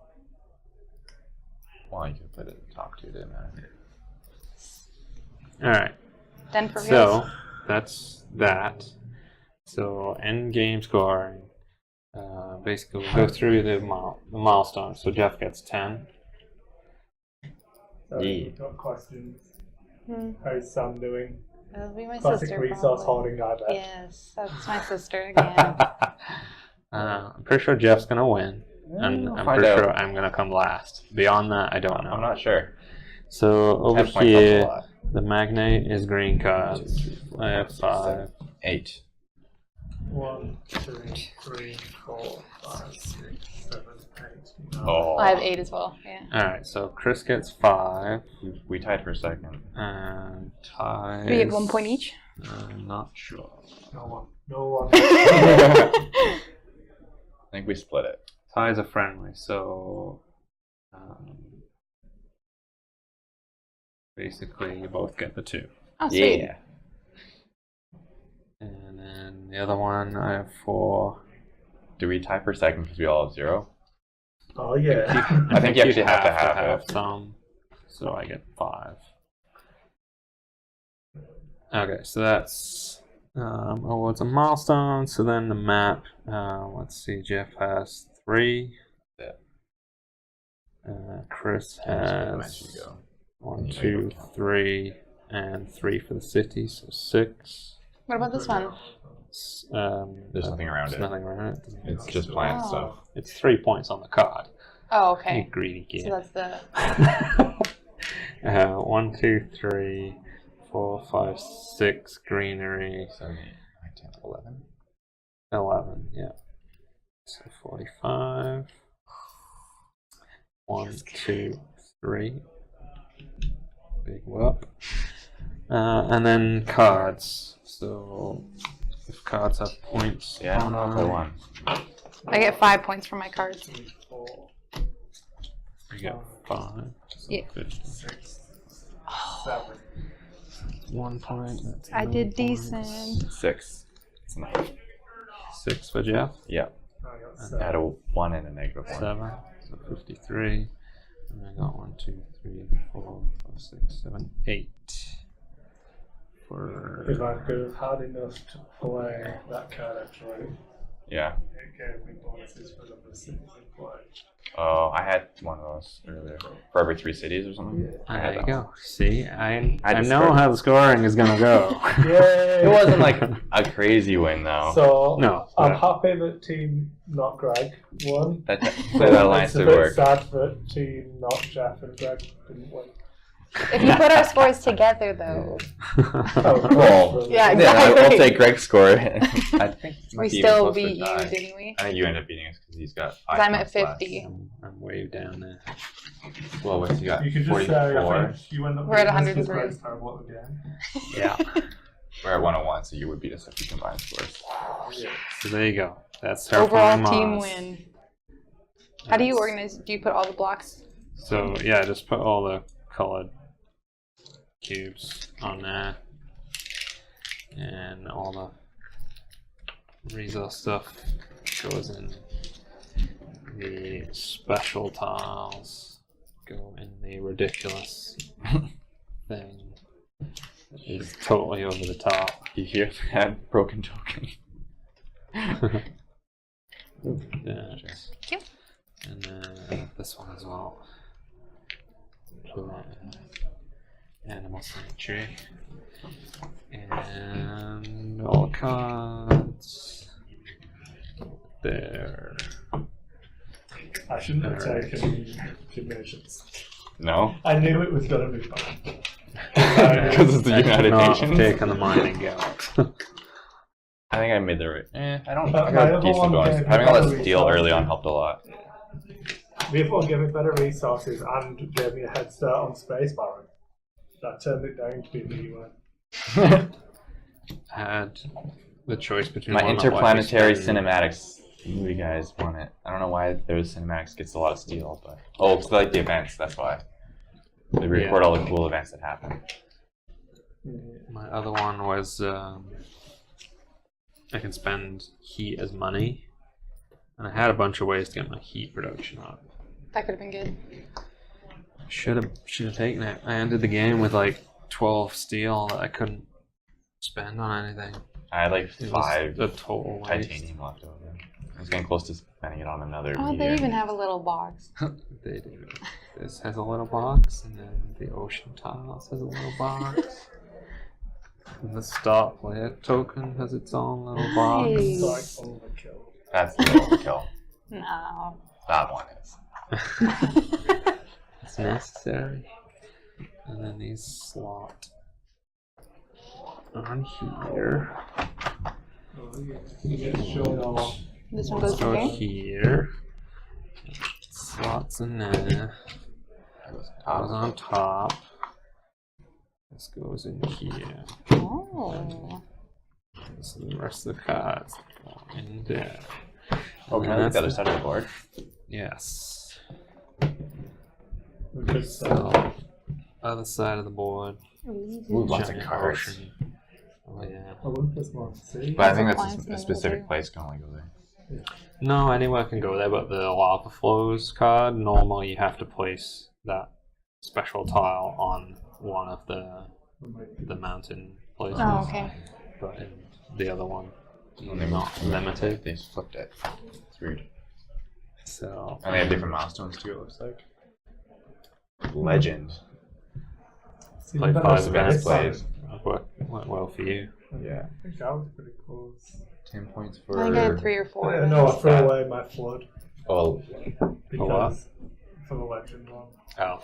Well, you could put it at the top too, didn't matter.
All right.
Then for real.
So that's that. So end game scoring. Basically, we'll go through the milestones. So Jeff gets 10.
So
Yeah.
got questions.
Hmm.
How's Sam doing?
That'll be my
Classic
sister.
resource
probably.
hoarding guy there.
Yes, that's my sister again.
I'm pretty sure Jeff's gonna win, and
we'll
I'm
find
pretty
out.
sure I'm gonna come last. Beyond that, I don't know.
I'm not sure.
So over
10 points helps a
here,
lot.
the magnate is green cards.
2, 3, 4,
I have 5.
8.
1, 2, 3, 4, 5, 6, 7, 8.
Oh.
I have 8 as well. Yeah.
All right, so Chris gets 5,
We tied for a second.
and Ty.
We get 1 point each.
I'm not sure.
No one. No one.
I think we split it.
Ties are friendly, so basically you both get the 2.
Oh, sweet.
Yeah.
And then the other one, I have 4.
Do we tie for second because we all have 0?
Oh yeah.
I think you
you'd
actually have to have it.
some, so I get 5. Okay, so that's awards and milestones. So then the map. Let's see. Jeff has 3.
Yeah.
Chris
Where
has
should we go?
1,
Yeah,
2,
you go.
3, and 3 for the city. So 6.
What about this one?
There's nothing around
there's
it.
nothing around it.
It's just plant
Oh.
stuff.
It's 3 points on the card.
Oh,
You
okay.
greedy
So
kid.
that's the.
1, 2, 3, 4, 5, 6 greenery.
7, 8, 9, 10, 11.
11, yeah. So 45. 1, 2, 3. Big whoop. And then cards. So if cards have points.
Yeah, I don't know if I won.
I get 5 points for my cards.
3, 4,
You get 5. So
Yeah.
50.
6, 7.
1 point. That's
I
no
did
points.
decent.
6. It's enough.
6 for Jeff.
Yeah.
I got
Add
7.
a 1 and a negative 1.
7. So 53. And I got 1, 2, 3, 4, 5, 6, 7, 8.
If I could have had enough to play that card actually.
Yeah.
It gave me bonuses for the number of cities in play.
Oh, I had one of those earlier. For every 3 cities or something? I had
There you
that
go. See, I
just
know
started-
how the scoring is going to go.
Yay!
It wasn't like a crazy win, though.
So
No,
I'm
but-
happy that team not Greg won.
that
But
alliance
it's a
did
bit
work.
sad that team not Jeff and Greg didn't win.
If you put our scores together, though,
Oh,
Well,
Yeah,
I'll
exactly.
take Greg's score. I think it might
we
be even
still
close to a
beat you,
tie.
didn't we?
I think you ended up beating us because he's got 5
'Cause I'm at
points less.
50.
I'm way down there.
Well, what's he got?
You could just say, I
44.
think you end up
We're at
beating us 'cause
103.
Greg's terrible at the game.
Yeah.
We're at 101, so you would beat us if we combined scores.
So there you go. That's
Overall
Terraforming
team
Mars.
win. How do you
That's-
organize? Do you put all the blocks?
So yeah, just put all the colored cubes on there, and all the resource stuff goes in the special tiles. Go in the ridiculous thing. It's totally over the top.
You hear that? Broken token.
Yeah.
you.
And this one as well. Animal Sentry. And all the cards. There.
I shouldn't have
Alright.
taken combinations.
No?
I knew it was going to be fun.
Because it's the
I
United
could not
Nations?
have taken the mining guild.
I think I made the right. I don't.
But
I
my
got
other
a decent
one
bonus.
gave
Having
me
all
better
that steel early
resources.
on helped a lot.
The other one gave me better resources and gave me a head start on Space Baron. That turned it down to be the UN.
Had the choice between
My
one that let me
interplanetary
spend-
cinematics. You guys won it. I don't know why those cinematics gets a lot of steel, but it's like the events. That's why they record all the cool events that happen.
My other one was I can spend heat as money, and I had a bunch of ways to get my heat production up.
That could have been good.
Should have taken it. I ended the game with like 12 steel that I couldn't spend on anything.
I had like
It
5
was a total waste.
titanium left over. I was getting close to spending it on another
Oh,
meteor.
they even have a little box.
They do. This has a little box, and then the ocean tiles has a little box. And the start player token has its own little box.
Nice.
It's like overkill.
That's the overkill.
No.
That one is.
It's necessary. And then these slot on here.
You get shown off.
This one goes
Go
here.
here. Slots in there.
That was
Goes on top. This goes in here.
Oh.
So the rest of the cards go in there.
Oh,
And
can I
then
look at the other
that's
side of the board?
Yes.
Because
So, other side of the board.
Ooh, lots of
giant
cards.
ocean. Oh yeah.
I want this one. See?
But I think
Lines
that's
in
a
the
specific
middle.
place can only go there.
No, anywhere can go there, but the lava flows card, normally you have to place that special tile on one of the mountain places.
Oh, okay.
But in the other one,
Well, they
not limited.
They flipped it. It's weird.
So,
And they have different milestones too, it looks like. Legend.
See,
like
that
5
was
events
Space
played. Went well for you.
Baron.
Yeah.
I think that was pretty close.
10 points
I think I had
for.
3 or 4.
No, I
events.
threw away my flood
Oh,
because for the legend one.
Oh.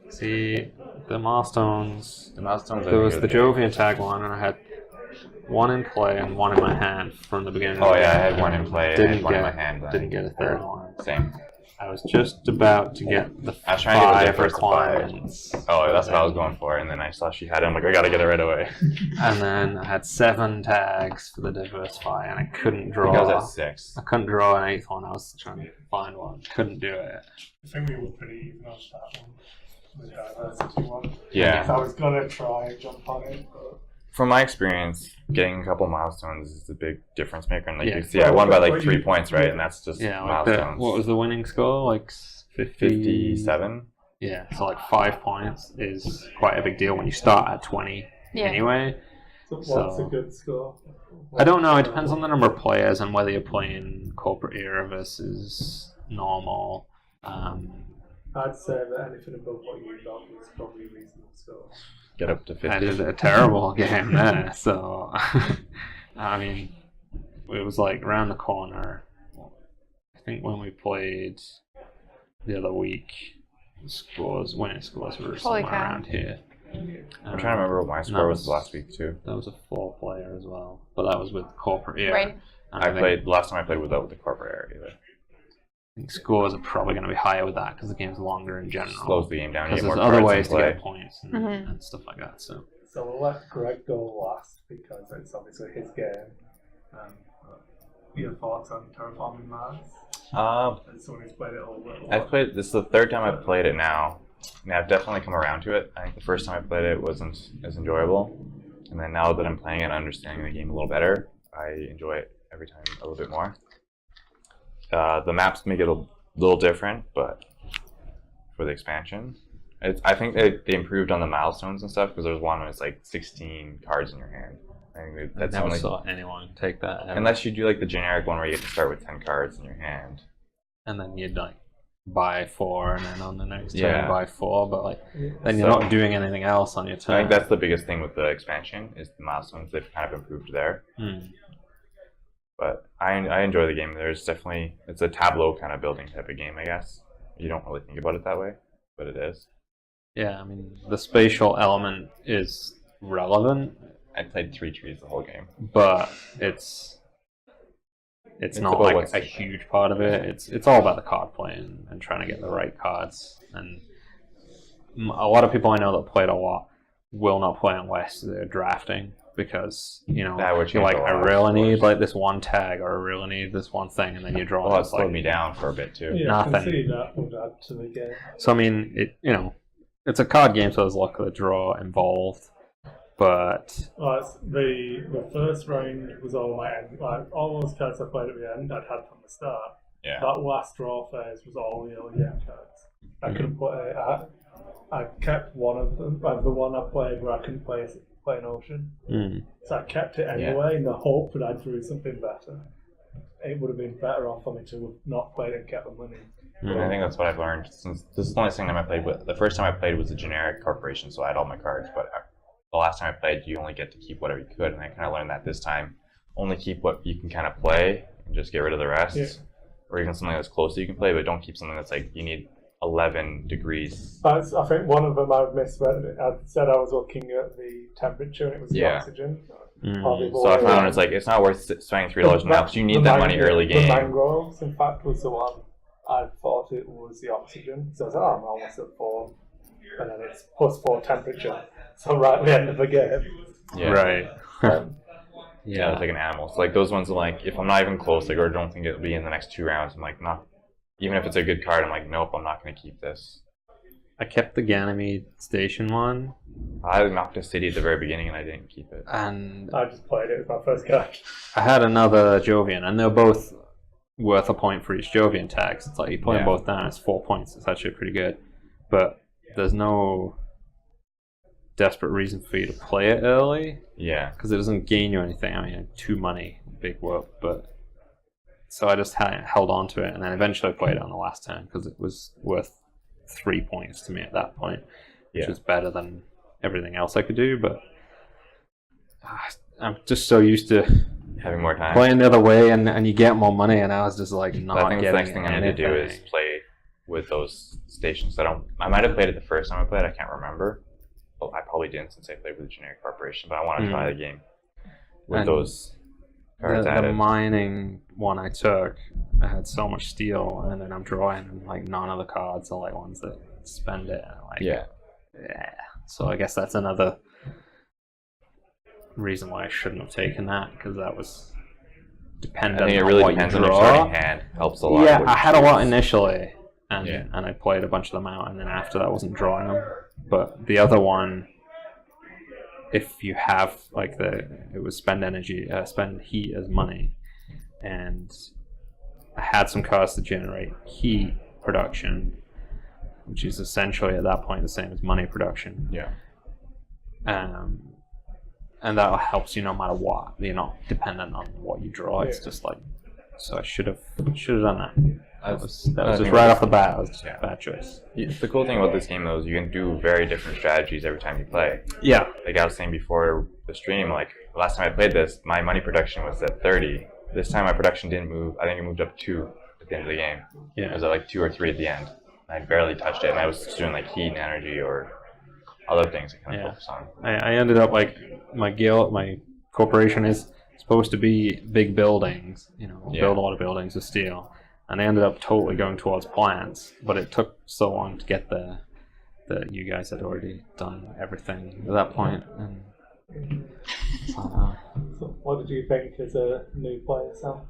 See, the milestones.
the milestones.
There was the Jovian tag one, and I had one in play and one in my hand from the beginning.
Oh
of the
yeah, I
game.
had one in play and I
Didn't
had one in
get-
my hand. but I
Didn't get a third one.
Same.
I was just about to get the
I was trying to get the
5
diversified.
requirements.
Oh, that's what I was going for, and then I saw she had it. I'm like, I gotta get it right away.
And then I had 7 tags for the diversify, and I couldn't
I think
draw.
I was at 6.
I couldn't draw an 8th one. I was trying to find one. Couldn't do it.
I think we were pretty even on that one. The diversity one.
Yeah.
So I was gonna try and jump on it, but
From my experience, getting a couple milestones is the big difference maker. And like
Yeah.
you see, I won by like
Well,
3
you-
points, right? And that's just
Yeah, like the,
milestones.
what was the winning score? Like
57?
Yeah, so like 5 points is quite a big deal when you start at 20
Yeah.
anyway.
So what's a good score?
I don't know. It depends on the number of players and whether you're playing corporate era versus normal.
I'd say that anything above what you got was probably a reasonable score.
Get up to 50.
I did a terrible game there, so I mean, it was like around the corner. I think when we played the other week, winning scores were somewhere around here.
I'm trying to remember what my score was last week too.
That was a 4-player as well, but that was with corporate era.
Right.
Last time I played without the corporate era either.
I think scores are probably going to be higher with that because the game's longer in general.
Slows the game down.
Because
you get
there's
more
other
cards
ways
in
to
play.
get points and stuff like that. So
we'll let Greg go last because it's obviously his game. Your thoughts on Terraforming Mars? As someone who's played it all.
This is the third time I've played it now. And I've definitely come around to it. I think the first time I played it wasn't as enjoyable. And then now that I'm playing it and understanding the game a little better, I enjoy it every time a little bit more. The maps make it a little different, but for the expansion, I think they improved on the milestones and stuff because there's one when it's like 16 cards in your hand. I think
I never saw anyone take that ever.
Unless you do like the generic one where you get to start with 10 cards in your hand.
And then you'd like buy 4 and then on the next turn buy 4, but like then you're not doing anything else on your turn.
I think that's the biggest thing with the expansion is the milestones. They've kind of improved there. But I enjoy the game. It's a tableau kind of building type of game, I guess. You don't really think about it that way, but it is.
Yeah, I mean the spatial element is relevant.
I played 3 trees the whole game,
but it's not like a huge part of it. It's all about the card play and trying to get the right cards. And a lot of people I know that played a lot will not play unless they're drafting because you're like, I really need like this one tag or I really need this one thing, and then you draw.
Well, that slowed me down for a bit too.
Yeah,
nothing.
I can see that would add to the game.
So I mean, it's a card game, so there's luck of the draw involved. But
the first round was all my end. Like all those cards I played at the end, I'd had from the start.
Yeah.
That last draw phase was all the early game cards. I couldn't play. I kept one of them. Like the one I played where I couldn't play an ocean. So I kept it anyway in the hope that I drew something better. It would have been better off for me to have not played and kept the money.
I think that's what I've learned since this is the only thing I played with. The first time I played was a generic corporation, so I had all my cards, but the last time I played, you only get to keep whatever you could, and I kind of learned that this time. Only keep what you can kind of play, and just get rid of the rest. Yeah. Or even something that's close that you can play, but don't keep something that's like, you need 11 degrees.
I think one of them I misread it. I said I was looking at the temperature, and it was the oxygen.
So I found it's not worth spending $3 now, because you need that money early game.
The mangroves, in fact, was the one I thought it was the oxygen. So I was like, I'm almost at 4. And then it's +4 temperature. So right at the end of the game.
Yeah.
Right.
Yeah, it's like an animal. So like those ones are like, if I'm not even close, like, or don't think it'll be in the next 2 rounds, I'm like, not. Even if it's a good card, I'm like, nope, I'm not going to keep this.
I kept the Ganymede Station one.
I had knocked a city at the very beginning and I didn't keep it.
And
I just played it with my first card.
I had another Jovian, and they're both worth a point for each Jovian tag. So it's like you put them both down, it's 4 points. It's actually pretty good. But there's no desperate reason for you to play it early.
Yeah.
Because it doesn't gain you anything. I mean, 2 money, big whoop. But so I just held on to it, and then eventually played it on the last turn because it was worth 3 points to me at that point, which was better than everything else I could do. But I'm just so used to
having more time
playing the other way, and you get more money, and I was just like not getting anything.
I think the next thing I need to do is play with those stations. I might have played it the first time I played. I can't remember. Well, I probably didn't since I played with the generic corporation, but I want to try the game with those cards added.
The mining one I took, I had so much steel, and then I'm drawing, and like none of the cards are like ones that spend it. Yeah. So I guess that's another reason why I shouldn't have taken that, because that was dependent on what you draw. I think it really depends on your starting hand. Helps a lot. Yeah, I had a lot initially, and I played a bunch of them out, and then after that I wasn't drawing them. But the other one, if you have like it was spend heat as money, and I had some cards to generate heat production, which is essentially at that point the same as money production.
Yeah.
and that helps you no matter what. You're not dependent on what you draw. It's
Yeah.
just like, so I should have done that. That was
I
just
think
right
that's-
off the bat. It was just
yeah.
a bad choice.
The cool thing about this game though is you can do very different strategies every time you play.
Yeah.
Like I was saying before the stream, like last time I played this, my money production was at 30. This time my production didn't move. I think it moved up 2 at the end of the game. It was at like 2 or 3 at the end. I barely touched it, and I was just doing like heat and energy or other things I kind of focus on.
I ended up like my corporation is supposed to be big buildings, build a lot of buildings with steel, and I ended up totally going towards plants. But it took so long to get there that you guys had already done everything at that point. And
So what did you think as a new player, Sam?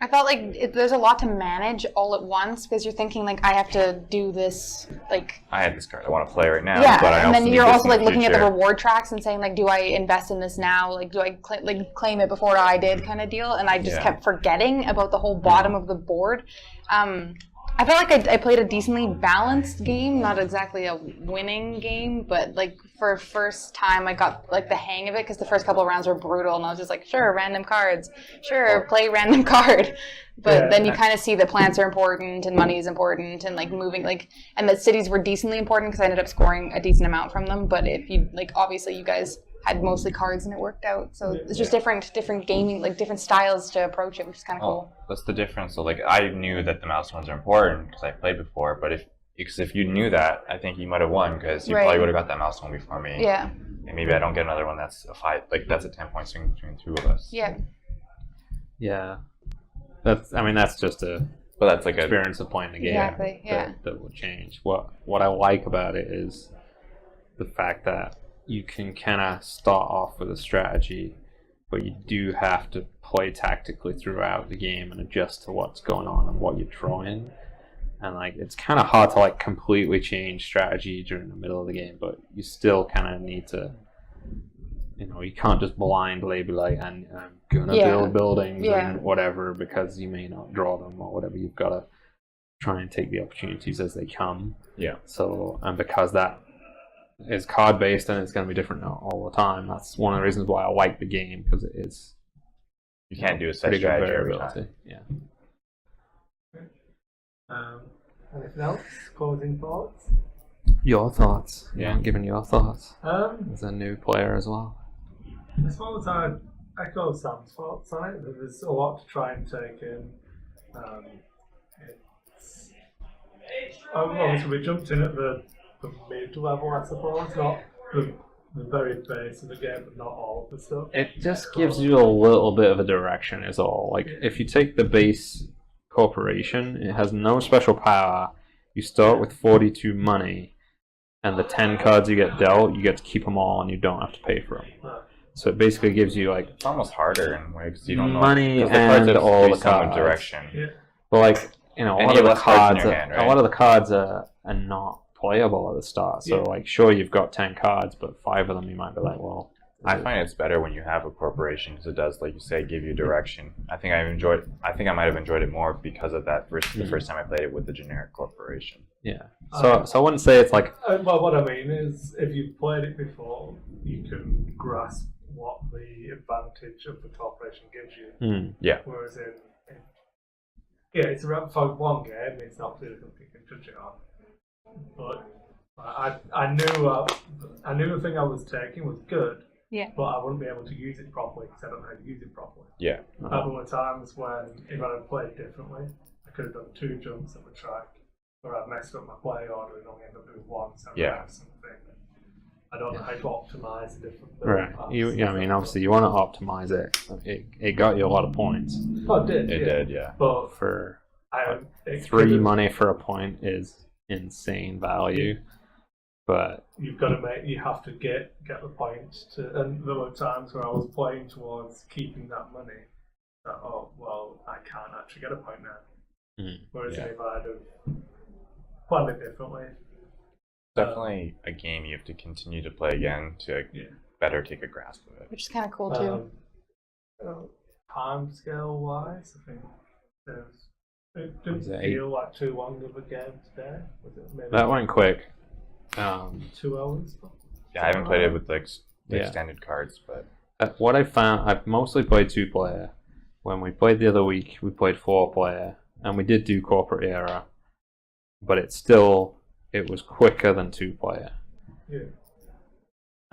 I felt like there's a lot to manage all at once because you're thinking like I have to do this like
I had this card I want to play right now,
yeah,
but I
and
also
then
need
you're
this
also
in
like looking at the
future.
reward tracks and saying like, do I invest in this now? Like, do I claim it before I did kind of deal? And I just kept forgetting about the whole bottom of the board. I felt like I played a decently balanced game, not exactly a winning game, but like for first time I got like the hang of it because the first couple of rounds were brutal and I was just like, sure, random cards, sure, play random card. But then you kind of see that plants are important and money is important and like moving and that cities were decently important because I ended up scoring a decent amount from them. But if you obviously you guys had mostly cards and it worked out. So it's just different gaming, like different styles to approach it, which is kind of cool.
That's the difference. So like I knew that the milestones are important because I played before, but if you knew that, I think you might have won because you probably would have got that milestone before me.
Yeah.
And maybe I don't get another one that's a 5, like that's a 10-point swing between 2 of us.
Yeah.
yeah, that's just a
But that's like
experience of playing the game
Exactly, yeah.
that will change. What I like about it is the fact that you can kind of start off with a strategy, but you do have to play tactically throughout the game and adjust to what's going on and what you're drawing. And like it's kind of hard to like completely change strategy during the middle of the game, but you still kind of need to, you can't just blindly be like, I'm gonna build buildings and whatever because you may not draw them or whatever. You've got to try and take the opportunities as they come.
Yeah.
So, and because that is card based and it's going to be different all the time, that's one of the reasons why I like the game, because it is.
You can't do a set
pretty good
strategy every
variability.
time.
Yeah.
Anything else? Closing thoughts?
Your thoughts?
Yeah.
Given your thoughts
Um,
as a new player as well.
I suppose I echo Sam's thoughts on it. There's a lot to try and take in. Obviously, we jumped in at the mid-level, I suppose, not the very base of the game, but not all of the stuff.
It just gives you a little bit of a direction is all. Like, if you take the base corporation, it has no special power. You start with 42 money, and the 10 cards you get dealt, you get to keep them all, and you don't have to pay for them.
Right.
So it basically gives you, like,
It's almost harder in ways you don't know.
money
'Cause the cards
and
have
all the
based on
cards.
direction.
Yeah.
But, like, a
And
lot
you
of
have
the
less cards in
cards
your
are,
hand,
a
right?
lot of the cards are not playable at the start. So,
Yeah.
like, sure, you've got 10 cards, but 5 of them you might be like, well...
I find it's better when you have a corporation because it does, like you say, give you direction. I think I might have enjoyed it more because of that versus the first time I played it with the generic corporation.
Yeah. So I wouldn't say it's like...
Well, what I mean is, if you've played it before, you can grasp what the advantage of the corporation gives you.
Yeah.
Whereas it's around for one game, it's not really something you can judge it on. But I knew the thing I was taking was good.
Yeah.
But I wouldn't be able to use it properly because I don't know how to use it properly.
Yeah.
There were times when, if I had played differently, I could have done 2 jumps at the track, or I'd messed up my play order and only ended up doing 1, so
Yeah.
something. I don't know how to optimize the different
Right.
parts.
I mean, obviously, you want to optimize it. It got you a lot of points.
Oh, it did.
It did, yeah.
But
For
it
3
could've-
money for a point is insane value. But
You've got to you have to get the point to, and there were times where I was playing towards keeping that money. That, I can't actually get a point now. Whereas if I'd have planned it differently.
Definitely a game you have to continue to play again to better take a grasp of it.
Which is kind of cool too.
Time scale wise, I think it didn't
Was it
feel like too long of a game today. Was it maybe
that went quick.
2 hours?
Yeah, I haven't played it with the
Yeah.
extended cards, but
What I found, I've mostly played 2-player. When we played the other week, we played 4-player, and we did do corporate era, but it was quicker than 2-player.
Yeah.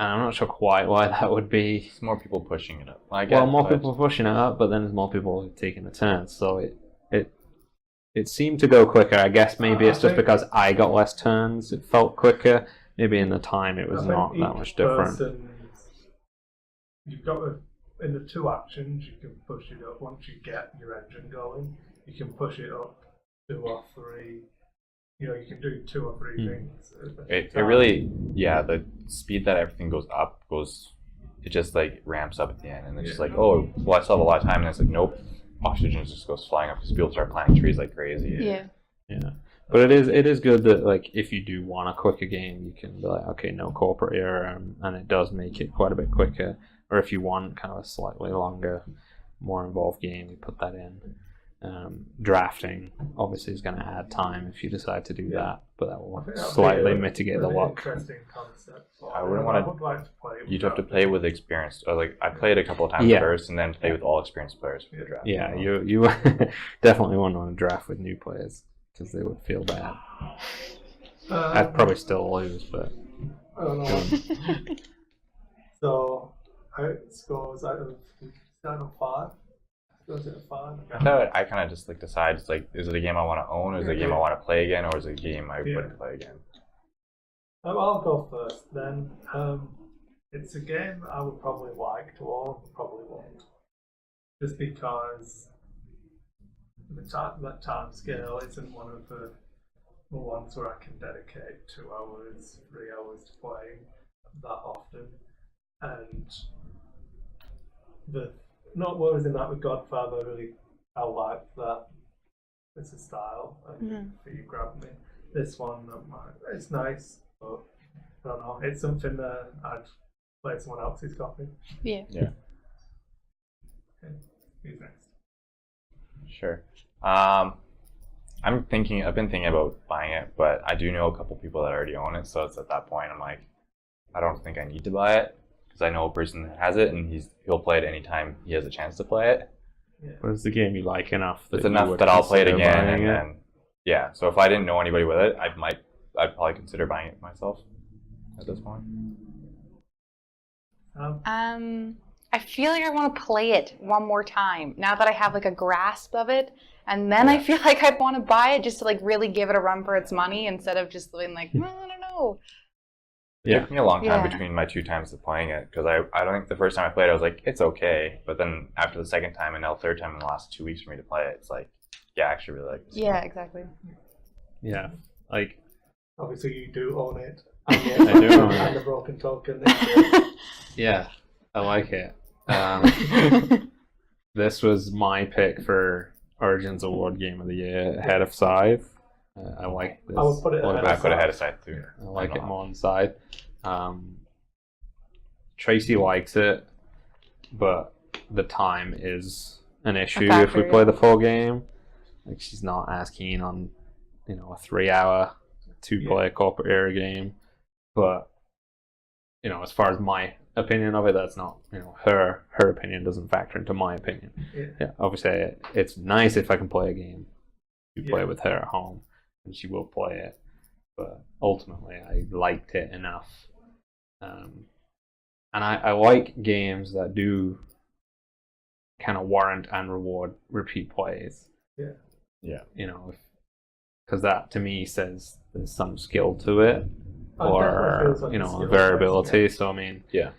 And I'm not sure quite why that would be.
it's more people pushing it up. I
Well,
guess,
more
but
people pushing it up, but then there's more people taking the turns, so it seemed to go quicker. I guess maybe it's just because I got less turns, it felt quicker. Maybe in the time it was
I think
not that
each
much different.
You've got in the 2 actions, you can push it up. Once you get your engine going, you can push it up 2 or 3. You can do 2 or 3 things.
it really, the speed that everything goes up it just like ramps up at the end, and it's just like, oh, well, I still have a lot of time, and it's like, nope, oxygen just goes flying up because people start planting trees like crazy.
Yeah.
But it is good that, like, if you do want a quicker game, you can be like, okay, no corporate era, and it does make it quite a bit quicker. Or if you want kind of a slightly longer, more involved game, you put that in. Drafting obviously is going to add time if you decide to do that, but that will slightly mitigate the luck.
Interesting concept.
I wouldn't want
I would like to play it.
You'd have to play with experienced. Like I played a couple of times first, and then play with all experienced players for the draft.
Yeah, you definitely wouldn't want to draft with new players because they would feel bad. I'd probably still lose, but
I don't know. So, how it scores out of 5? Scores out of 5.
I thought I kind of just like decide. It's like, is it a game I want to own, or is it a game I want to play again, or is it a game I wouldn't play again?
I'll go first then. It's a game I would probably like to own, but probably won't. Just because the time scale isn't one of the ones where I can dedicate 2 hours, 3 hours to playing that often. And not what was in that with Godfather, really, I liked that. It's a style, and for you grabbed me. This one, it's nice, but I don't know. It's something that I'd play someone else's copy.
Yeah.
Yeah.
Okay. Who's next?
Sure. I've been thinking about buying it, but I do know a couple people that already own it, so it's at that point I'm like, I don't think I need to buy it because I know a person that has it, and he'll play it anytime he has a chance to play it.
Yeah.
but it's the game you like enough
It's
that
enough that I'll play it again, and then so if I didn't know anybody with it, I'd probably consider buying it myself at this point.
I feel like I want to play it one more time now that I have like a grasp of it, and then I feel like I want to buy it just to like really give it a run for its money instead of just being like, I don't know.
It took me a long time between my 2 times of playing it, because I don't think the first time I played it I was like, it's okay, but then after the second time and now the third time in the last 2 weeks for me to play it, it's like, I actually really like this.
Yeah, exactly.
Yeah, like
Obviously, you do own it.
I do own
And
it.
the broken token.
Yeah, I like it. This was my pick for Origins Award Game of the Year, ahead of Scythe. I like this.
I would put it
quite a
ahead
bit.
I put it ahead of Scythe too.
I like it more on Scythe. Tracy likes it, but the time is an issue if we play the full game. Like, she's not as keen on, a 3-hour 2-player corporate era game. But as far as my opinion of it, that's not her opinion doesn't factor into my opinion. Yeah, obviously it's nice if I can play a game to play with her at home, and she will play it. But ultimately, I liked it enough. And I like games that do kind of warrant and reward repeat plays.
Yeah.
Because that to me says there's some skill to it,
It
or
definitely feels like a skill
variability.
based,
So I mean,
Yeah.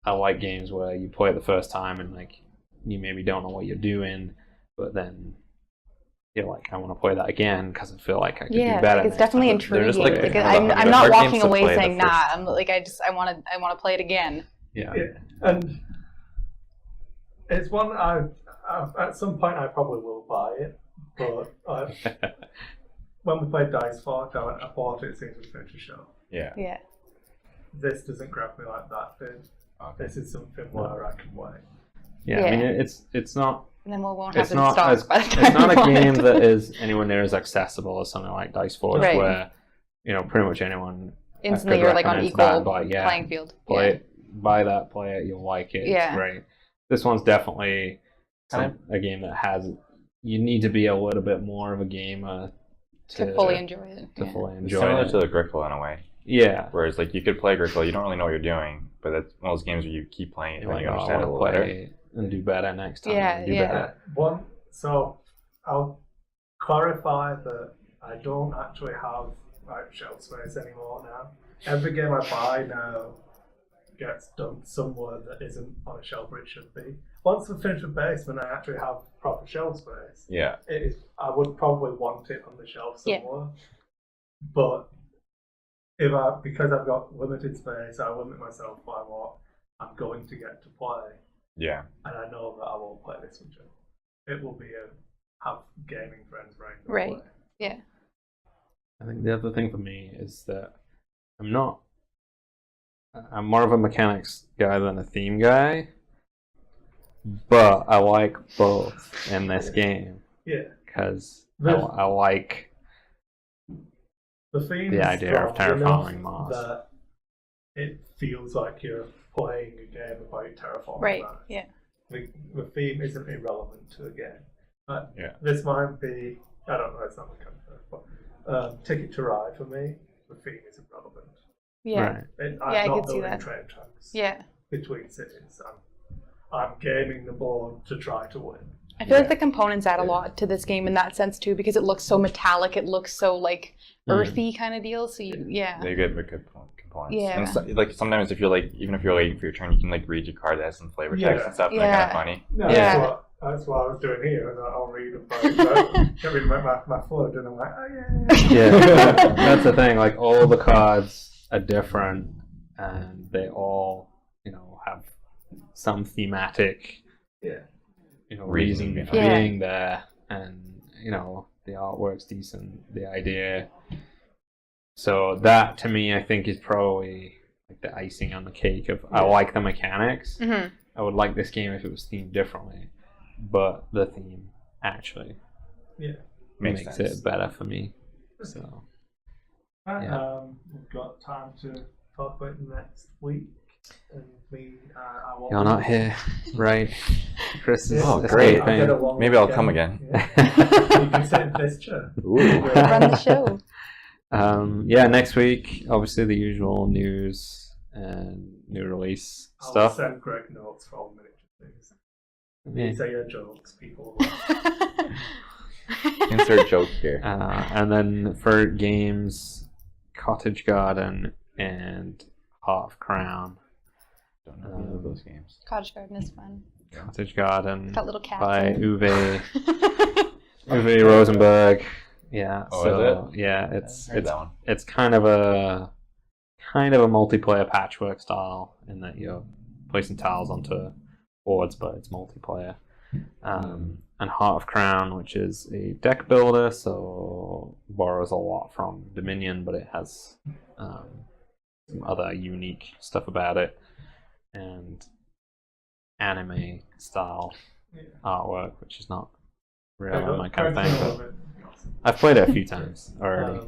I like games where you play it the first time and like you maybe don't know what you're doing, but then you're like, I want to play that again because I feel like I could do better.
It's definitely
next time.
intriguing.
They're just like-
I'm not
hard
walking
games to
away
play the
saying,
first-
nah. I'm like, I want to play it again.
Yeah.
And it's one I at some point I probably will buy it, but when we played Dice Fork, I bought it as soon as we finished the show.
Yeah.
Yeah.
This doesn't grab me like that did.
Okay.
This is something where I can play.
Yeah, I mean, it's not.
And then we won't have
It's
it in
not
stock
as,
by the time
it's not a
we
game
want
that
it.
is anywhere near as accessible as something like Dice Forge,
Right.
where pretty much anyone
instantly
I'd
you're like on
recommend
equal
that, but yeah,
playing field.
play it, buy that, play it, you'll like it.
Yeah.
It's great. This one's definitely a game that has. You need to be a little bit more of a gamer
To fully enjoy it.
to
Yeah.
fully
It's
enjoy
similar
it.
to the Agricola in a way.
Yeah.
Whereas like you could play Agricola, you don't really know what you're doing, but that's one of those games where you keep playing it
You're
and
like,
you
oh, I
understand it a
want
little
to
better.
play and do better next time.
Yeah,
and do
yeah.
better.
So I'll clarify that I don't actually have shelf space anymore now. Every game I buy now gets done somewhere that isn't on a shelf where it should be. Once I finish with basement, I actually have proper shelf space.
Yeah.
I would probably want it on the shelf
Yeah.
somewhere. But because I've got limited space, I limit myself by what I'm going to get to play.
Yeah.
And I know that I won't play this with you. It will be have gaming friends right.
Right. Yeah.
I think the other thing for me is that I'm more of a mechanics guy than a theme guy, but I like both in this game.
Yeah.
Because
The-
I like
The theme
the
is
idea of
strong
terraforming
enough
Mars.
that it feels like you're playing a game about terraforming
Right.
Mars.
Yeah.
The theme isn't irrelevant to the game. But
Yeah.
this might be, I don't know, it's not the kind of but Ticket to Ride for me, the theme isn't relevant.
Yeah.
Right.
I'm
Yeah, I
not
could see
building
that.
train tracks
Yeah.
between cities. I'm gaming the board to try to win.
I feel like the components add a lot to this game in that sense too, because it looks so metallic. It looks so like earthy kind of deal. So yeah.
They get good components.
Yeah.
And like sometimes if you're like even if you're late for your turn, you can like read your card that has some flavor text
Yeah.
and stuff. And
Yeah.
they're kind of funny.
No,
Yeah.
that's what I was doing here. And I'll read about get rid of my foot, and I'm like, oh yeah.
Yeah, that's the thing. Like all the cards are different, and they all, have some thematic,
Yeah.
reason for
Yeah.
being there, and the artwork's decent, the idea. So that to me, I think, is probably like the icing on the cake. I like the mechanics.
Hmm.
I would like this game if it was themed differently, but the theme actually
Makes
makes
sense.
it better for me. So yeah.
We've got time to talk about next week. And I won't
you're not here, right? Chris is
Oh,
escaping.
great. Maybe I'll come again.
Yeah. You can sit in this chair.
Ooh.
Run the show.
Next week, obviously the usual news and new release
I'll
stuff.
send Greg notes for all miniature things.
Yeah.
These are your jokes, people. will laugh.
Insert joke here.
And then for games, Cottage Garden and Heart of Crown.
Don't know any of those games.
Cottage Garden is fun.
Cottage Garden
Got little cats.
by
in it.
Uwe Rosenberg. Yeah.
Oh,
so
is it?
yeah,
I heard that one.
it's kind of a multiplayer patchwork style in that you're placing tiles onto boards, but it's multiplayer. And Heart of Crown, which is a deck builder, so borrows a lot from Dominion, but it has some other unique stuff about it, and anime style artwork, which is not really my kind of thing, but I've played it a few times already.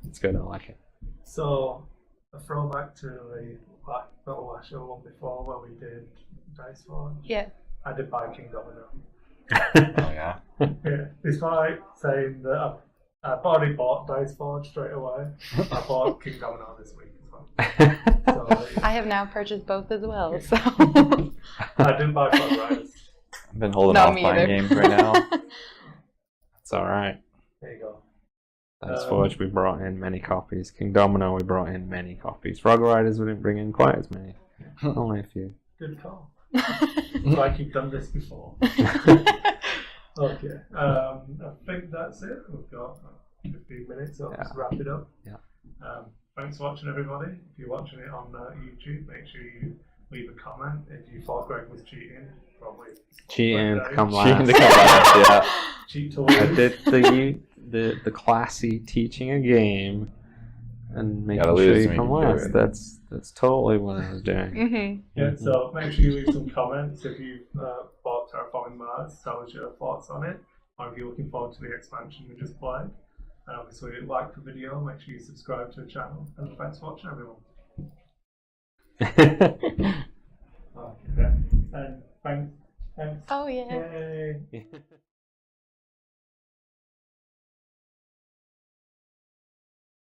It's good, I like it.
So, a throwback to the last show one before where we did Dice Forge.
Yeah.
I did buy King Domino.
Oh yeah.
Yeah, despite saying that I've already bought Dice Forge straight away, I bought King Domino this week as well. So,
I have now purchased both as well. So.
I didn't buy Fun Riders.
I've been holding
No,
off
me
buying
either.
games right now.
It's alright.
There you go.
Dice Forge, we brought in many copies. King Domino, we brought in many copies. Frog Riders, we didn't bring in quite as many. Only a few.
Good call. Like you've done this before. Okay. I think that's it. We've got 15 minutes, so let's wrap it up.
Yeah.
Thanks for watching, everybody. If you're watching it on YouTube, make sure you leave a comment. If you thought Greg was cheating, probably
Cheating to come
Cheating
last.
to come last, yeah.
cheat to
I
win.
did the classy teaching a game and making
Gotta
sure
lose
you
to
come
make it
last.
good.
That's totally what I was doing.
Mm-hmm.
Yeah, so make sure you leave some comments if you've bought Terraforming Mars. Tell us your thoughts on it, or if you're looking forward to the expansion we just played. And obviously, like the video, make sure you subscribe to the channel. And thanks for watching, everyone. Okay. And thanks.
Oh yeah.
Yay.